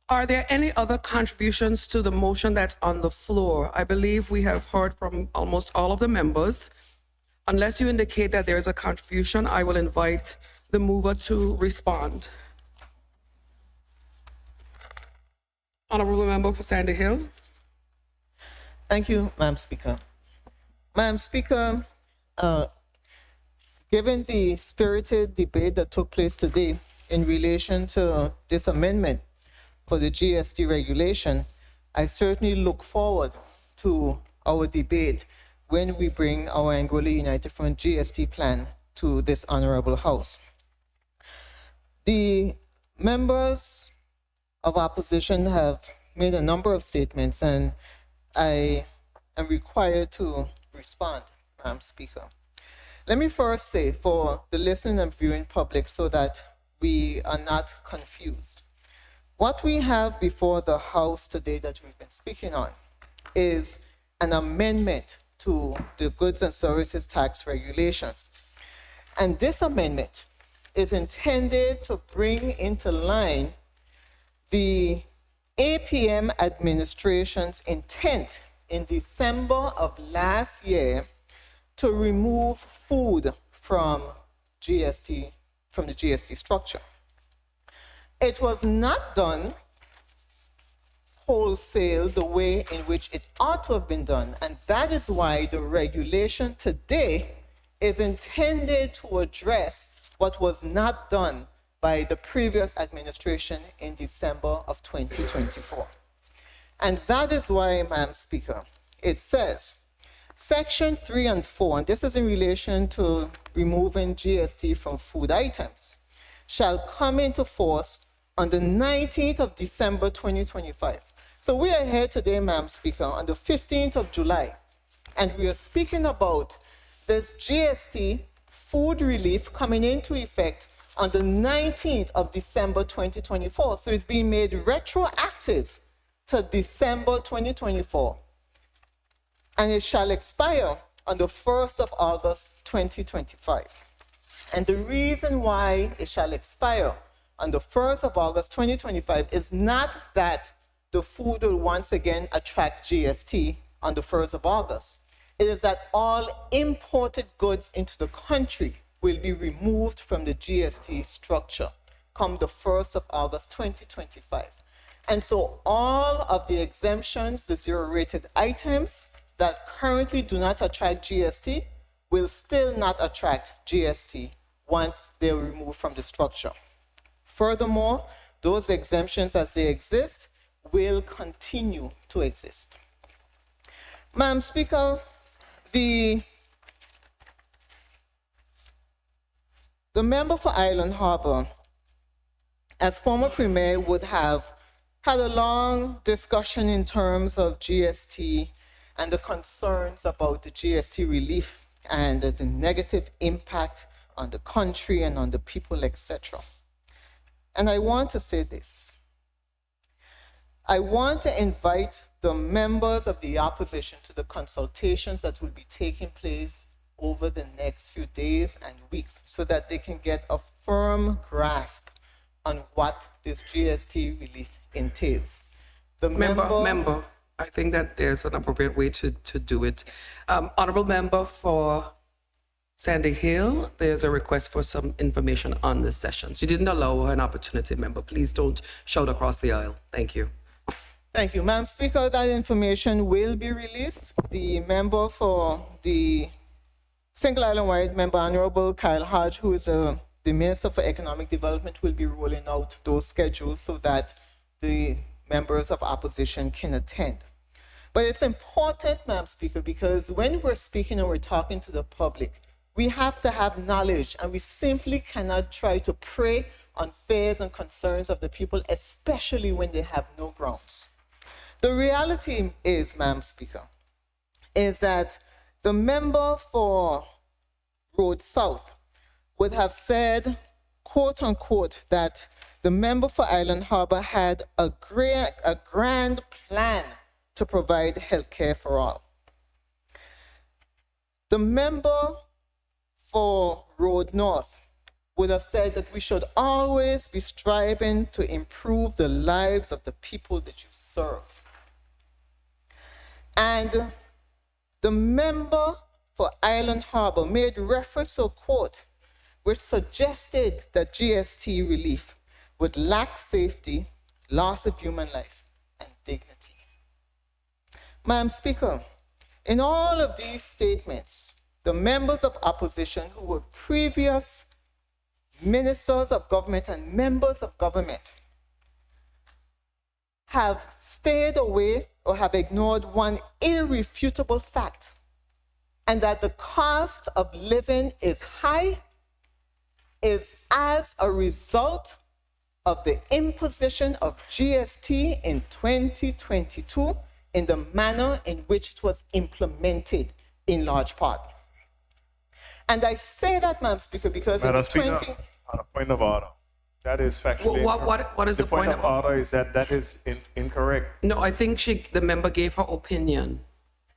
Are there any other contributions to the motion that's on the floor? I believe we have heard from almost all of the members. Unless you indicate that there is a contribution, I will invite the mover to respond. Honorable Member for Sandy Hill. Thank you, Madam Speaker. Madam Speaker, given the spirited debate that took place today in relation to this amendment for the GST regulation, I certainly look forward to our debate when we bring our Anguilla United Front GST plan to this honorable House. The members of opposition have made a number of statements, and I am required to respond, Madam Speaker. Let me first say, for the listening and viewing public, so that we are not confused, what we have before the House today that we've been speaking on is an amendment to the goods and services tax regulations. And this amendment is intended to bring into line the APM administration's intent in December of last year to remove food from GST, from the GST structure. It was not done wholesale the way in which it ought to have been done, and that is why the regulation today is intended to address what was not done by the previous administration in December of 2024. And that is why, Madam Speaker, it says, Section 3 and 4, and this is in relation to removing GST from food items, shall come into force on the 19th of December 2025. So we are here today, Madam Speaker, on the 15th of July, and we are speaking about this GST food relief coming into effect on the 19th of December 2024. So it's being made retroactive to December 2024. And it shall expire on the 1st of August 2025. And the reason why it shall expire on the 1st of August 2025 is not that the food will once again attract GST on the 1st of August. It is that all imported goods into the country will be removed from the GST structure come the 1st of August 2025. And so all of the exemptions, the zero-rated items that currently do not attract GST will still not attract GST once they're removed from the structure. Furthermore, those exemptions as they exist will continue to exist. Madam Speaker, the member for Island Harbor, as former Premier, would have had a long discussion in terms of GST and the concerns about the GST relief and the negative impact on the country and on the people, etc. And I want to say this. I want to invite the members of the opposition to the consultations that will be taking place over the next few days and weeks so that they can get a firm grasp on what this GST relief entails. The Member, I think that there's an appropriate way to do it. Honorable Member for Sandy Hill, there's a request for some information on the sessions. You didn't allow her an opportunity, Member. Please don't shout across the aisle. Thank you. Thank you, Madam Speaker. That information will be released. The member for the Single Island Wide Member, Honorable Kyle Hodge, who is the Minister for Economic Development, will be rolling out those schedules so that the members of opposition can attend. But it's important, Madam Speaker, because when we're speaking and we're talking to the public, we have to have knowledge, and we simply cannot try to prey on fears and concerns of the people, especially when they have no grounds. The reality is, Madam Speaker, is that the member for Road South would have said, quote unquote, that the member for Island Harbor had a grand plan to provide health care for all. The member for Road North would have said that we should always be striving to improve the lives of the people that you serve. And the member for Island Harbor made reference to a quote which suggested that GST relief would lack safety, loss of human life, and dignity. Madam Speaker, in all of these statements, the members of opposition who were previous ministers of government and members of government have stayed away or have ignored one irrefutable fact, and that the cost of living is high is as a result of the imposition of GST in 2022 in the manner in which it was implemented in large part. And I say that, Madam Speaker, because Madam in Speaker, on a point of order, that is factually What is the point of order? order is that is incorrect. No, I think the member gave her opinion.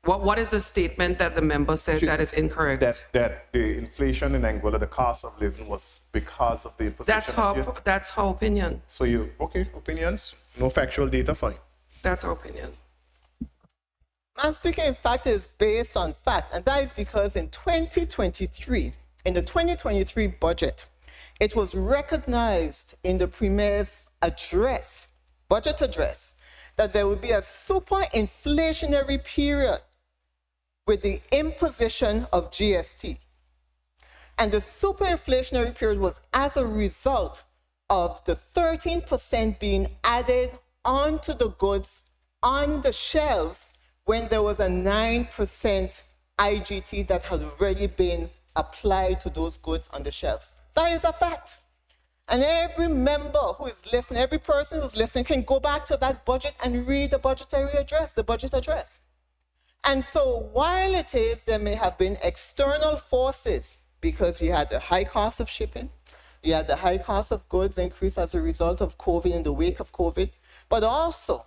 What is the statement that the member said that is incorrect? That the inflation in Anguilla, the cost of living was because of the imposition of GST. That's her opinion. So okay, opinions, no factual data, fine. That's her opinion. I'm speaking, in fact, is based on fact, and that is because in 2023, in the 2023 budget, it was recognized in the Premier's address, budget address, that there would be a super inflationary period with the imposition of GST. And the super inflationary period was as a result of the 13% being added onto the goods on the shelves when there was a 9% IGT that had already been applied to those goods on the shelves. That is a fact. And every member who is listening, every person who's listening can go back to that budget and read the budgetary address, the budget address. And so while it is, there may have been external forces because you had the high cost of shipping, you had the high cost of goods increase as a result of COVID, in the wake of COVID, but also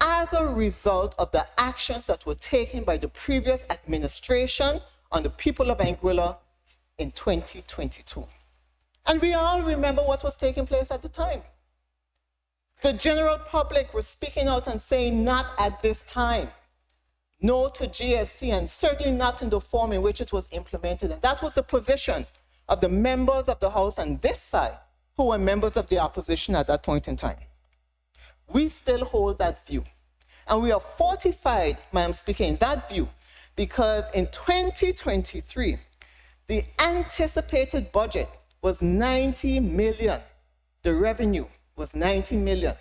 as a result of the actions that were taken by the previous administration on the people of Anguilla in 2022. And we all remember what was taking place at the time. The general public was speaking out and saying, not at this time. No to GST, and certainly not in the form in which it was implemented. And that was the position of the members of the House on this side, who were members of the opposition at that point in time. We still hold that view. And we are fortified, Madam Speaker, in that view, because in 2023, the anticipated budget was 90 million. The revenue was 90 million.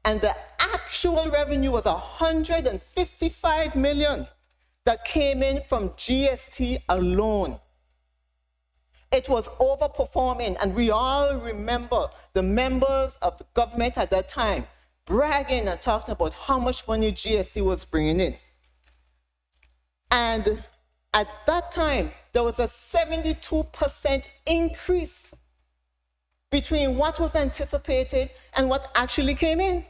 And the actual revenue was 155 million that came in from GST alone. It was overperforming, and we all remember the members of the government at that time bragging and talking about how much money GST was bringing in. And at that time, there was a 72% increase between what was anticipated and what actually came in.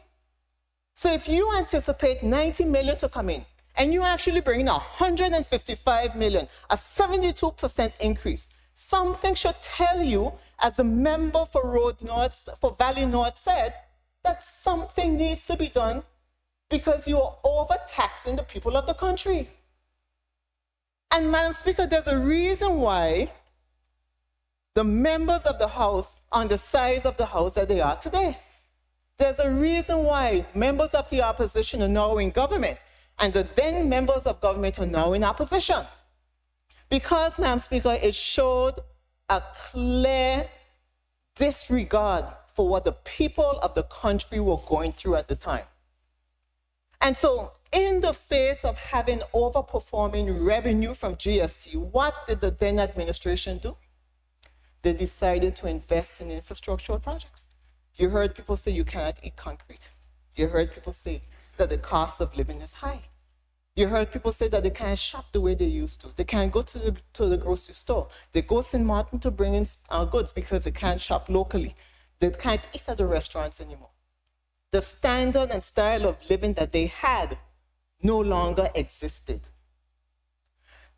So if you anticipate 90 million to come in, and you actually bring in 155 million, a 72% increase, something should tell you, as a member for Valley North said, that something needs to be done because you are overtaxing the people of the country. And Madam Speaker, there's a reason why the members of the House are on the size of the House that they are today. There's a reason why members of the opposition are now in government and the then members of government are now in opposition. Because, Madam Speaker, it showed a clear disregard for what the people of the country were going through at the time. And so, in the face of having overperforming revenue from GST, what did the then administration do? They decided to invest in infrastructural projects. You heard people say you cannot eat concrete. You heard people say that the cost of living is high. You heard people say that they can't shop the way they used to. They can't go to the grocery store. They go to St. Martin to bring in goods because they can't shop locally. They can't eat at the restaurants anymore. The standard and style of living that they had no longer existed.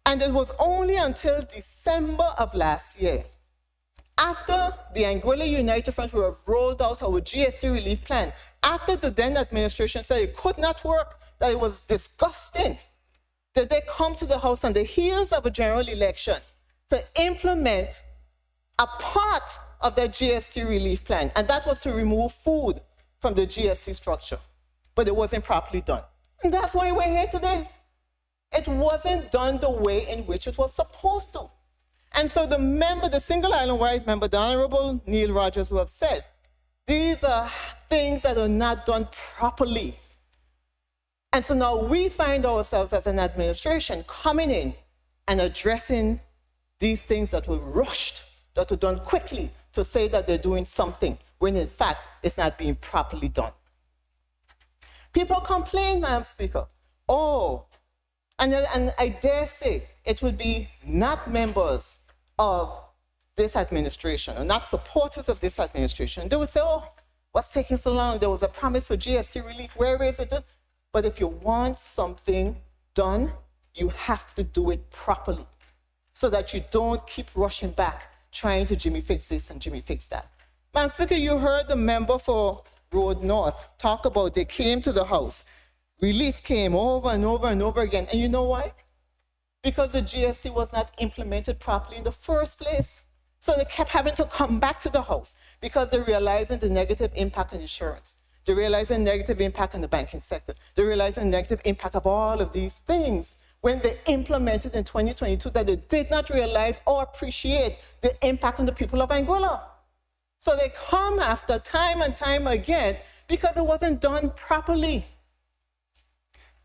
And it was only until December of last year, after the Anguilla United Front, we have rolled out our GST relief plan, after the then administration said it could not work, that it was disgusting, did they come to the House on the heels of a general election to implement a part of the GST relief plan, and that was to remove food from the GST structure, but it wasn't properly done. And that's why we're here today. It wasn't done the way in which it was supposed to. And so the member, the single island white member, the Honorable Neil Rogers, who have said, these are things that are not done properly. And so now we find ourselves as an administration coming in and addressing these things that were rushed, that were done quickly, to say that they're doing something, when in fact it's not being properly done. People complain, Madam Speaker, and I dare say it would be not members of this administration or not supporters of this administration. They would say, what's taking so long? There was a promise for GST relief. Where is it? But if you want something done, you have to do it properly so that you don't keep rushing back trying to Jimmy fix this and Jimmy fix that. Madam Speaker, you heard the member for Road North talk about they came to the House. Relief came over and over and over again. And you know why? Because the GST was not implemented properly in the first place. So they kept having to come back to the House because they're realizing the negative impact on insurance. They're realizing negative impact on the banking sector. They're realizing negative impact of all of these things when they implemented in 2022 that they did not realize or appreciate the impact on the people of Anguilla. So they come after time and time again because it wasn't done properly.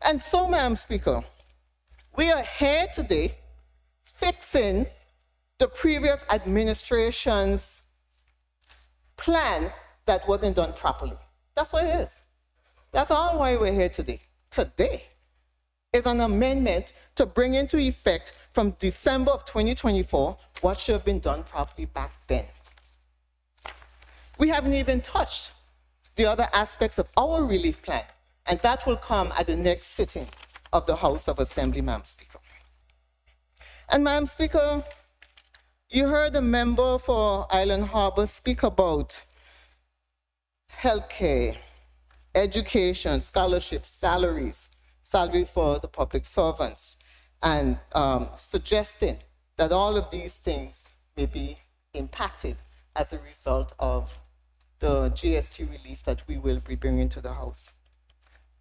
And so, Madam Speaker, we are here today fixing the previous administration's plan that wasn't done properly. That's what it is. That's all why we're here today. Today is an amendment to bring into effect from December of 2024 what should have been done properly back then. We haven't even touched the other aspects of our relief plan, and that will come at the next sitting of the House of Assembly, Madam Speaker. And Madam Speaker, you heard the member for Island Harbor speak about healthcare, education, scholarships, salaries for the public servants, and suggesting that all of these things may be impacted as a result of the GST relief that we will be bringing to the House.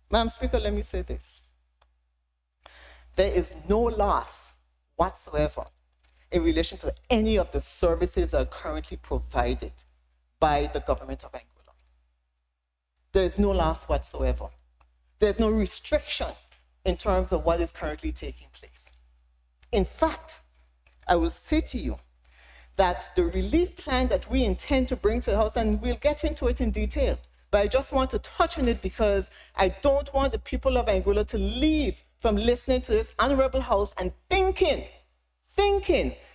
Madam Speaker, let me say this. There is no loss whatsoever in relation to any of the services that are currently provided by the government of Anguilla. There is no loss whatsoever. There's no restriction in terms of what is currently taking place. In fact, I will say to you that the relief plan that we intend to bring to the House, and we'll get into it in detail, but I just want to touch on it because I don't want the people of Anguilla to leave from listening to this honorable House and thinking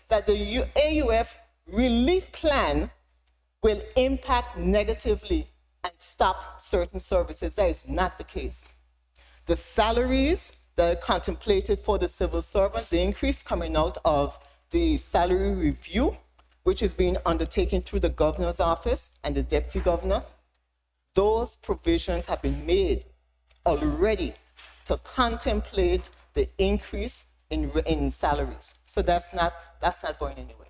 that the AUF relief plan will impact negatively and stop certain services. That is not the case. The salaries that are contemplated for the civil servants, the increase coming out of the salary review, which is being undertaken through the governor's office and the deputy governor, those provisions have been made already to contemplate the increase in salaries. So that's not going anywhere.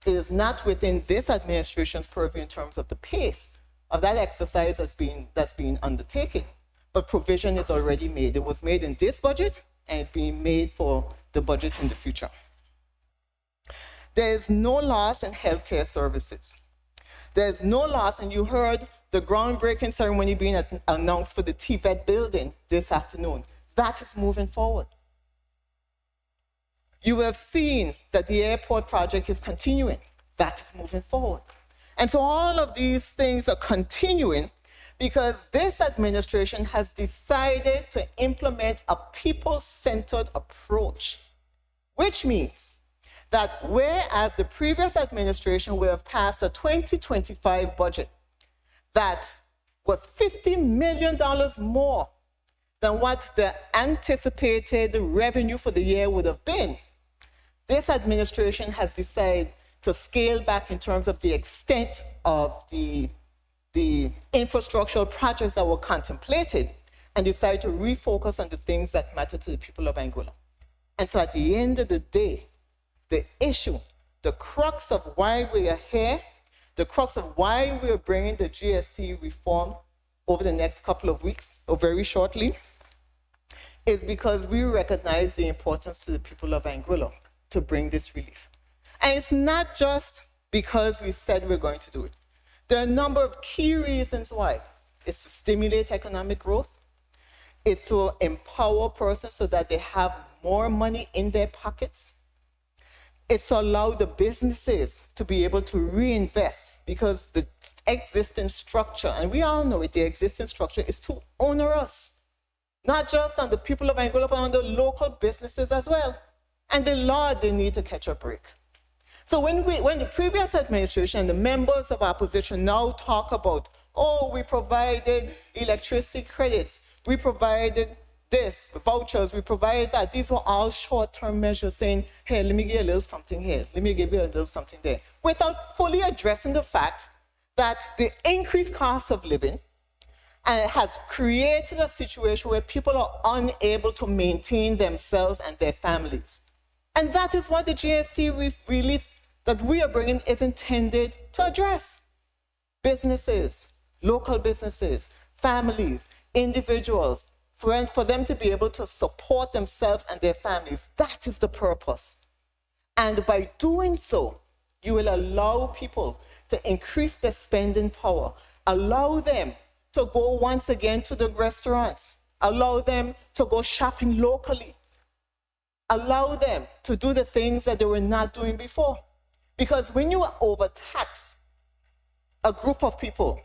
It is not within this administration's purview in terms of the pace of that exercise that's being undertaken, but provision is already made. It was made in this budget, and it's being made for the budget in the future. There is no loss in healthcare services. There is no loss, and you heard the groundbreaking ceremony being announced for the TVET building this afternoon. That is moving forward. You have seen that the airport project is continuing. That is moving forward. And so all of these things are continuing because this administration has decided to implement a people-centered approach, which means that whereas the previous administration would have passed a 2025 budget that was $50 million more than what the anticipated revenue for the year would have been, this administration has decided to scale back in terms of the extent of the infrastructural projects that were contemplated and decided to refocus on the things that matter to the people of Anguilla. And so at the end of the day, the issue, the crux of why we are here, the crux of why we are bringing the GST reform over the next couple of weeks, or very shortly, is because we recognize the importance to the people of Anguilla to bring this relief. And it's not just because we said we're going to do it. There are a number of key reasons why. It's to stimulate economic growth. It's to empower persons so that they have more money in their pockets. It's to allow the businesses to be able to reinvest, because the existing structure, and we all know it, the existing structure is too onerous, not just on the people of Anguilla, but on the local businesses as well. And the law, they need to catch a break. So when the previous administration and the members of opposition now talk about, oh, we provided electricity credits, we provided this, vouchers, we provided that, these were all short-term measures saying, hey, let me give you a little something here, let me give you a little something there, without fully addressing the fact that the increased cost of living has created a situation where people are unable to maintain themselves and their families. And that is what the GST relief that we are bringing is intended to address. Businesses, local businesses, families, individuals, for them to be able to support themselves and their families. That is the purpose. And by doing so, you will allow people to increase their spending power, allow them to go once again to the restaurants, allow them to go shopping locally, allow them to do the things that they were not doing before. Because when you overtax a group of people,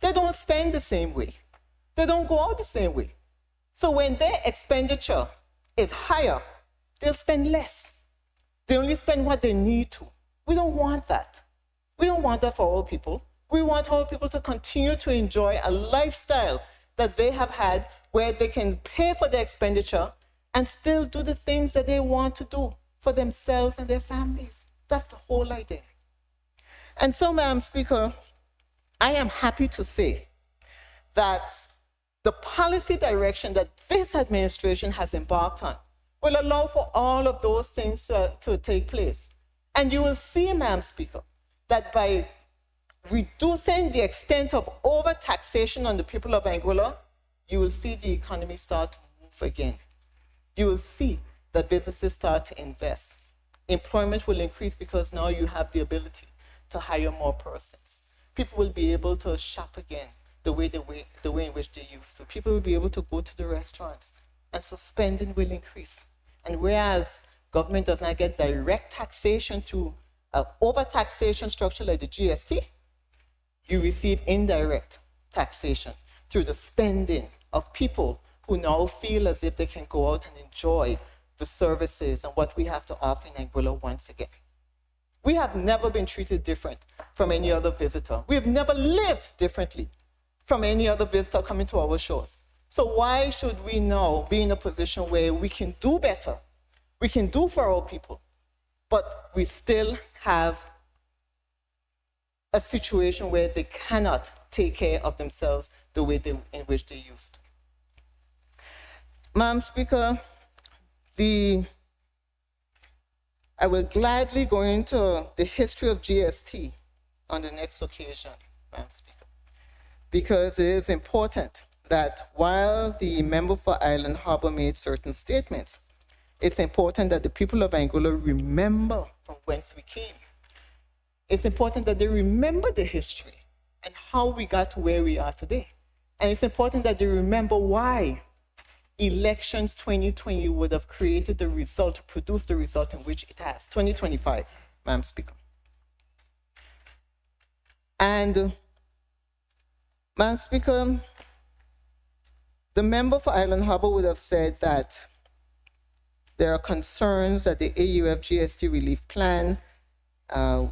they don't spend the same way. They don't go out the same way. So when their expenditure is higher, they'll spend less. They only spend what they need to. We don't want that. We don't want that for all people. We want all people to continue to enjoy a lifestyle that they have had where they can pay for their expenditure and still do the things that they want to do for themselves and their families. That's the whole idea. And so, Madam Speaker, I am happy to say that the policy direction that this administration has embarked on will allow for all of those things to take place. And you will see, Madam Speaker, that by reducing the extent of overtaxation on the people of Anguilla, you will see the economy start to move again. You will see that businesses start to invest. Employment will increase because now you have the ability to hire more persons. People will be able to shop again the way in which they used to. People will be able to go to the restaurants, and so spending will increase. And whereas government does not get direct taxation through an overtaxation structure like the GST, you receive indirect taxation through the spending of people who now feel as if they can go out and enjoy the services and what we have to offer in Anguilla once again. We have never been treated different from any other visitor. We have never lived differently from any other visitor coming to our shores. So why should we now be in a position where we can do better? We can do for our people, but we still have a situation where they cannot take care of themselves the way in which they used to. Madam Speaker, I will gladly go into the history of GST on the next occasion, Madam Speaker, because it is important that while the member for Island Harbour made certain statements, it's important that the people of Anguilla remember from whence we came. It's important that they remember the history and how we got to where we are today. And it's important that they remember why elections 2020 would have created the result, produced the result in which it has, 2025, Madam Speaker. And, Madam Speaker, the member for Island Harbour would have said that there are concerns that the AUF GST relief plan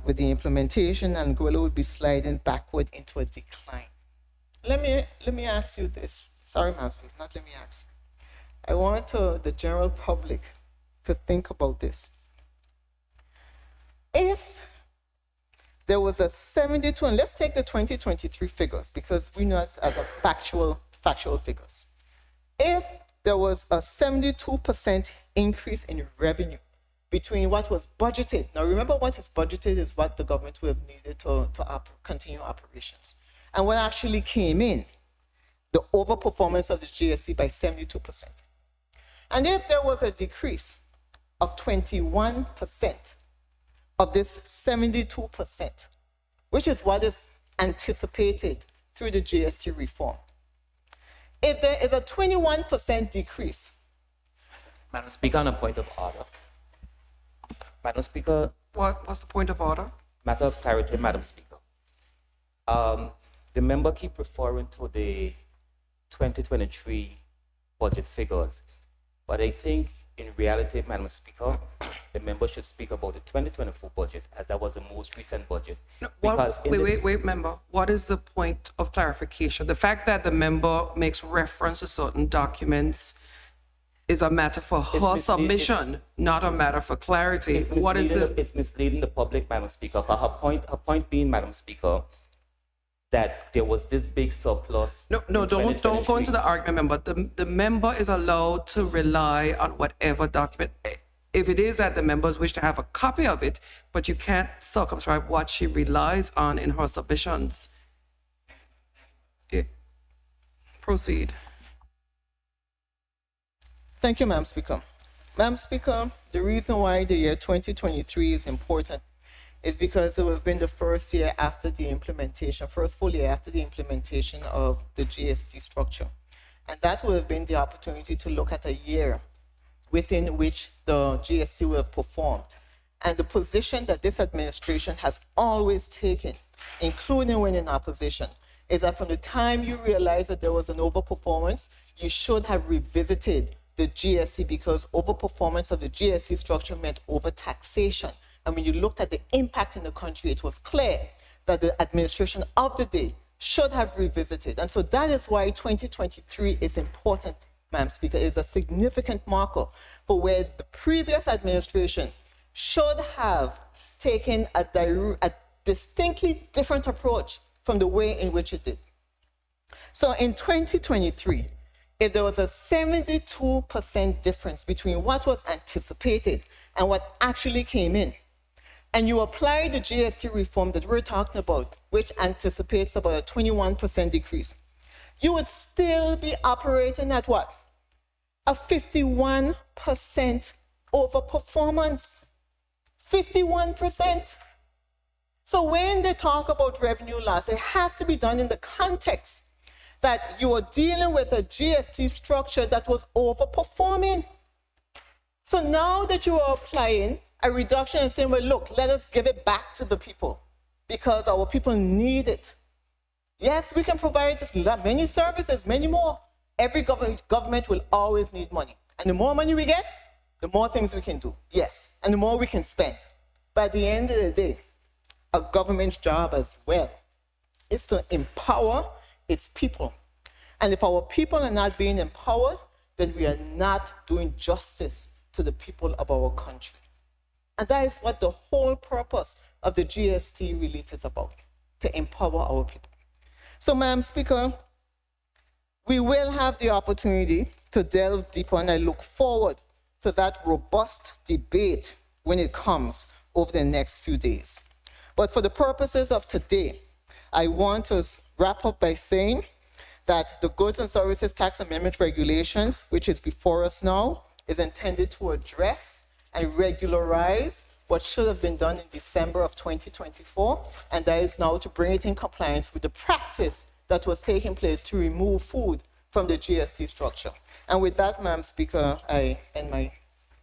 with the implementation, Anguilla would be sliding backward into a decline. Let me ask you this. Sorry, Madam Speaker, not let me ask you. I want the general public to think about this. If there was a 72, and let's take the 2023 figures because we know it as a factual figures. If there was a 72% increase in revenue between what was budgeted, now remember what is budgeted is what the government would have needed to continue operations, and what actually came in, the overperformance of the GST by 72%. And if there was a decrease of 21% of this 72%, which is what is anticipated through the GST reform. If there is a 21% decrease. Madam Speaker, on a point of order. Madam Speaker, What's the point of order? matter of clarity, Madam Speaker. The member keep referring to the 2023 budget figures, but I think in reality, Madam Speaker, the member should speak about the 2024 budget, as that was the most recent budget. No, Because wait, member. What is the point of clarification? The fact that the member makes reference to certain documents is a matter for her submission, not a matter for clarity. What is the... It's misleading the public, Madam Speaker. Her point being, Madam Speaker, that there was this big surplus. No, don't go into the argument, member. The member is allowed to rely on whatever document, if it is that the members wish to have a copy of it, but you can't circumscribe what she relies on in her submissions. Okay. Proceed. Thank you, Madam Speaker. Madam Speaker, the reason why the year 2023 is important is because it will have been the first full year after the implementation of the GST structure. And that will have been the opportunity to look at a year within which the GST will have performed. And the position that this administration has always taken, including when in opposition, is that from the time you realize that there was an overperformance, you should have revisited the GST, because overperformance of the GST structure meant overtaxation. And when you looked at the impact in the country, it was clear that the administration of the day should have revisited. And so that is why 2023 is important, Madam Speaker. It is a significant marker for where the previous administration should have taken a distinctly different approach from the way in which it did. So in 2023, if there was a 72% difference between what was anticipated and what actually came in, and you apply the GST reform that we're talking about, which anticipates about a 21% decrease, you would still be operating at what? A 51% overperformance. 51%. So when they talk about revenue loss, it has to be done in the context that you are dealing with a GST structure that was overperforming. So now that you are applying a reduction and saying, well, look, let us give it back to the people because our people need it. Yes, we can provide many services, many more. Every government will always need money. And the more money we get, the more things we can do. Yes, and the more we can spend. But at the end of the day, a government's job as well is to empower its people. And if our people are not being empowered, then we are not doing justice to the people of our country. And that is what the whole purpose of the GST relief is about, to empower our people. So, Madam Speaker, we will have the opportunity to delve deeper, and I look forward to that robust debate when it comes over the next few days. But for the purposes of today, I want to wrap up by saying that the Goods and Services Tax Amendment Regulations, which is before us now, is intended to address and regularize what should have been done in December of 2024, and that is now to bring it in compliance with the practice that was taking place to remove food from the GST structure. And with that, Madam Speaker, I end my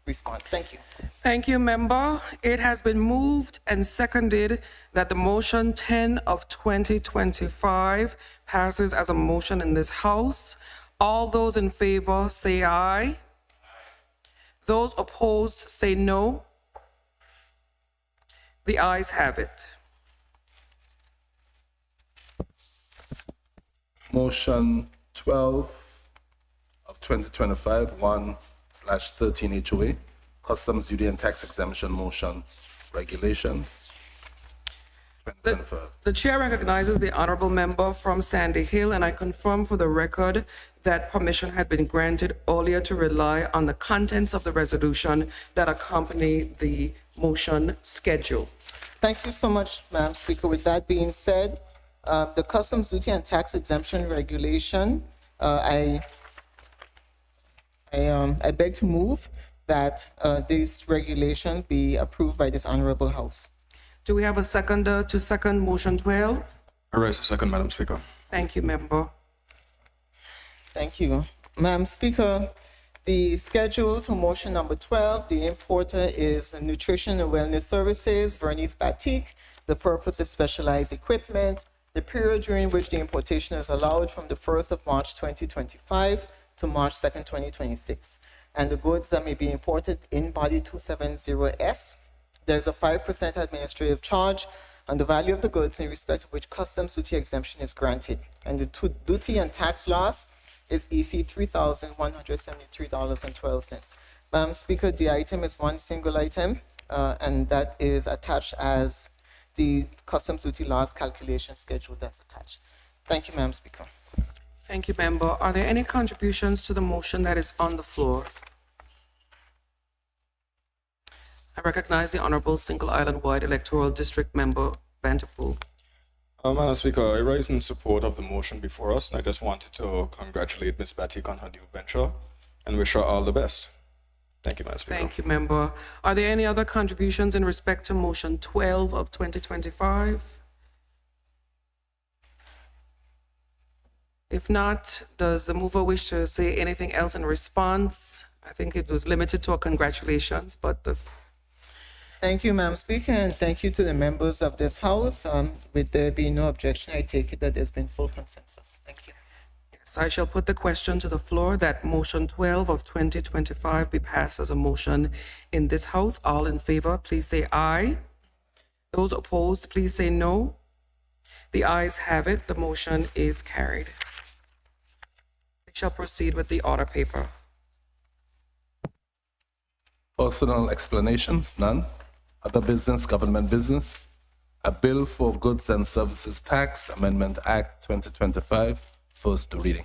response. Thank you. Thank you, member. It has been moved and seconded that the motion 10 of 2025 passes as a motion in this House. All those in favor say aye. Those opposed say no. The ayes have it. Motion 12 of 2025, 1/13 HOA, Customs Duty and Tax Exemption Motion Regulations. confirmed. The chair recognizes the honorable member from Sandy Hill, and I confirm for the record that permission had been granted earlier to rely on the contents of the resolution that accompany the motion schedule. Thank you so much, Madam Speaker. With that being said, the customs duty and tax exemption regulation, I beg to move that this regulation be approved by this honorable House. Do we have a seconder to second motion 12? I raise a second, Madam Speaker. Thank you, member. Thank you. Madam Speaker, the schedule to motion number 12, the importer is Nutrition and Wellness Services, Vernice Batik. The purpose is specialized equipment. The period during which the importation is allowed from the 1st of March 2025 to March 2nd, 2026. And the goods that may be imported in body 270S. There's a 5% administrative charge on the value of the goods in respect of which customs duty exemption is granted. And the duty and tax loss is EC $3,173.12. Madam Speaker, the item is one single item, and that is attached as the customs duty loss calculation schedule that's attached. Thank you, Madam Speaker. Thank you, member. Are there any contributions to the motion that is on the floor? I recognize the Honorable Single Island Wide Electoral District Member Vanderpool. Madam Speaker, I rise in support of the motion before us, and I just wanted to congratulate Ms. Batik on her new venture and wish her all the best. Thank you, Madam Speaker. Thank you, member. Are there any other contributions in respect to motion 12 of 2025? If not, does the mover wish to say anything else in response? I think it was limited to a congratulations, but Thank you, Madam Speaker, and thank you to the members of this House. With there being no objection, I take it that there's been full consensus. Thank you. yes, I shall put the question to the floor that motion 12 of 2025 be passed as a motion in this House. All in favor, please say aye. Those opposed, please say no. The ayes have it. The motion is carried. We shall proceed with the order paper. Personal explanations, none. Other business, government business. A bill for Goods and Services Tax Amendment Act 2025, first reading.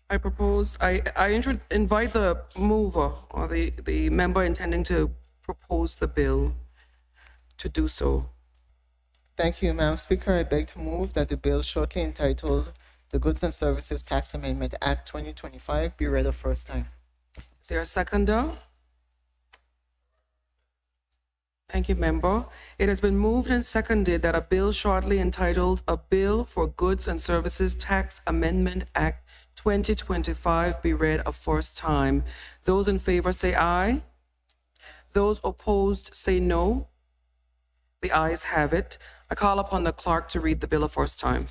I propose, I invite the mover or the member intending to propose the bill to do so. Thank you, Madam Speaker. I beg to move that the bill shortly entitled the Goods and Services Tax Amendment Act 2025 be read a first time. Is there a seconder? Thank you, member. It has been moved and seconded that a bill shortly entitled A Bill for Goods and Services Tax Amendment Act 2025 be read a first time. Those in favor say aye. Those opposed say no. The ayes have it. I call upon the clerk to read the bill a first time.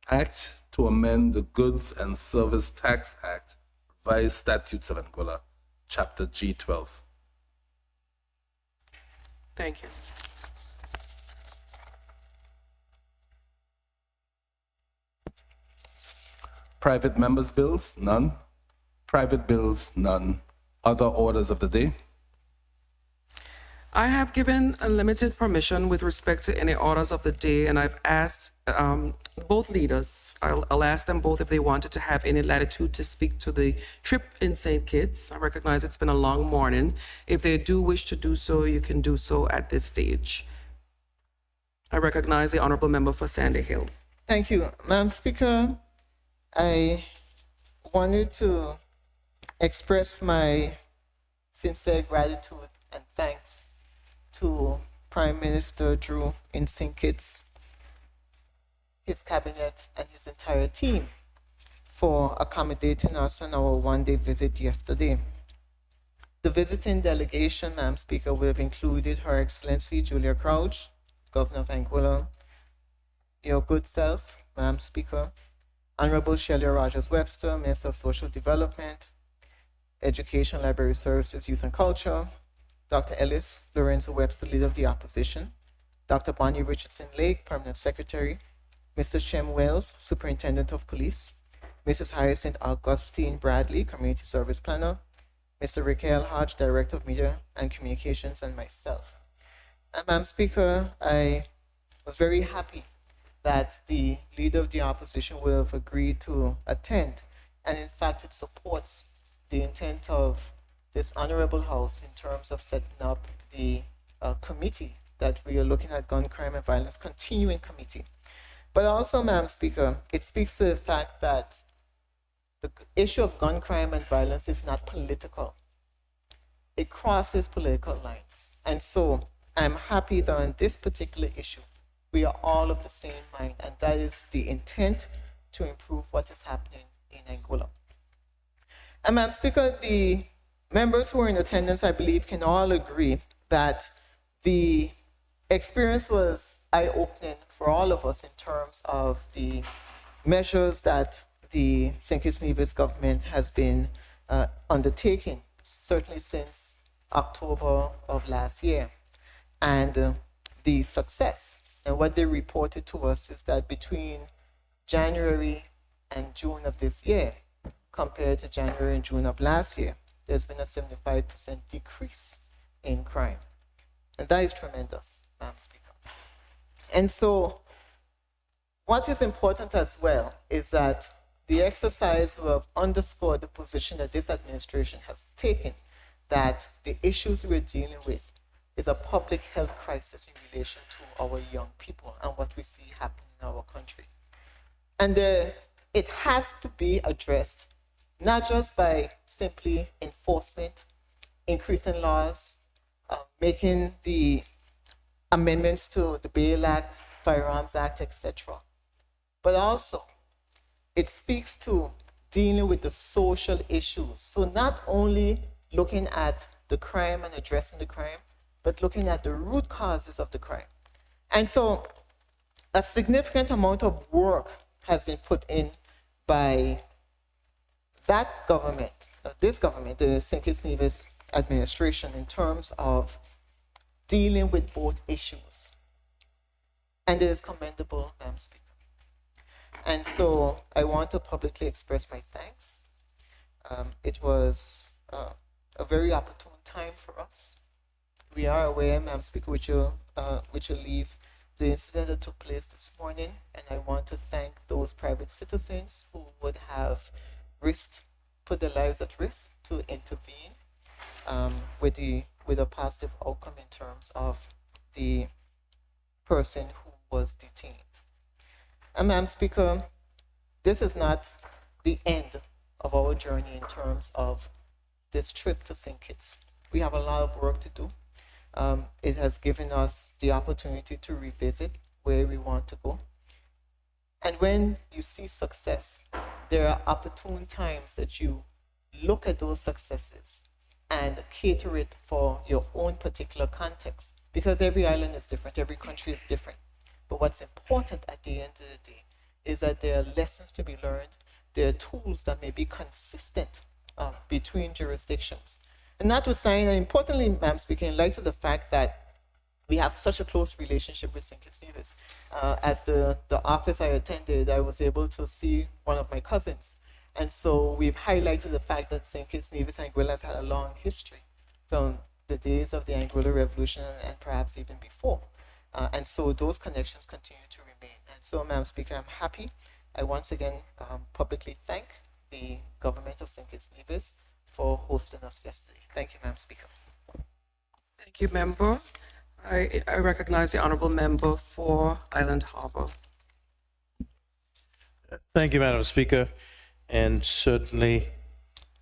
Act to amend the Goods and Service Tax Act, revised statutes of Anguilla, Chapter G12. Thank you. Private members' bills, none. Private bills, none. Other orders of the day. I have given a limited permission with respect to any orders of the day, and I've asked both leaders, I'll ask them both if they wanted to have any latitude to speak to the trip in St. Kitts. I recognize it's been a long morning. If they do wish to do so, you can do so at this stage. I recognize the honorable member for Sandy Hill. Thank you. Madam Speaker, I wanted to express my sincere gratitude and thanks to Prime Minister Drew in St. Kitts, his cabinet, and his entire team for accommodating us on our one-day visit yesterday. The visiting delegation, Madam Speaker, will have included Her Excellency Julia Crouch, Governor of Anguilla, your good self, Madam Speaker, Honorable Shelley Rogers-Webster, Minister of Social Development, Education, Library Services, Youth and Culture, Dr. Ellis Lorenzo Webster, Leader of the Opposition, Dr. Bonnie Richardson Lake, Permanent Secretary, Mr. Shem Wells, Superintendent of Police, Mrs. Hyacinth Augustine Bradley, Community Service Planner, Mr. Raquel Hodge, Director of Media and Communications, and myself. And Madam Speaker, I was very happy that the leader of the opposition will have agreed to attend. And in fact, it supports the intent of this honorable House in terms of setting up the committee that we are looking at, Gun Crime and Violence Continuing Committee. But also, Madam Speaker, it speaks to the fact that the issue of gun crime and violence is not political. It crosses political lines. And so I'm happy that on this particular issue, we are all of the same mind, and that is the intent to improve what is happening in Anguilla. And Madam Speaker, the members who are in attendance, I believe, can all agree that the experience was eye-opening for all of us in terms of the measures that the St. Kitts Nevis government has been undertaking, certainly since October of last year. And the success, and what they reported to us is that between January and June of this year, compared to January and June of last year, there's been a 75% decrease in crime. And that is tremendous, Madam Speaker. And so what is important as well is that the exercise will have underscored the position that this administration has taken, that the issues we're dealing with is a public health crisis in relation to our young people and what we see happening in our country. And it has to be addressed, not just by simply enforcement, increasing laws, making the amendments to the Bail Act, Firearms Act, etc. But also, it speaks to dealing with the social issues. So not only looking at the crime and addressing the crime, but looking at the root causes of the crime. And so a significant amount of work has been put in by that government, this government, the St. Kitts Nevis administration, in terms of dealing with both issues. And it is commendable, Madam Speaker. And so I want to publicly express my thanks. It was a very opportune time for us. We are aware, Madam Speaker, which will leave the incident that took place this morning, and I want to thank those private citizens who would have put their lives at risk to intervene with a positive outcome in terms of the person who was detained. And Madam Speaker, this is not the end of our journey in terms of this trip to St. Kitts. We have a lot of work to do. It has given us the opportunity to revisit where we want to go. And when you see success, there are opportune times that you look at those successes and cater it for your own particular context, because every island is different, every country is different. But what's important at the end of the day is that there are lessons to be learned, there are tools that may be consistent between jurisdictions. And notwithstanding, and importantly, Madam Speaker, in light of the fact that we have such a close relationship with St. Kitts Nevis, at the office I attended, I was able to see one of my cousins. And so we've highlighted the fact that St. Kitts Nevis and Anguilla has had a long history from the days of the Anguilla Revolution and perhaps even before. And so those connections continue to remain. And so, Madam Speaker, I'm happy. I once again publicly thank the government of St. Kitts Nevis for hosting us yesterday. Thank you, Madam Speaker. Thank you, Member. I recognize the Honourable Member for Island Harbour. Thank you, Madam Speaker. And certainly,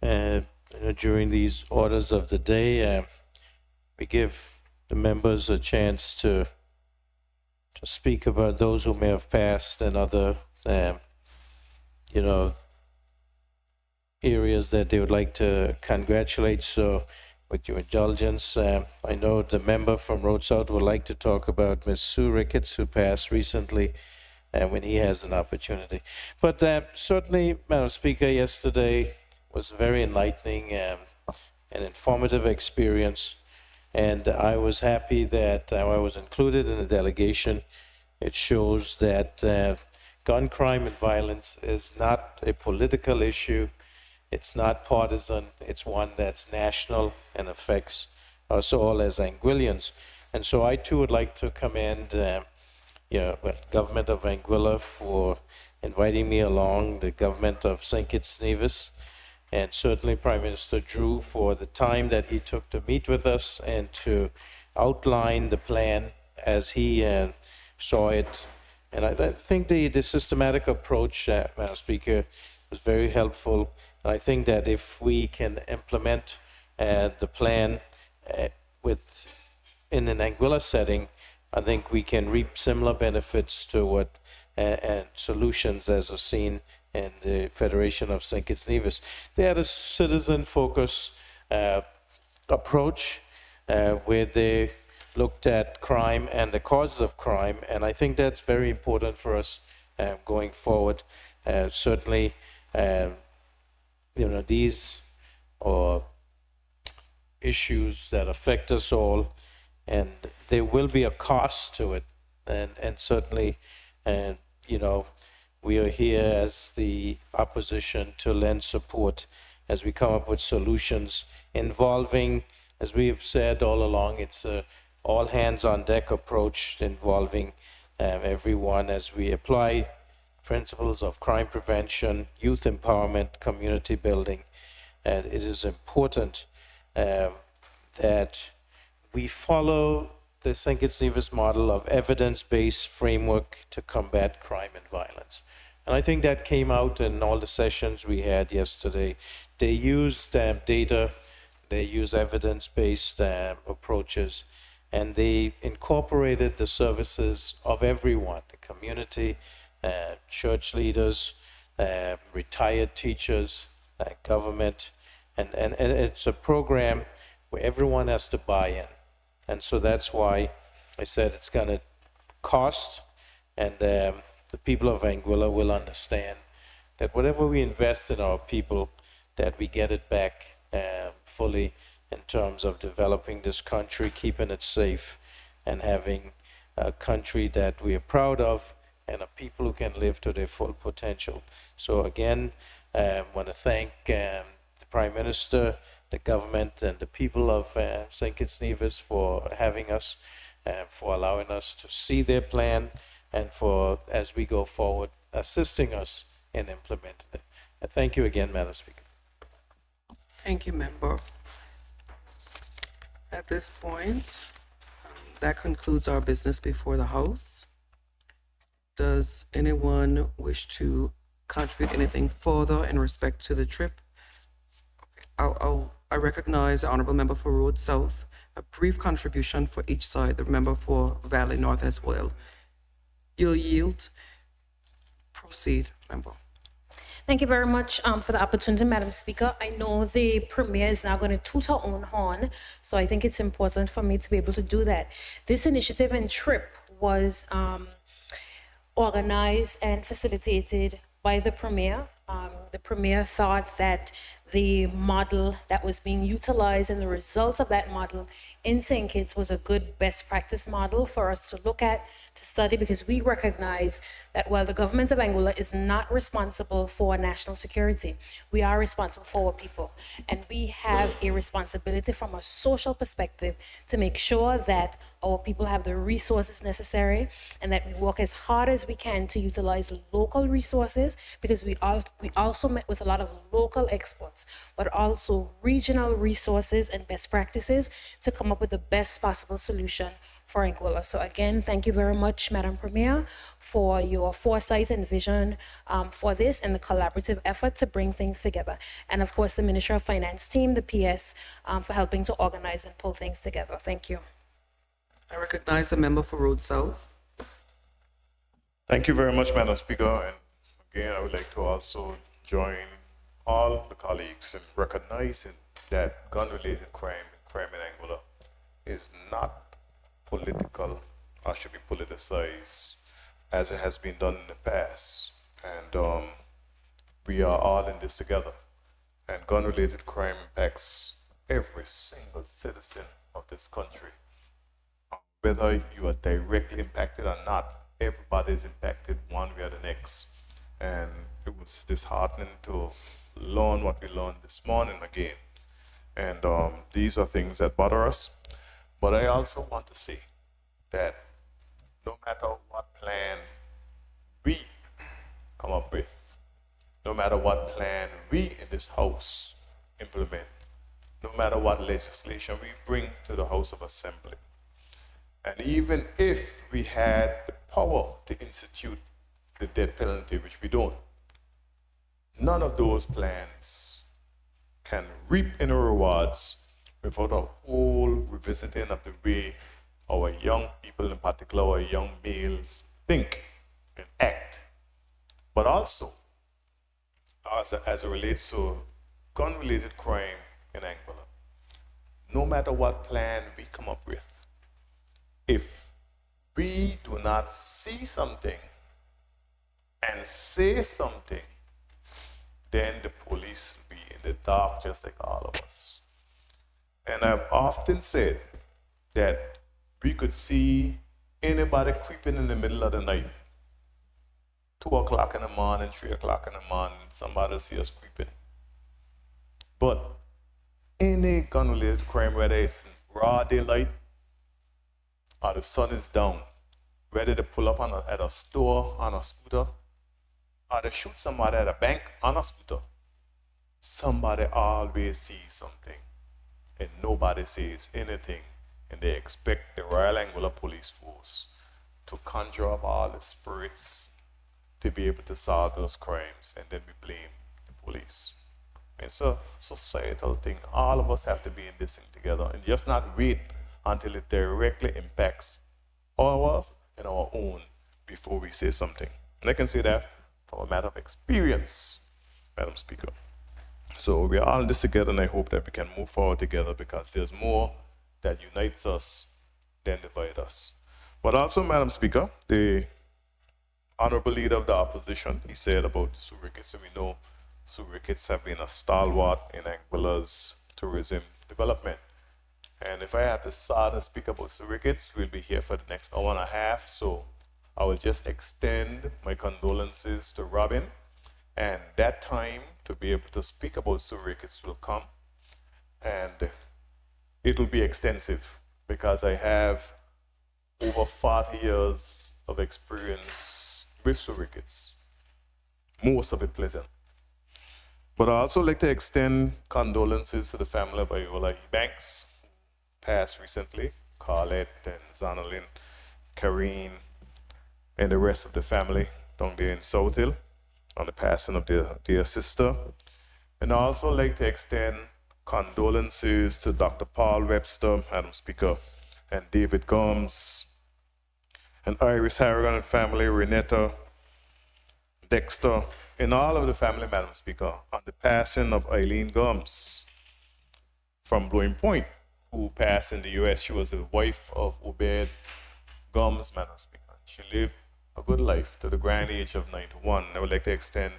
during these orders of the day, we give the members a chance to speak about those who may have passed and other, areas that they would like to congratulate. So, with your indulgence, I know the member from Road South would like to talk about Ms. Sue Ricketts, who passed recently, when he has an opportunity. But certainly, Madam Speaker, yesterday was a very enlightening and informative experience. And I was happy that I was included in the delegation. It shows that gun crime and violence is not a political issue. It's not partisan. It's one that's national and affects us all as Anguillians. And so I too would like to commend government of Anguilla for inviting me along, the government of St. Kitts Nevis, and certainly Prime Minister Drew for the time that he took to meet with us and to outline the plan as he saw it. And I think the systematic approach, Madam Speaker, was very helpful. And I think that if we can implement the plan in an Anguilla setting, I think we can reap similar benefits to what and solutions as are seen in the Federation of St. Kitts Nevis. They had a citizen-focused approach where they looked at crime and the causes of crime, and I think that's very important for us going forward. Certainly, these are issues that affect us all, and there will be a cost to it, and certainly, we are here as the opposition to lend support as we come up with solutions involving, as we have said all along, it's a all hands on deck approach involving everyone as we apply principles of crime prevention, youth empowerment, community building. And it is important that we follow the St. Kitts Nevis model of evidence-based framework to combat crime and violence. And I think that came out in all the sessions we had yesterday. They used data, they use evidence-based approaches, and they incorporated the services of everyone, the community, church leaders, retired teachers, government, and it's a program where everyone has to buy in. And so that's why I said it's going to cost, and the people of Anguilla will understand that whatever we invest in our people, that we get it back fully in terms of developing this country, keeping it safe, and having a country that we are proud of and a people who can live to their full potential. So again, I want to thank the Prime Minister, the government, and the people of St. Kitts Nevis for having us, for allowing us to see their plan, and for, as we go forward, assisting us in implementing it. Thank you again, Madam Speaker. Thank you, Member. At this point, that concludes our business before the House. Does anyone wish to contribute anything further in respect to the trip? Okay. I recognize the Honorable Member for Road South, a brief contribution for each side, the member for Valley North as well. You'll yield. Proceed, Member. Thank you very much for the opportunity, Madam Speaker. I know the Premier is now going to toot her own horn, so I think it's important for me to be able to do that. This initiative and trip was organized and facilitated by the Premier. The Premier thought that the model that was being utilized and the results of that model in St. Kitts was a good best practice model for us to look at, to study, because we recognize that while the government of Anguilla is not responsible for national security, we are responsible for our people. And we have a responsibility from a social perspective to make sure that our people have the resources necessary and that we work as hard as we can to utilize local resources, because we also met with a lot of local experts, but also regional resources and best practices to come up with the best possible solution for Anguilla. So again, thank you very much, Madam Premier, for your foresight and vision for this and the collaborative effort to bring things together. And of course, the Ministry of Finance team, the PS, for helping to organize and pull things together. Thank you. I recognize the member for Road South. Thank you very much, Madam Speaker. And again, I would like to also join all the colleagues in recognizing that gun-related crime in Anguilla is not political or should be politicized as it has been done in the past. And we are all in this together. And gun-related crime impacts every single citizen of this country. Whether you are directly impacted or not, everybody is impacted one way or the next. And it was disheartening to learn what we learned this morning again. And these are things that bother us. But I also want to say that no matter what plan we come up with, no matter what plan we in this House implement, no matter what legislation we bring to the House of Assembly, and even if we had the power to institute the death penalty, which we don't, none of those plans can reap any rewards without a whole revisiting of the way our young people, in particular our young males, think and act. But also, as it relates to gun-related crime in Anguilla, no matter what plan we come up with, if we do not see something and say something, then the police will be in the dark just like all of us. And I've often said that we could see anybody creeping in the middle of the night, 2 o'clock in the morning, 3 o'clock in the morning, somebody will see us creeping. But any gun-related crime, whether it's in broad daylight or the sun is down, whether they pull up at a store on a scooter or they shoot somebody at a bank on a scooter, somebody always sees something and nobody says anything, and they expect the Royal Anguilla Police Force to conjure up all the spirits to be able to solve those crimes, and then we blame the police. It's a societal thing. All of us have to be in this thing together and just not wait until it directly impacts all of us and our own before we say something. And I can say that from a matter of experience, Madam Speaker. So we are all in this together, and I hope that we can move forward together, because there's more that unites us than divides us. But also, Madam Speaker, the Honorable Leader of the Opposition, he said about the surrogates, and we know surrogates have been a stalwart in Anguilla's tourism development. And if I have to start and speak about surrogates, we'll be here for the next hour and a half, so I will just extend my condolences to Robin, and that time to be able to speak about surrogates will come, and it will be extensive because I have over 40 years of experience with surrogates, most of it pleasant. But I also like to extend condolences to the family of Iola Banks, who passed recently, Carlette and Zanalyn, Karine, and the rest of the family down there in South Hill on the passing of their sister. And I also like to extend condolences to Dr. Paul Webster, Madam Speaker, and David Gomes, and Iris Harrigan and family, Renetta, Dexter, and all of the family, Madam Speaker, on the passing of Eileen Gomes from Blowing Point, who passed in the US. She was the wife of Obed Gomes, Madam Speaker. She lived a good life to the grand age of 91. I would like to extend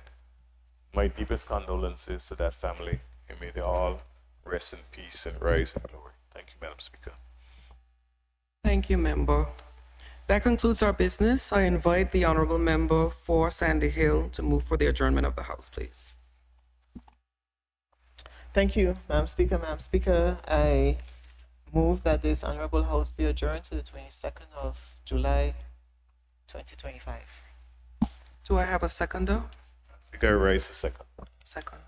my deepest condolences to that family, and may they all rest in peace and rise in glory. Thank you, Madam Speaker. Thank you, Member. That concludes our business. I invite the Honorable Member for Sandy Hill to move for the adjournment of the House, please. Thank you, Madam Speaker. Madam Speaker, I move that this Honorable House be adjourned to the 22nd of July, 2025. Do I have a seconder? I think I raised the second. Second.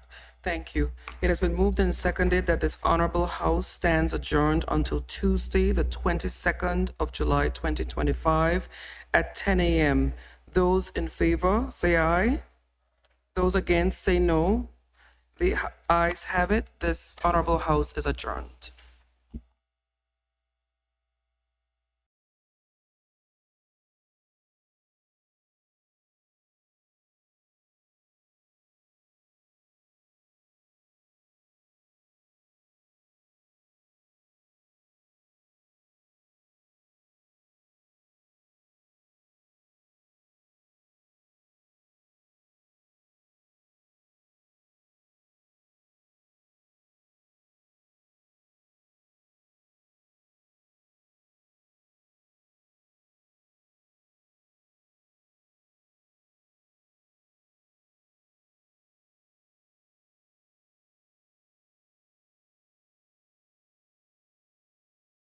Thank you. It has been moved and seconded that this Honorable House stands adjourned until Tuesday, the 22nd of July, 2025 at 10 a.m. Those in favor, say aye. Those against, say no. The ayes have it. This Honorable House is adjourned.